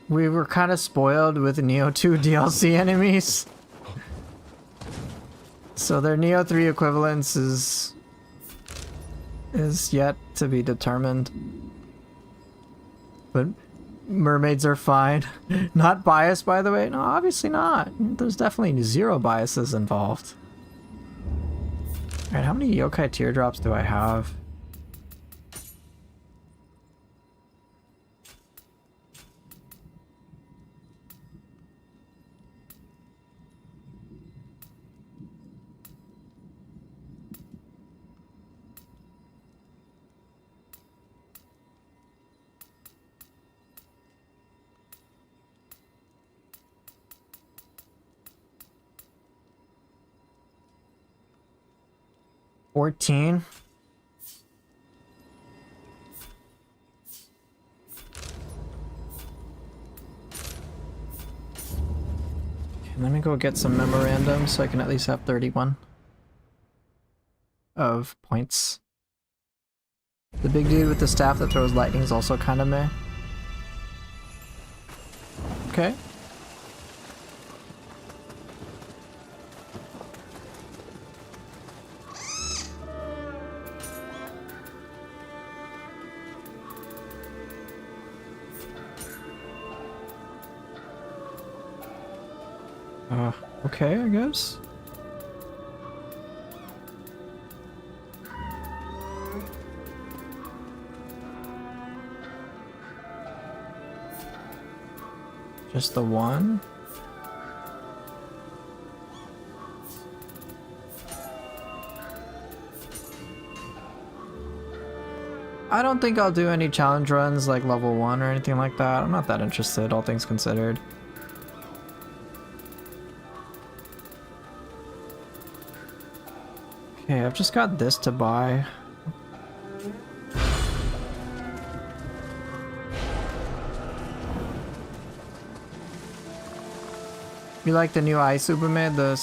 we were kind of spoiled with Nioh 2 DLC enemies. So their Nioh 3 equivalence is yet to be determined. But mermaids are fine. Not biased, by the way. No, obviously not. There's definitely zero biases involved. Alright, how many yokai teardrops do I have? $14. Okay, let me go get some memorandums so I can at least have 31 of points. The big dude with the staff that throws lightning is also kind of meh. Okay. Okay, I guess. Just the one? I don't think I'll do any challenge runs like level 1 or anything like that. I'm not that interested, all things considered. Okay, I've just got this to buy. You like the new Aisubume, the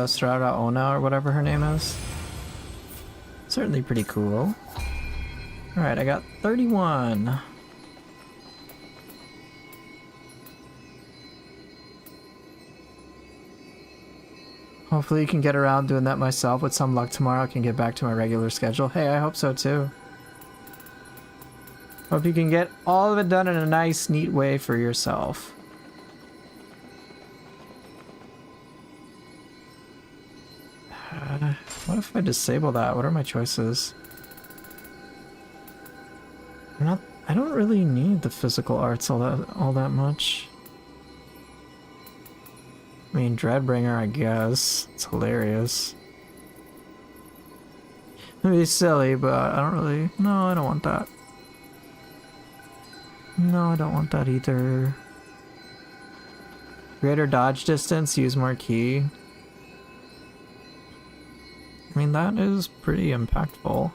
Strara Ona or whatever her name is? Certainly pretty cool. Alright, I got 31. Hopefully you can get around doing that myself. With some luck tomorrow I can get back to my regular schedule. Hey, I hope so too. Hope you can get all of it done in a nice, neat way for yourself. What if I disable that? What are my choices? I don't really need the physical arts all that much. I mean, Dreadbringer, I guess. It's hilarious. It'd be silly, but I don't really... No, I don't want that. No, I don't want that either. Greater dodge distance, use more ki. I mean, that is pretty impactful.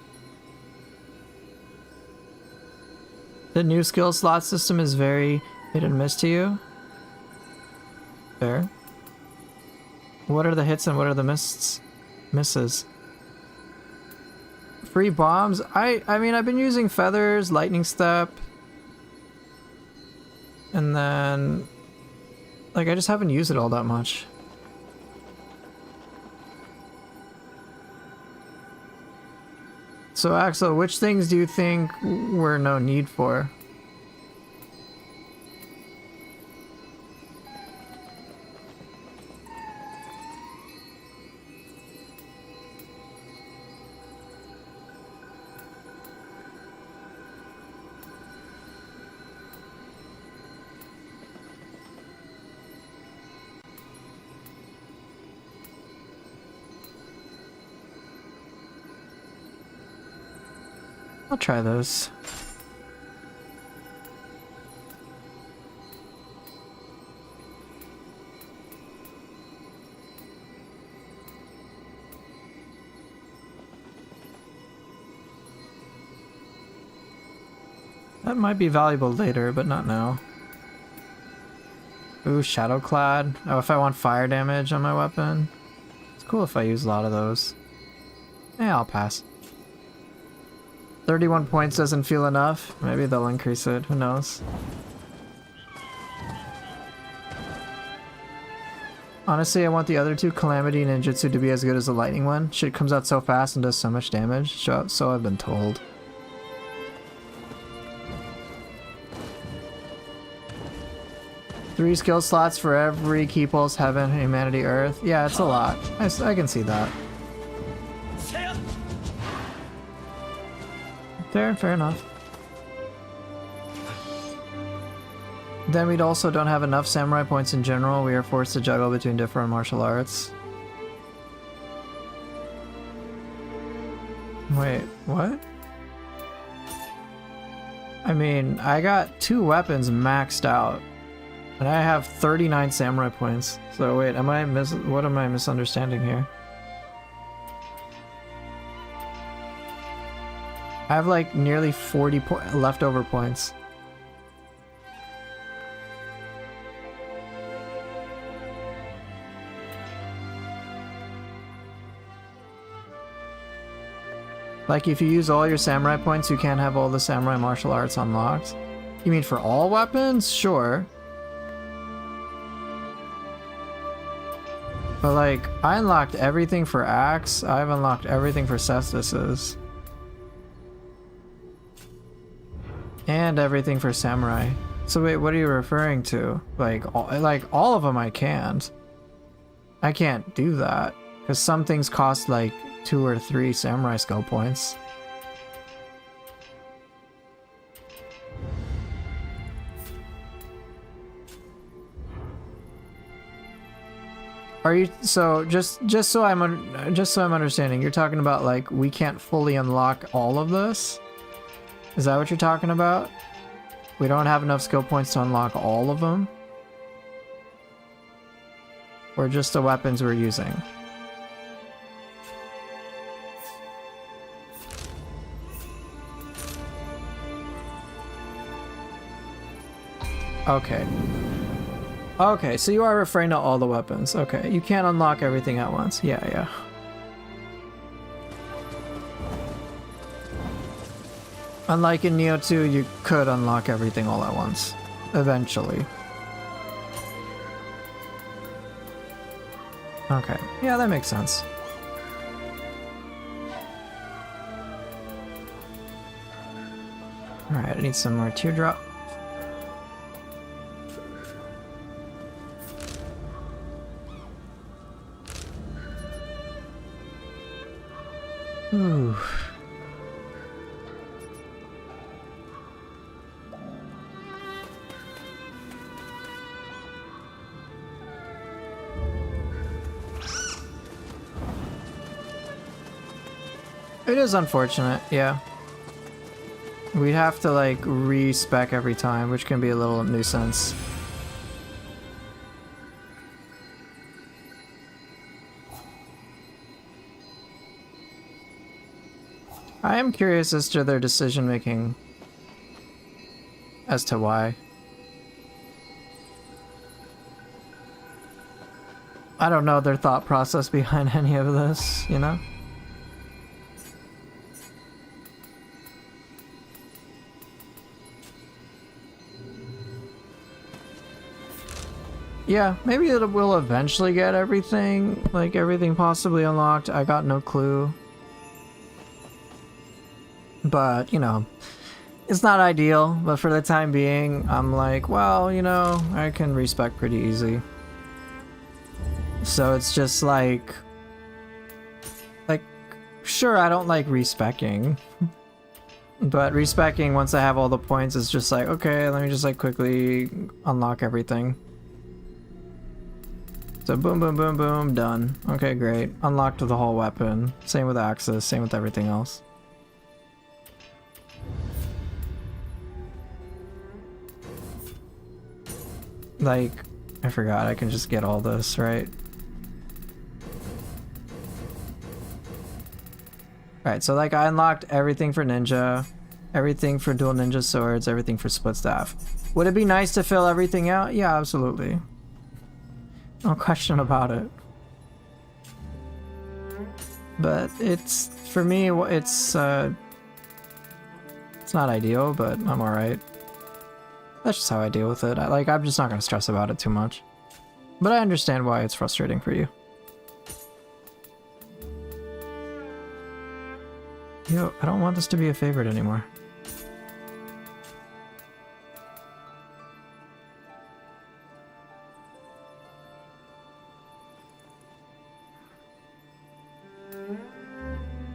The new skill slot system is very hit and miss to you. Fair. What are the hits and what are the misses? Free bombs? I mean, I've been using feathers, lightning step. And then... like, I just haven't used it all that much. So Axel, which things do you think were no need for? I'll try those. That might be valuable later, but not now. Ooh, Shadowclad. Oh, if I want fire damage on my weapon. It's cool if I use a lot of those. Yeah, I'll pass. 31 points doesn't feel enough. Maybe they'll increase it, who knows. Honestly, I want the other two Calamity and Ninjutsu to be as good as the lightning one. Shit comes out so fast and does so much damage, so I've been told. Three skill slots for every key pulse, heaven, humanity, earth. Yeah, it's a lot. I can see that. Fair enough. Then we also don't have enough samurai points in general. We are forced to juggle between different martial arts. Wait, what? I mean, I got 2 weapons maxed out. And I have 39 samurai points. So wait, what am I misunderstanding here? I have like nearly 40 leftover points. Like if you use all your samurai points, you can't have all the samurai martial arts unlocked. You mean for all weapons? Sure. But like, I unlocked everything for axe, I've unlocked everything for cestises. And everything for samurai. So wait, what are you referring to? Like all of them I can't. I can't do that. Because some things cost like 2 or 3 samurai skill points. Are you so just so I'm understanding, you're talking about like we can't fully unlock all of this? Is that what you're talking about? We don't have enough skill points to unlock all of them? Or just the weapons we're using? Okay. Okay, so you are referring to all the weapons. Okay, you can't unlock everything at once. Yeah. Unlike in Nioh 2, you could unlock everything all at once. Eventually. Okay, yeah, that makes sense. Alright, I need some more teardrop. Ooh. It is unfortunate, yeah. We'd have to like re-spec every time, which can be a little nuisance. I am curious as to their decision making as to why. I don't know their thought process behind any of this, you know? Yeah, maybe it will eventually get everything, like everything possibly unlocked. I got no clue. But, you know, it's not ideal, but for the time being, I'm like, well, you know, I can respec pretty easy. So it's just like, sure, I don't like respecking, but respecking once I have all the points is just like, okay, let me just like quickly unlock everything. So boom, boom, boom, boom, done. Okay, great. Unlocked the whole weapon. Same with axes, same with everything else. like, I forgot, I can just get all this, right? Right, so like I unlocked everything for ninja, everything for dual ninja swords, everything for split staff. Would it be nice to fill everything out? Yeah, absolutely. No question about it. But it's, for me, it's not ideal, but I'm alright. That's just how I deal with it. I'm just not gonna stress about it too much. But I understand why it's frustrating for you. Yo, I don't want this to be a favorite anymore.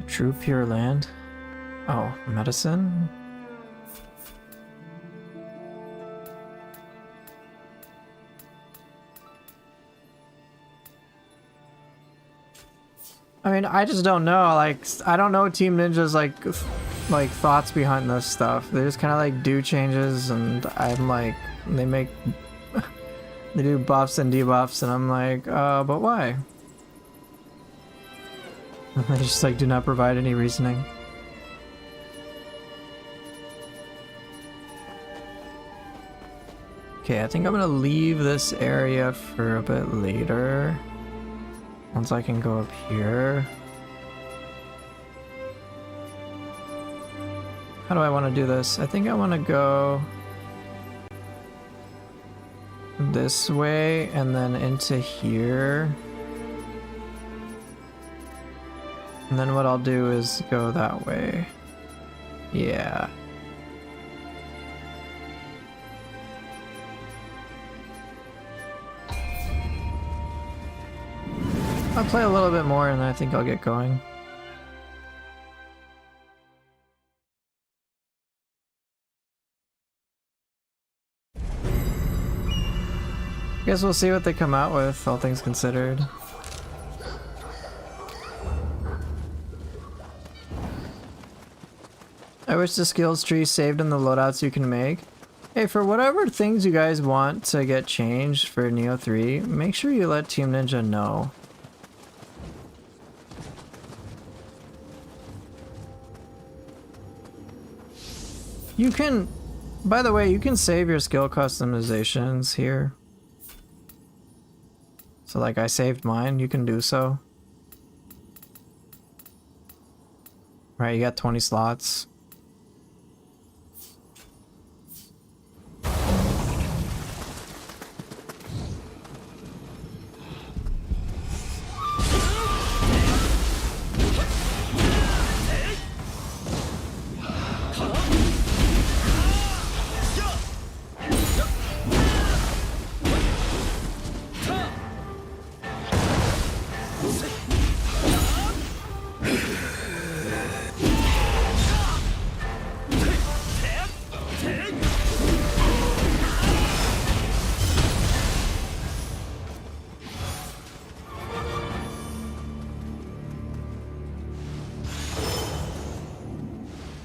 True pure land? Oh, medicine? I mean, I just don't know, like, I don't know Team Ninja's, like thoughts behind this stuff. They just kind of, like, do changes, and I'm like, they make, they do buffs and debuffs, and I'm like, but why? And they just, like, do not provide any reasoning. Okay, I think I'm gonna leave this area for a bit later. Once I can go up here. How do I want to do this? I think I want to go this way and then into here. And then what I'll do is go that way. Yeah. I'll play a little bit more and then I think I'll get going. Guess we'll see what they come out with, all things considered. I wish the skills tree saved in the loadouts you can make. Hey, for whatever things you guys want to get changed for Nioh 3, make sure you let Team Ninja know. You can, by the way, you can save your skill customizations here. So like I saved mine, you can do so. Right, you got 20 slots.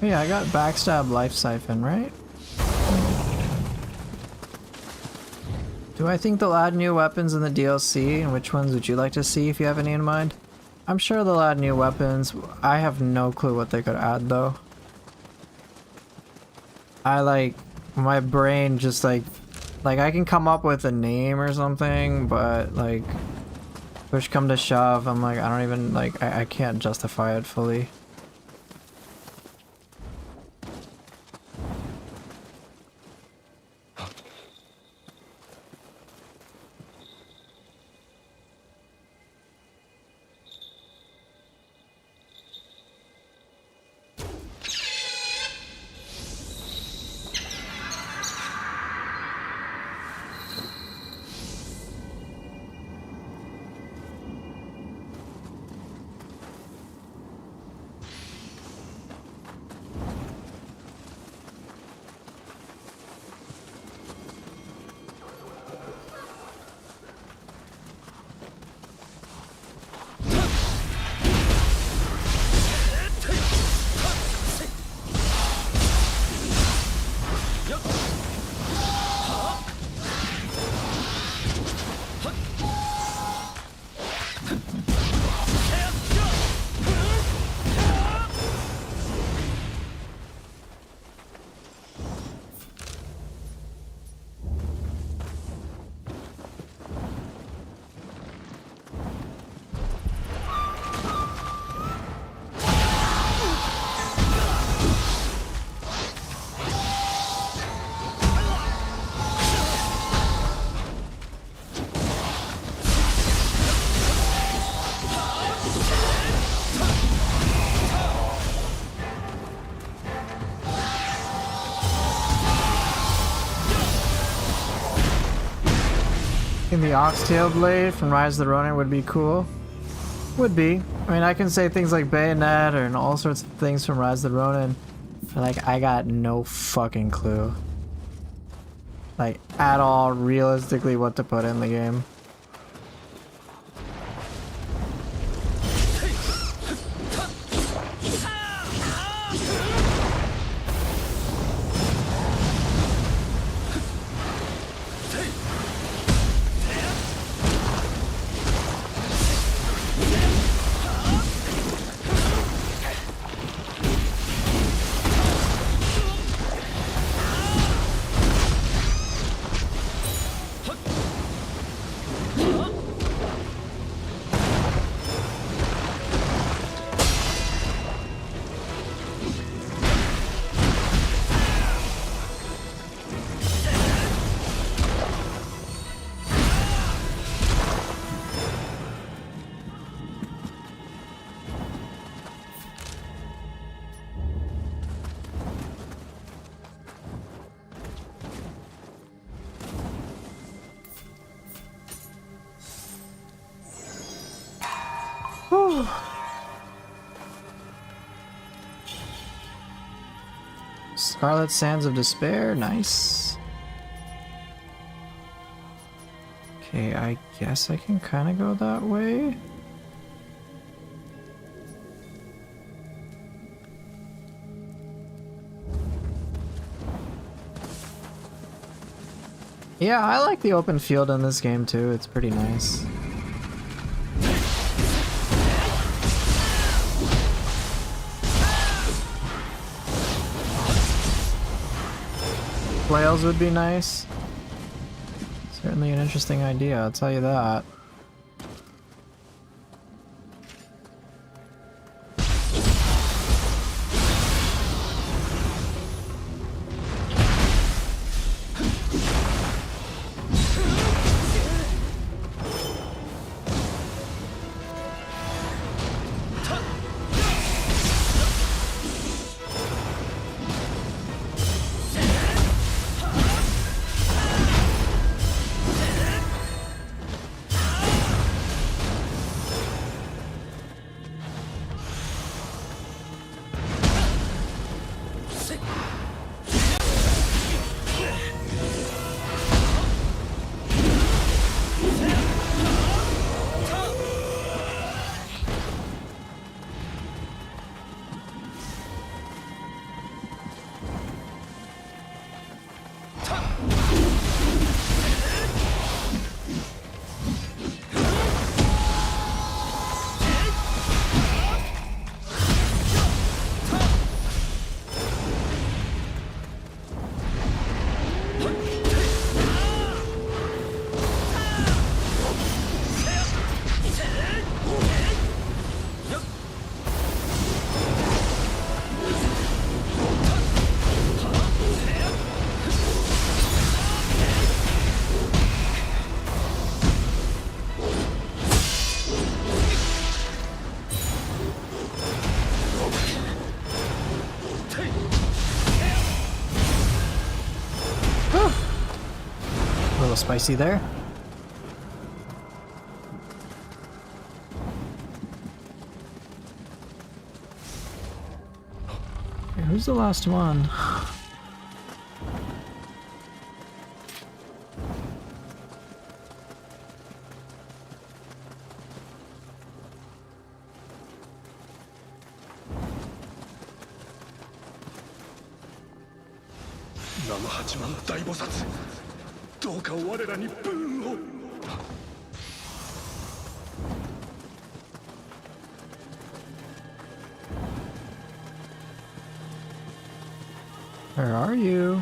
Yeah, I got backstab life siphon, right? Do I think they'll add new weapons in the DLC, and which ones would you like to see if you have any in mind? I'm sure they'll add new weapons. I have no clue what they could add though. My brain just like I can come up with a name or something, but like push come to shove, I'm like, I don't even I can't justify it fully. the Oxtail Blade from Rise of the Ronin would be cool. Would be. I mean, I can say things like Bayonet and all sorts of things from Rise of the Ronin, but like, I got no fucking clue. Like, at all, realistically, what to put in the game. Scarlet Sands of Despair, nice. Okay, I guess I can kind of go that way. Yeah, I like the open field in this game too, it's pretty nice. Flails would be nice. Certainly an interesting idea, I'll tell you that. Spicy there. Okay, who's the last one? Where are you?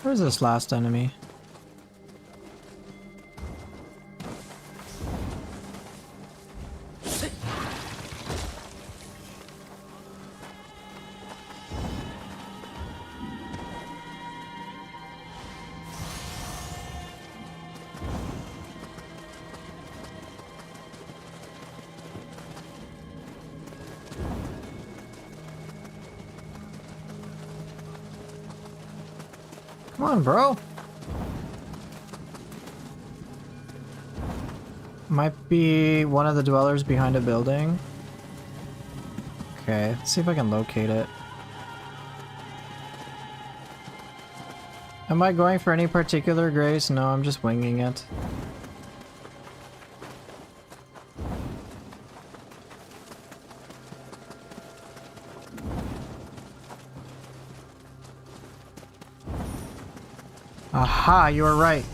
Where's this last enemy? Come on, bro. Might be one of the dwellers behind a building. Okay, let's see if I can locate it. Am I going for any particular grace? No, I'm just winging it. Aha, you were right.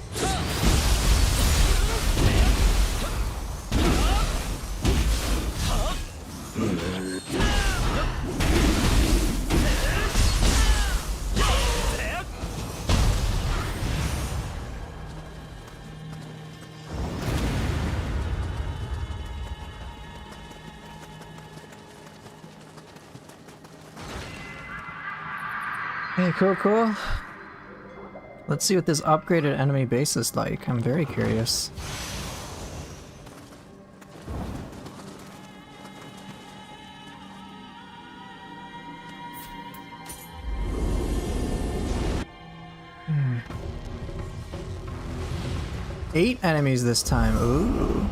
Hey, cool. Let's see what this upgraded enemy base is like. I'm very curious. Hmm. 8 enemies this time. Ooh.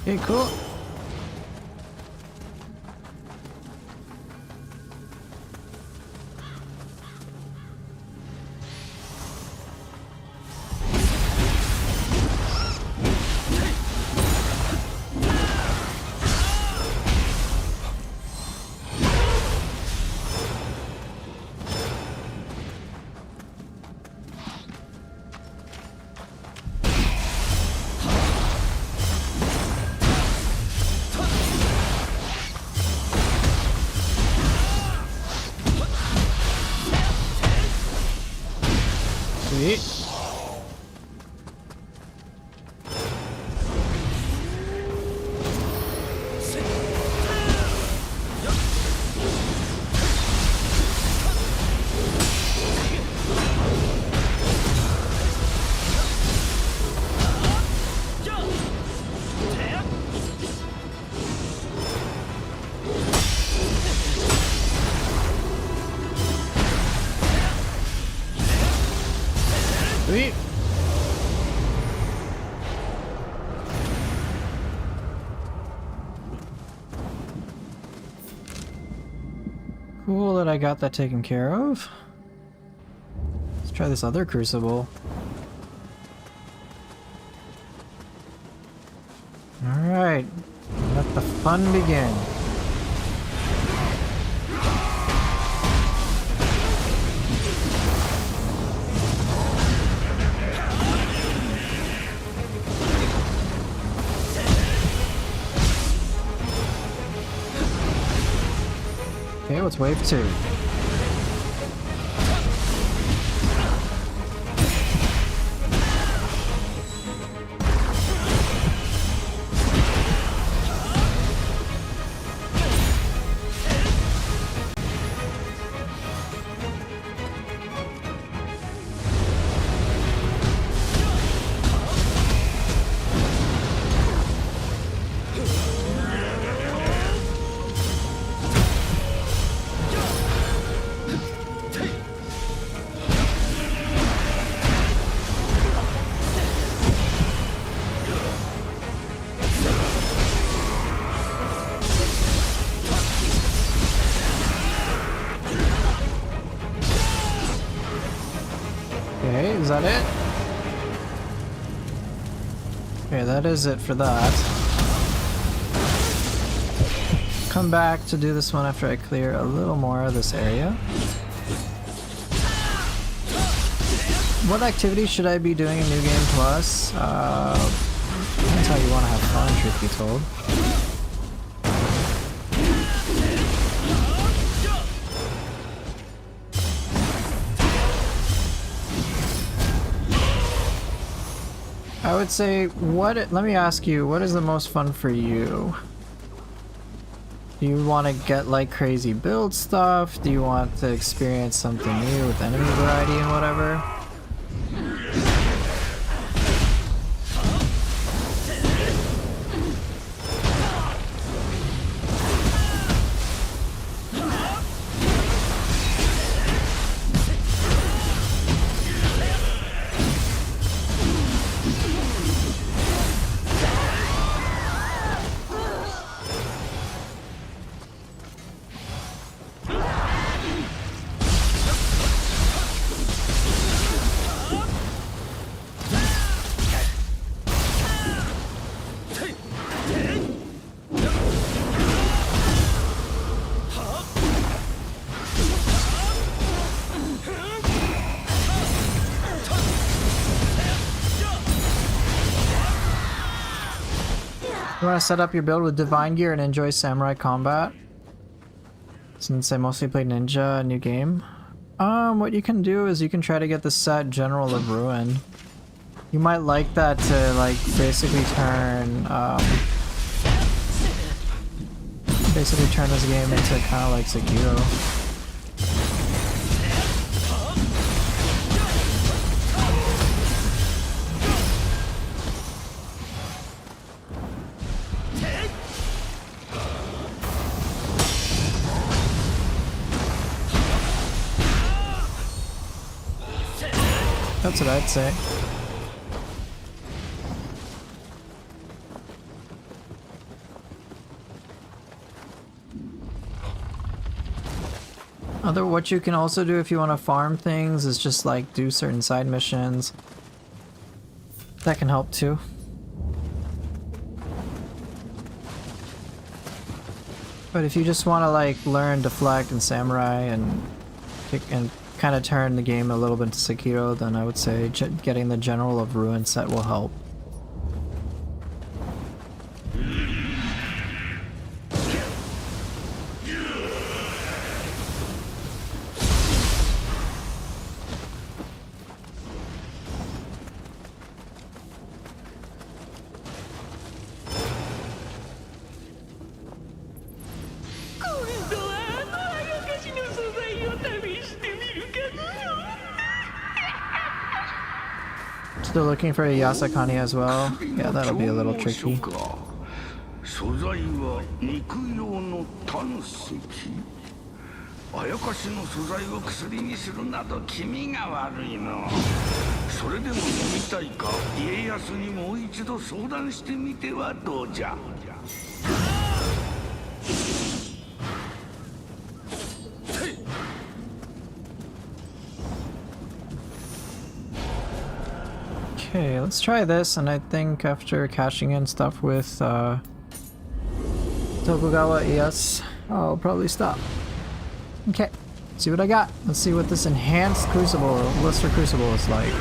Okay, cool. Sweet. Sweet. Cool that I got that taken care of. Let's try this other crucible. Alright, let the fun begin. Okay, what's wave 2? Is that it? Okay, that is it for that. Come back to do this one after I clear a little more of this area. What activities should I be doing in New Game Plus? Depends how you want to have fun, truth be told. I would say, let me ask you, what is the most fun for you? Do you want to get like crazy build stuff? Do you want to experience something new with enemy variety and whatever? You want to set up your build with divine gear and enjoy samurai combat? Since I mostly play ninja new game. What you can do is you can try to get the set General of Ruin. You might like that to like basically turn this game into kind of like Sekiro. That's what I'd say. What you can also do if you want to farm things is just like do certain side missions. That can help too. But if you just want to like learn deflect and samurai and kind of turn the game a little bit to Sekiro, then I would say getting the General of Ruin set will help. Still looking for a Yasakani as well? Yeah, that'll be a little tricky. 素材は肉用の胆石。あやかしの素材を薬にするなど気味が悪いの。それでも飲みたいか、家康にもう一度相談してみてはどうじゃ。Okay, let's try this, and I think after cashing in stuff with Tokugawa Ieyasu, I'll probably stop. Okay, see what I got. Let's see what this enhanced Crucible, Blister Crucible is like.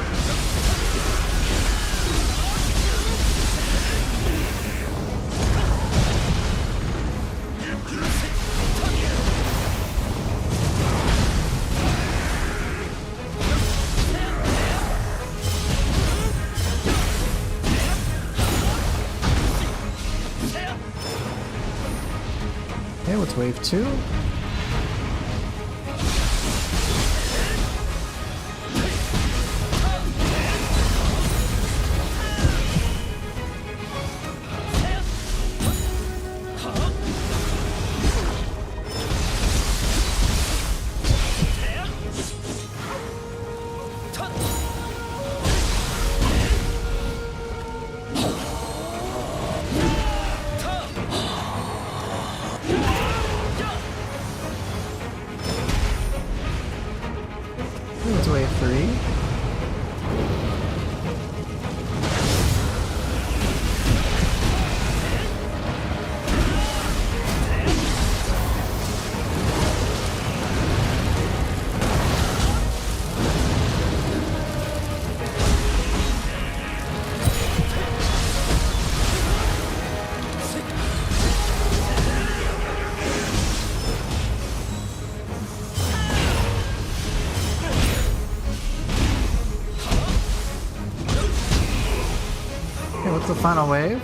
Okay, what's wave 2? final wave.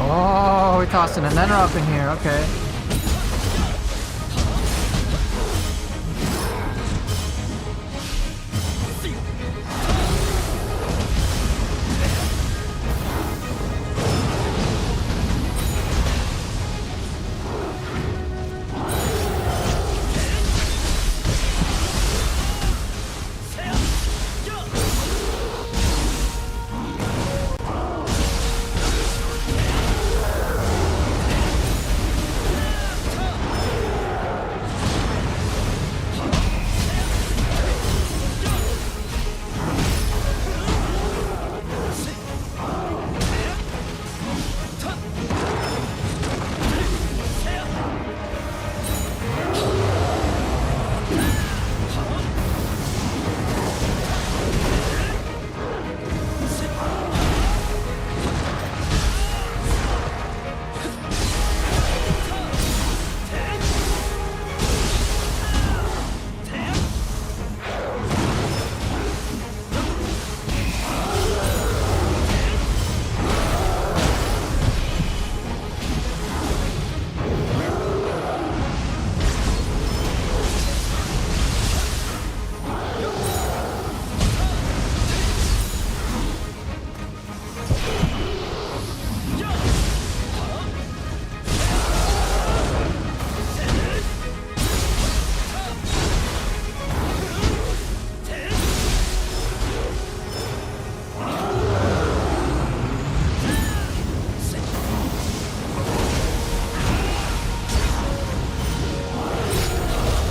Oh, we tossed an Enema up in here. Okay.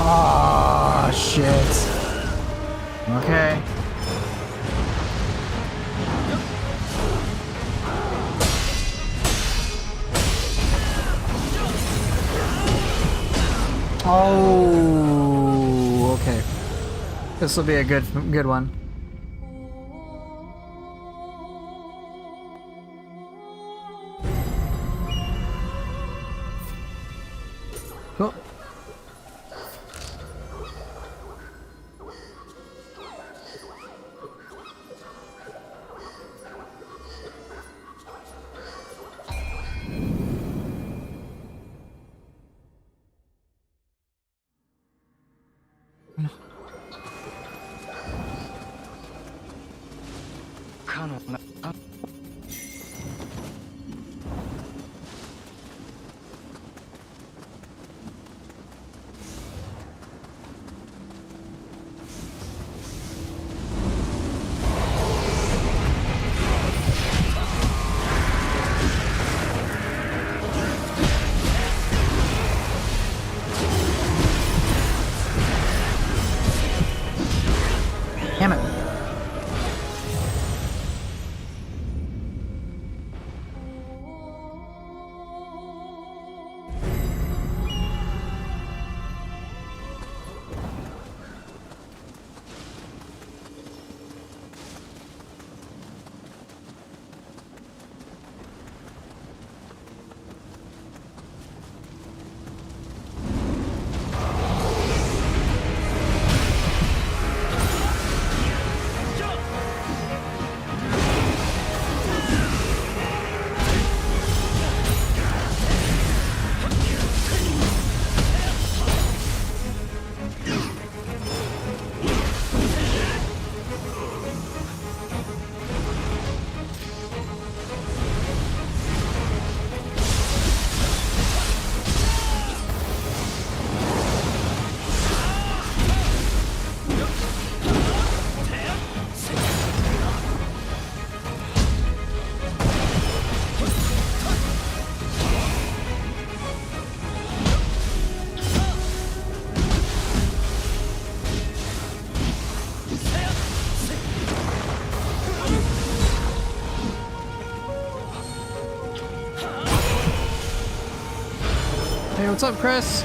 Oh, shit. Okay. Oh, okay. This will be a good one. Cool. Damn it. Hey, what's up, Chris?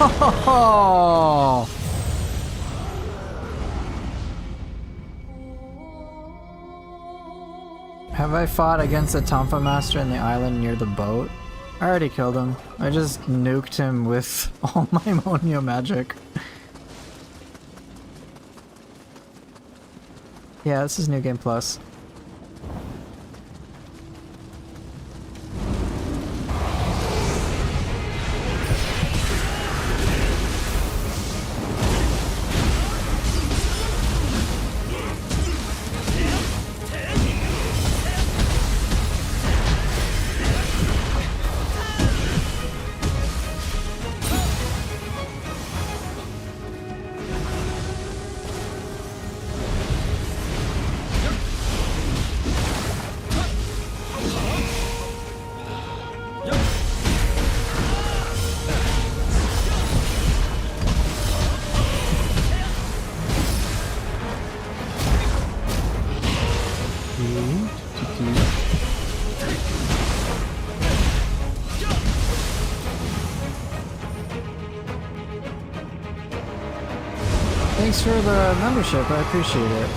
Oh! Have I fought against the Tonfa Master in the island near the boat? I already killed him. I just nuked him with all my Nioh magic. Yeah, this is New Game Plus. Thanks for the membership, I appreciate it.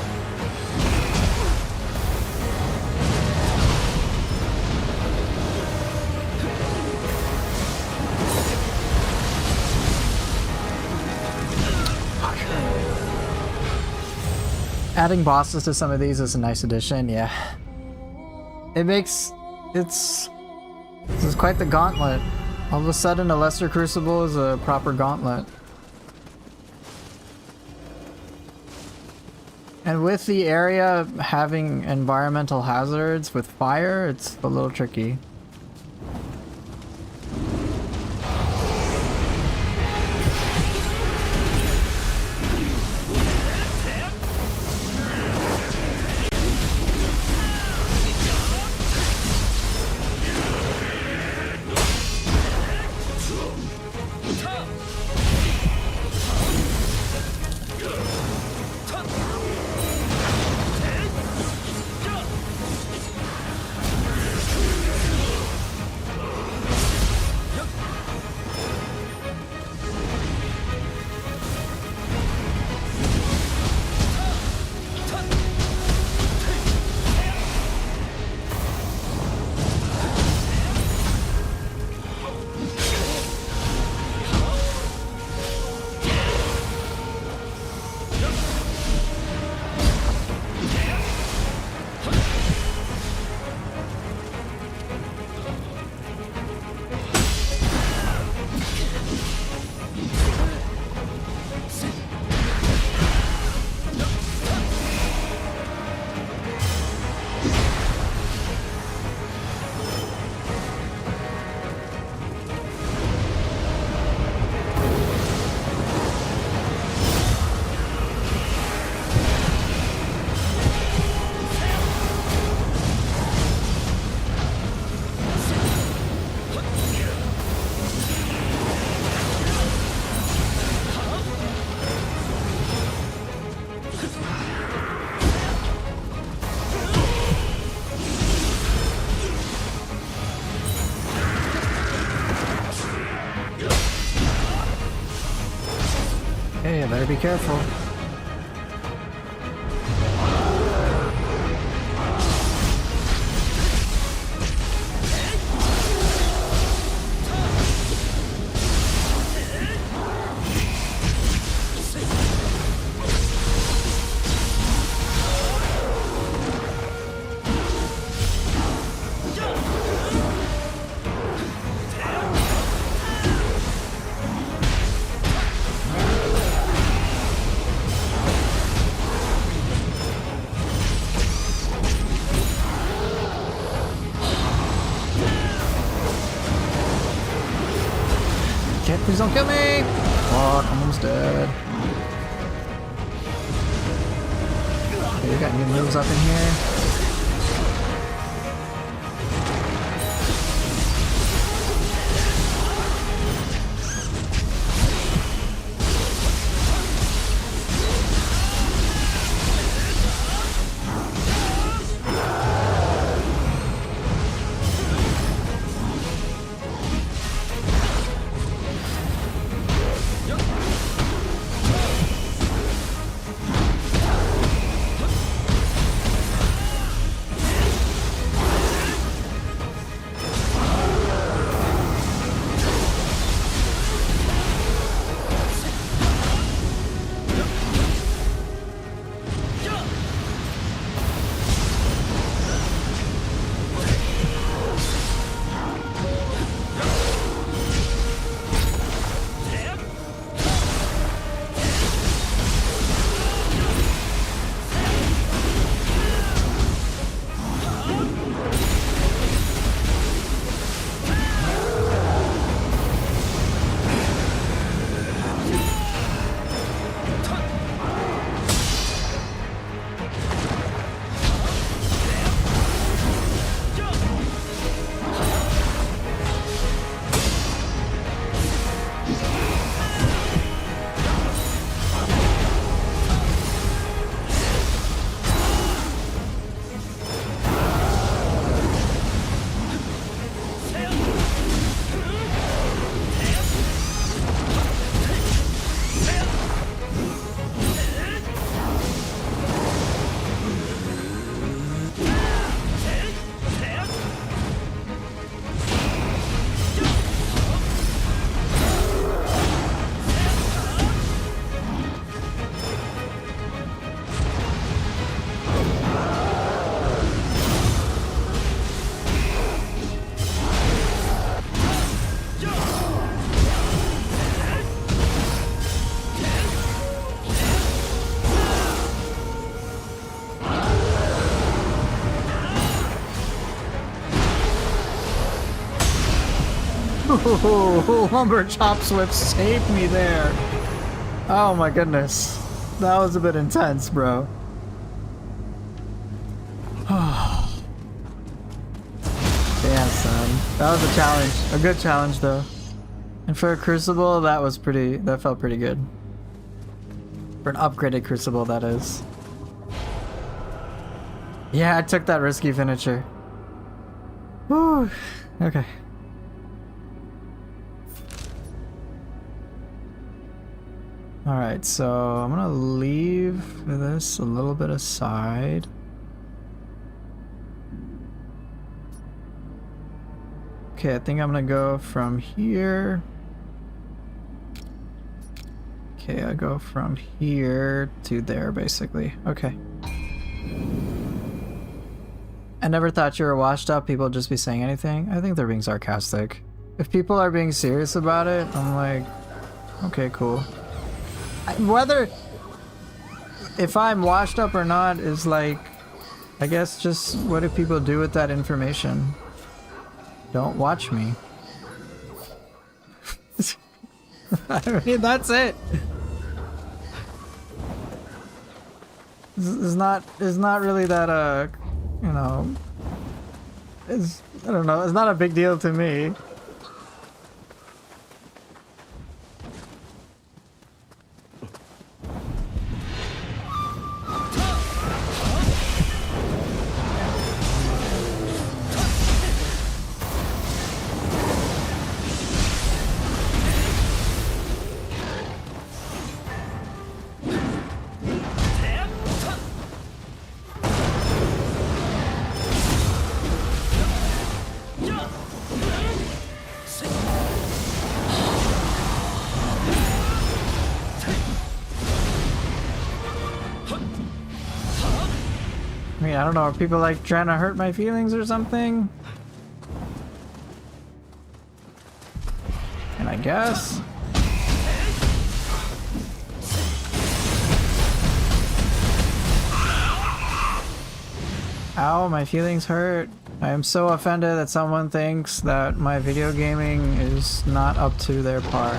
Adding bosses to some of these is a nice addition, yeah. This is quite the gauntlet. All of a sudden a lesser crucible is a proper gauntlet. And with the area having environmental hazards with fire, it's a little tricky. Hey, I better be careful. Please don't kill me! Fuck, I'm almost dead. Okay, we got new moves up in here. Ooh, lumber chop whip saved me there. Oh my goodness. That was a bit intense, bro. Damn, son. That was a challenge. A good challenge, though. And for a Crucible, that felt pretty good. For an upgraded Crucible, that is. Yeah, I took that risky finisher. Woo. Okay. Alright, so I'm gonna leave this a little bit aside. Okay, I think I'm gonna go from here. Okay, I go from here to there, basically. Okay. I never thought you were washed up, people just be saying anything. I think they're being sarcastic. If people are being serious about it, I'm like, okay, cool. Whether if I'm washed up or not is like, I guess just what do people do with that information? Don't watch me. I mean, that's it. It's not really that you know, I don't know, it's not a big deal to me. I don't know, are people like trying to hurt my feelings or something? And I guess. Ow, my feelings hurt. I am so offended that someone thinks that my video gaming is not up to their par.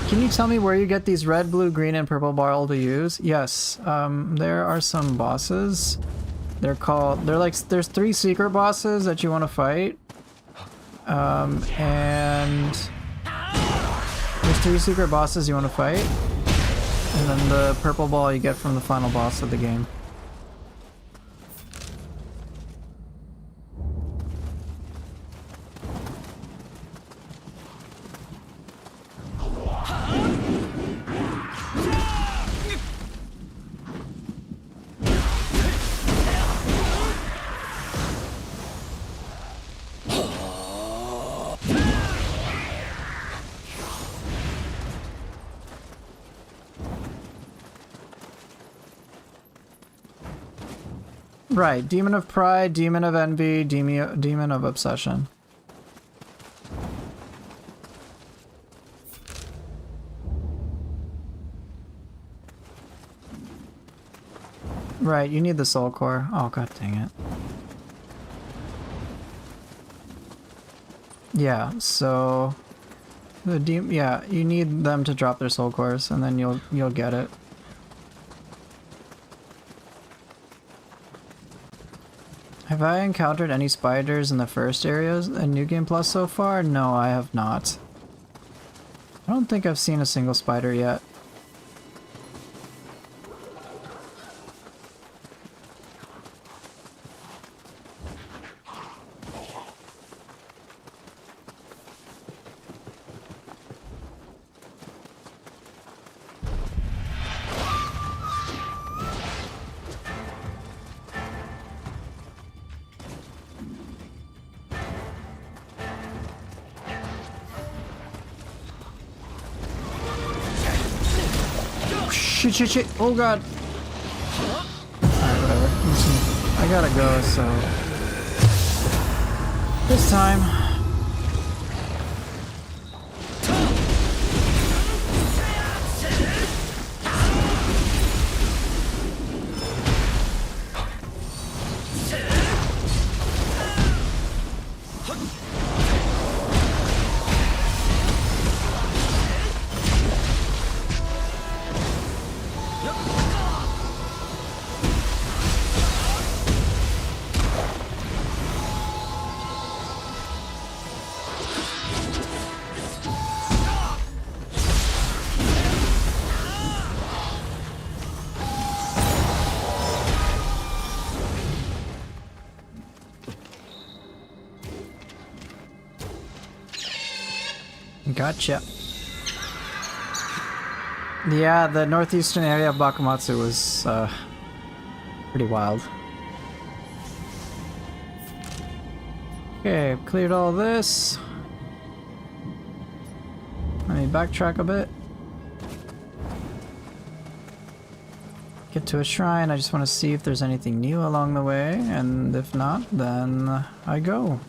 Can you tell me where you get these red, blue, green, and purple ball to use? Yes, there are some bosses. There's 3 secret bosses that you want to fight. And there's 3 secret bosses you want to fight. And then the purple ball you get from the final boss of the game. Right, Demon of Pride, Demon of Envy, Demon of Obsession. Right, you need the soul core. Oh, god dang it. Yeah, so yeah, you need them to drop their soul cores and then you'll get it. Have I encountered any spiders in the first areas in New Game Plus so far? No, I have not. I don't think I've seen a single spider yet. Shit. Oh god. Alright, whatever. Listen, I gotta go, so. This time. Gotcha. Yeah, the northeastern area of Bakumatsu was pretty wild. Okay, I've cleared all this. Let me backtrack a bit. Get to a shrine. I just want to see if there's anything new along the way, and if not, then I go.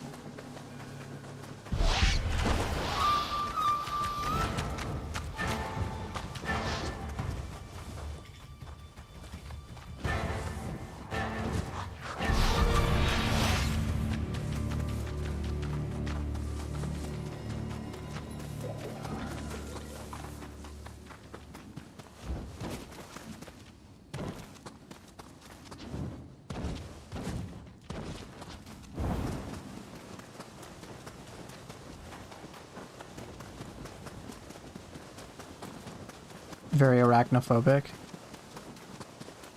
Very arachnophobic.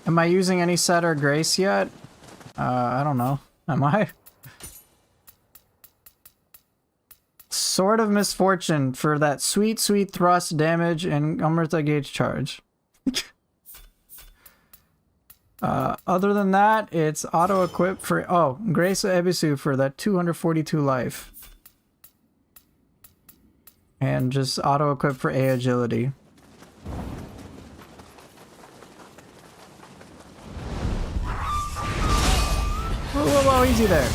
Am I using any set or grace yet? I don't know. Am I? Sword of Misfortune for that sweet, sweet thrust damage and Amrita gauge charge. Other than that, it's auto-equip for... Oh, Grace of Ebisu for that 242 life. And just auto-equip for A agility. Whoa, whoa, whoa, easy there.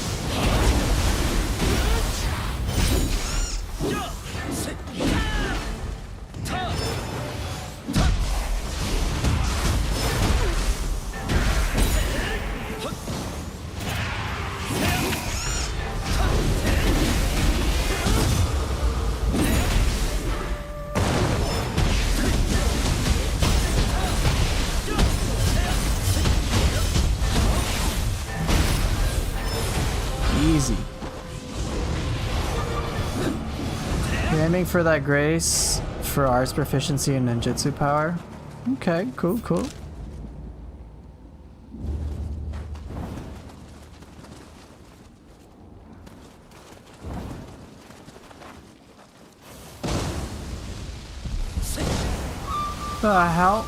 Easy. You're aiming for that grace for Ars proficiency and ninjutsu power. Okay, cool, cool. The hell?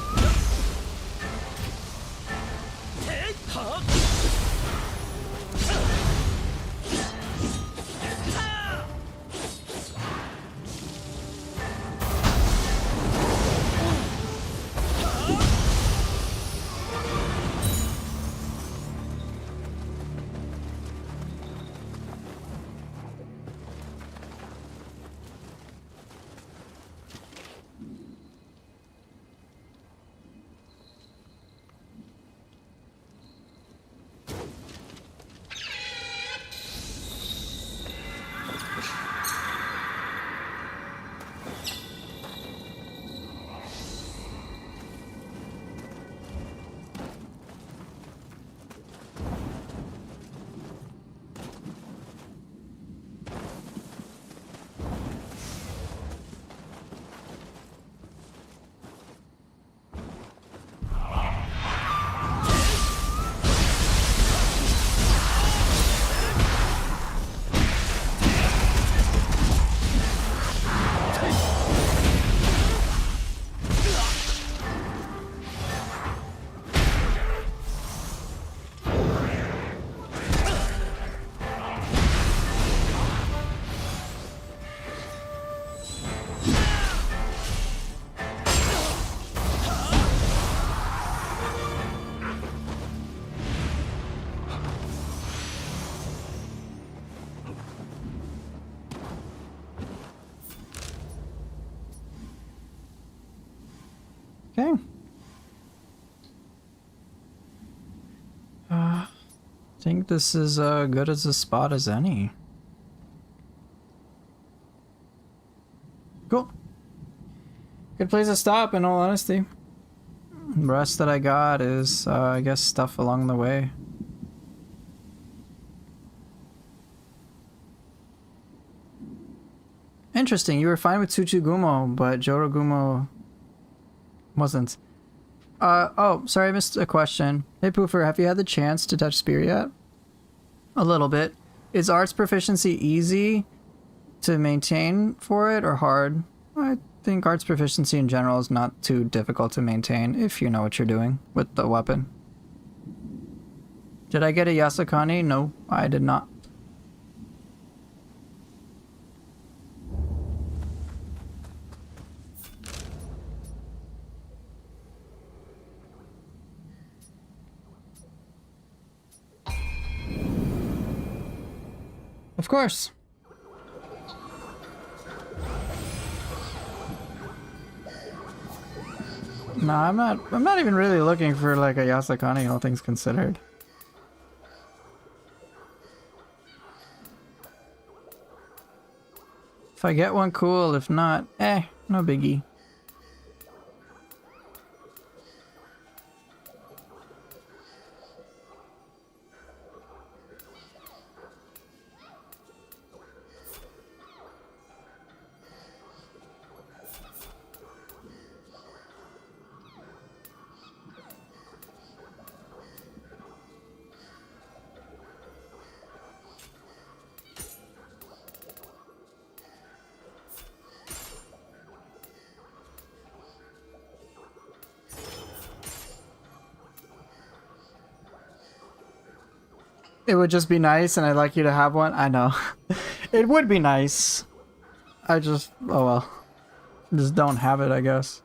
Okay. I think this is good as a spot as any. Cool. Good place to stop, in all honesty. The rest that I got is, I guess, stuff along the way. Interesting, you were fine with Tsuchigumo, but Jorogumo wasn't. Oh, sorry, I missed a question. Hey Poofer, have you had the chance to touch Spear yet? A little bit. Is arts proficiency easy? to maintain for it or hard? I think arts proficiency in general is not too difficult to maintain if you know what you're doing with the weapon. Did I get a Yasukani? No, I did not. Of course. No, I'm not even really looking for like a Yasukani, all things considered. If I get one, cool. If not, no biggie. It would just be nice, and I'd like you to have one. I know. It would be nice. I just, oh well. Just don't have it, I guess.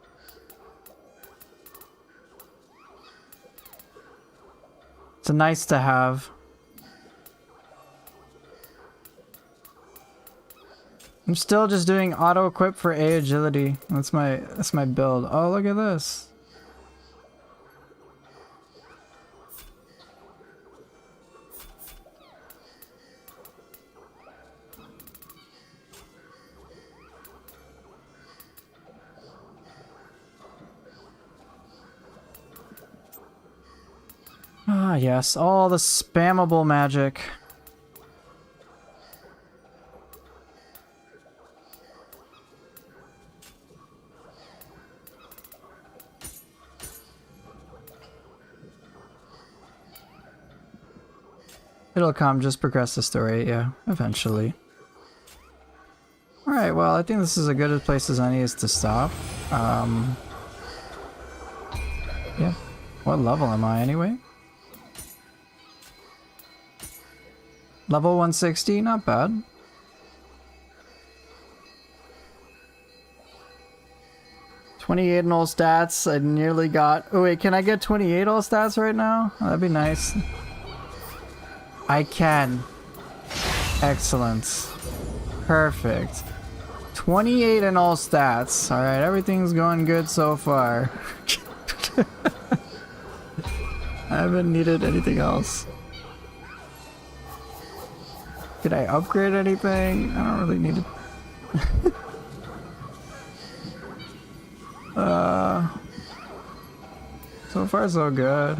It's a nice to have. I'm still just doing auto equip for A agility. That's my build. Oh, look at this. Ah, yes, all the spammable magic. It'll come, just progress the story, yeah, eventually. Alright, well, I think this is as good a place as any is to stop. Yeah. What level am I anyway? Level 160, not bad. $28 in all stats, I nearly got... Oh wait, can I get 28 all stats right now? Oh, that'd be nice. I can. Excellent. Perfect. 28 in all stats. Alright, everything's going good so far. I haven't needed anything else. Did I upgrade anything? I don't really need it. So far so good.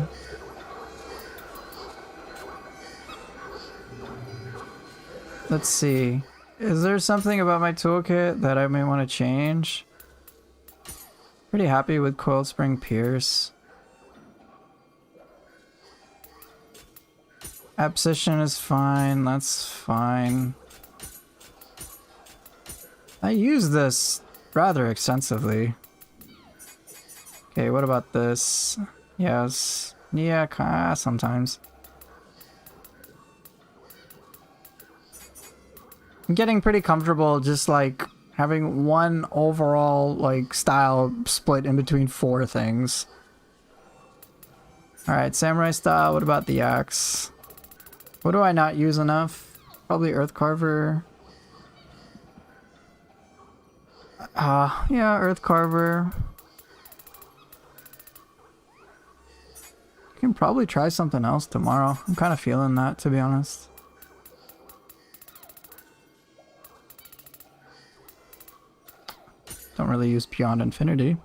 Let's see. Is there something about my toolkit that I may want to change? Pretty happy with Coiled Spring Pierce. Abscission is fine, that's fine. I use this rather extensively. Okay, what about this? Yes. Yeah, sometimes. I'm getting pretty comfortable just like having one overall like style split in between 4 things. Alright, samurai style, what about the axe? What do I not use enough? Probably Earth Carver. Yeah, Earth Carver. Can probably try something else tomorrow. I'm kind of feeling that, to be honest. Don't really use Beyond Infinity.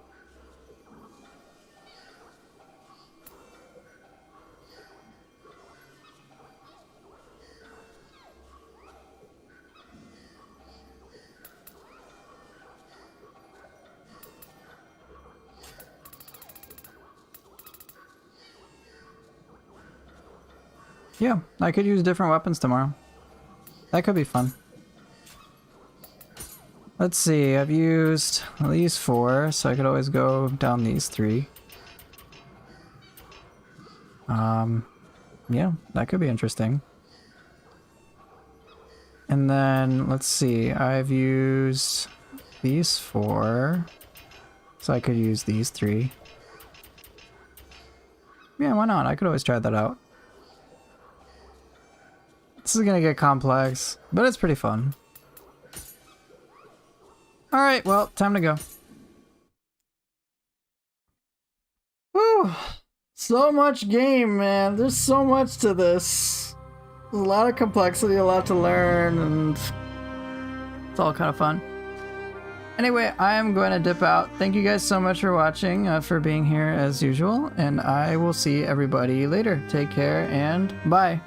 Yeah, I could use different weapons tomorrow. That could be fun. Let's see, I've used these 4, so I could always go down these 3. Yeah, that could be interesting. And then, let's see, I've used these 4, so I could use these 3. Yeah, why not? I could always try that out. This is gonna get complex, but it's pretty fun. Alright, well, time to go. Whew! So much game, man. There's so much to this. There's a lot of complexity, a lot to learn, and it's all kind of fun. Anyway, I am going to dip out. Thank you guys so much for watching, for being here as usual, and I will see everybody later. Take care, and bye.